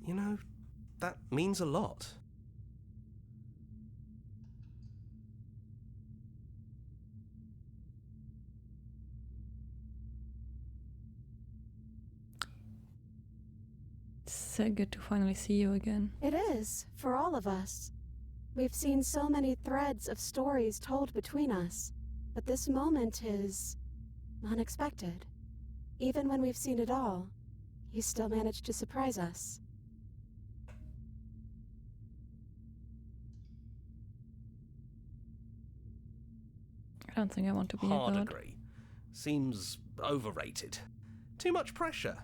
You know, that means a lot. It's so good to finally see you again. It is, for all of us. We've seen so many threads of stories told between us, but this moment is unexpected. Even when we've seen it all, you still managed to surprise us. I don't think I want to be a Hard god. agree. Seems overrated. Too much pressure.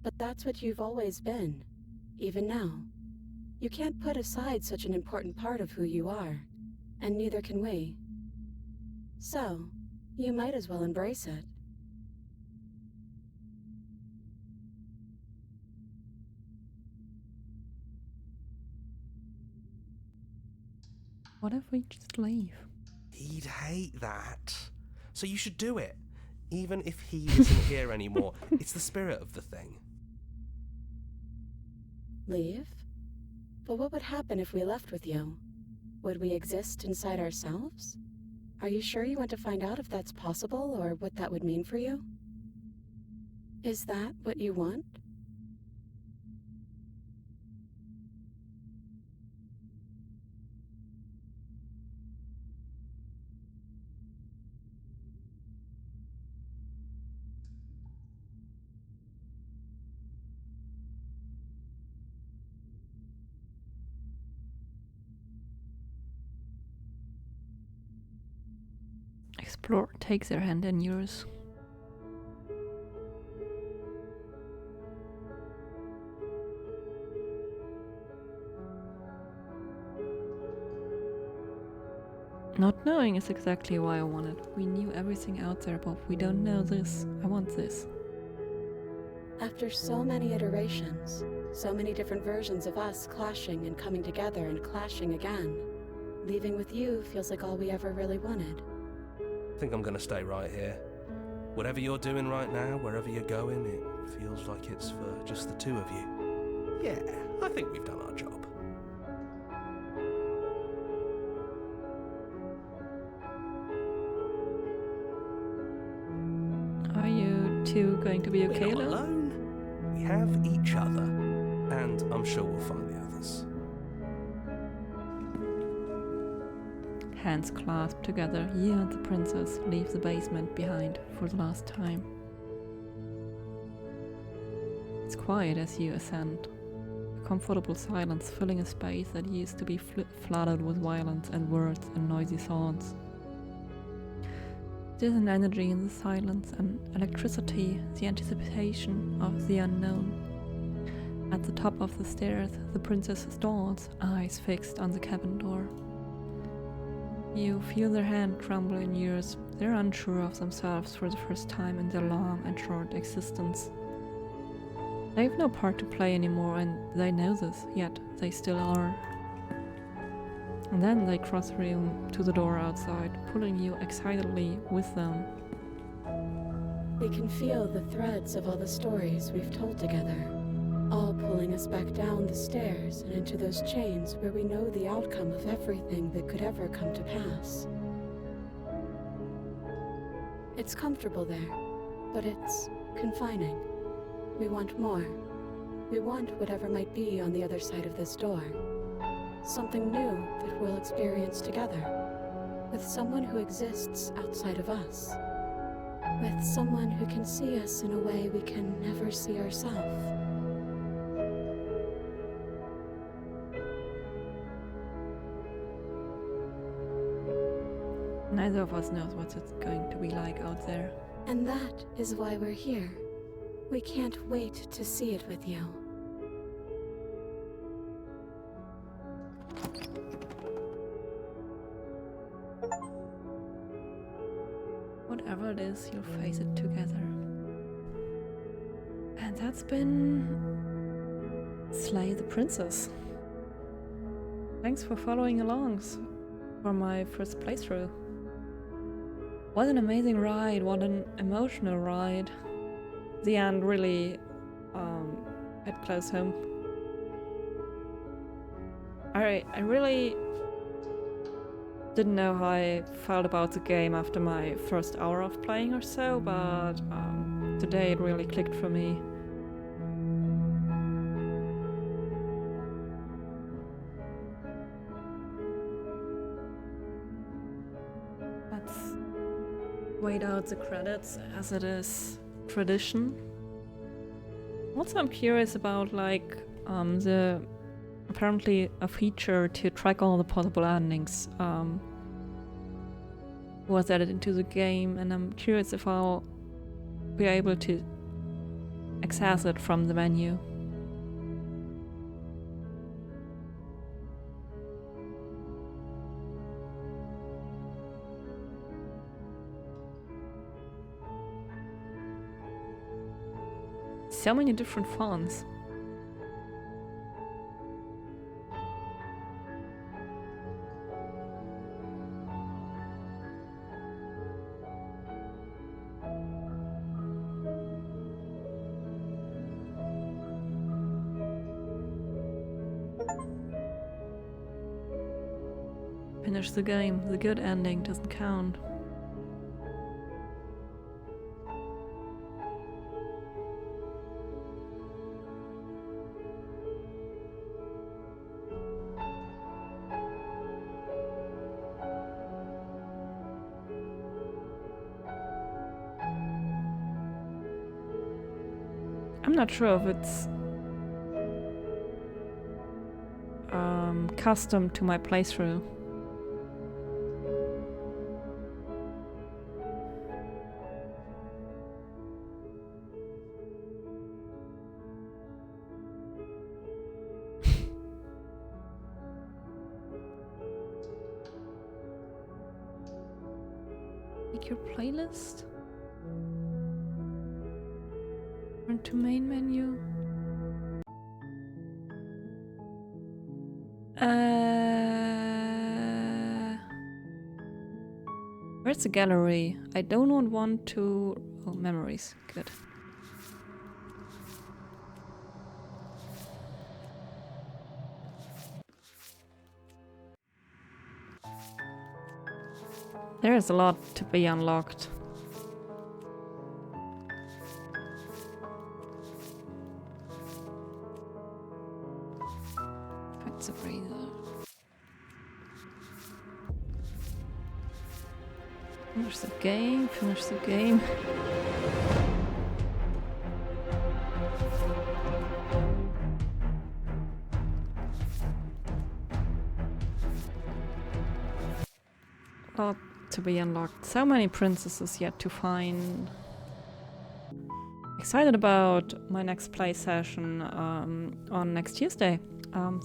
But that's what you've always been, even now. You can't put aside such an important part of who you are, and neither can we. So, you might as well embrace it. What if we just leave? He'd hate that. So you should do it. Even if he isn't here anymore. It's the spirit of the thing. Leave? But what would happen if we left with you? Would we exist inside ourselves? Are you sure you want to find out if that's possible or what that would mean for you? Is that what you want? Explore takes her hand in yours. Not knowing is exactly why I want it. We knew everything out there, but we don't know this. I want this. After so many iterations, so many different versions of us clashing and coming together and clashing again, leaving with you feels like all we ever really wanted. I think I'm gonna stay right here. Whatever you're doing right now, wherever you're going, it feels like it's for just the two of you. Yeah, I think we've done our job. Are you two going to be okay We're not alone? alone. We have each other. And I'm sure we'll find the others. Hands clasped together, you and the princess leave the basement behind for the last time. It's quiet as you ascend. A comfortable silence filling a space that used to be flooded with violence and words and noisy sounds. There's an energy in the silence, an electricity, the anticipation of the unknown. At the top of the stairs, the princess stalls, eyes fixed on the cabin door. You feel their hand tremble in yours. They're unsure of themselves for the first time in their long and short existence. They've no part to play anymore, and they know this, yet they still are. And then they cross the room to the door outside, pulling you excitedly with them. We can feel the threads of all the stories we've told together, all pulling us back down the stairs and into those chains where we know the outcome of everything that could ever come to pass. It's comfortable there, but it's confining. We want more. We want whatever might be on the other side of this door. Something new that we'll experience together, with someone who exists outside of us, with someone who can see us in a way we can never see ourselves. Neither of us knows what it's going to be like out there. And that is why we're here. We can't wait to see it with you. Whatever it is, you'll face it together. And that's been Slay the Princess. Thanks for following along for my first playthrough. What an amazing ride, what an emotional ride. The end really hit close home. I really didn't know how I felt about the game after my first hour of playing or so, but today it really clicked for me. Let's wait out the credits as it is tradition. Also, I'm curious about the apparently a feature to track all the possible endings was added into the game, and I'm curious if I'll be able to access it from the menu. So many different fonts. Finish the game. The good ending doesn't count. I'm not sure if it's custom to my playthrough. Make your playlist. Turn to main menu. Where's the gallery? I don't want to... Oh, memories. Good. There is a lot to be unlocked. That's a breather. Finish the game, finish the game. to be unlocked. So many princesses yet to find. Excited about my next play session on next Tuesday.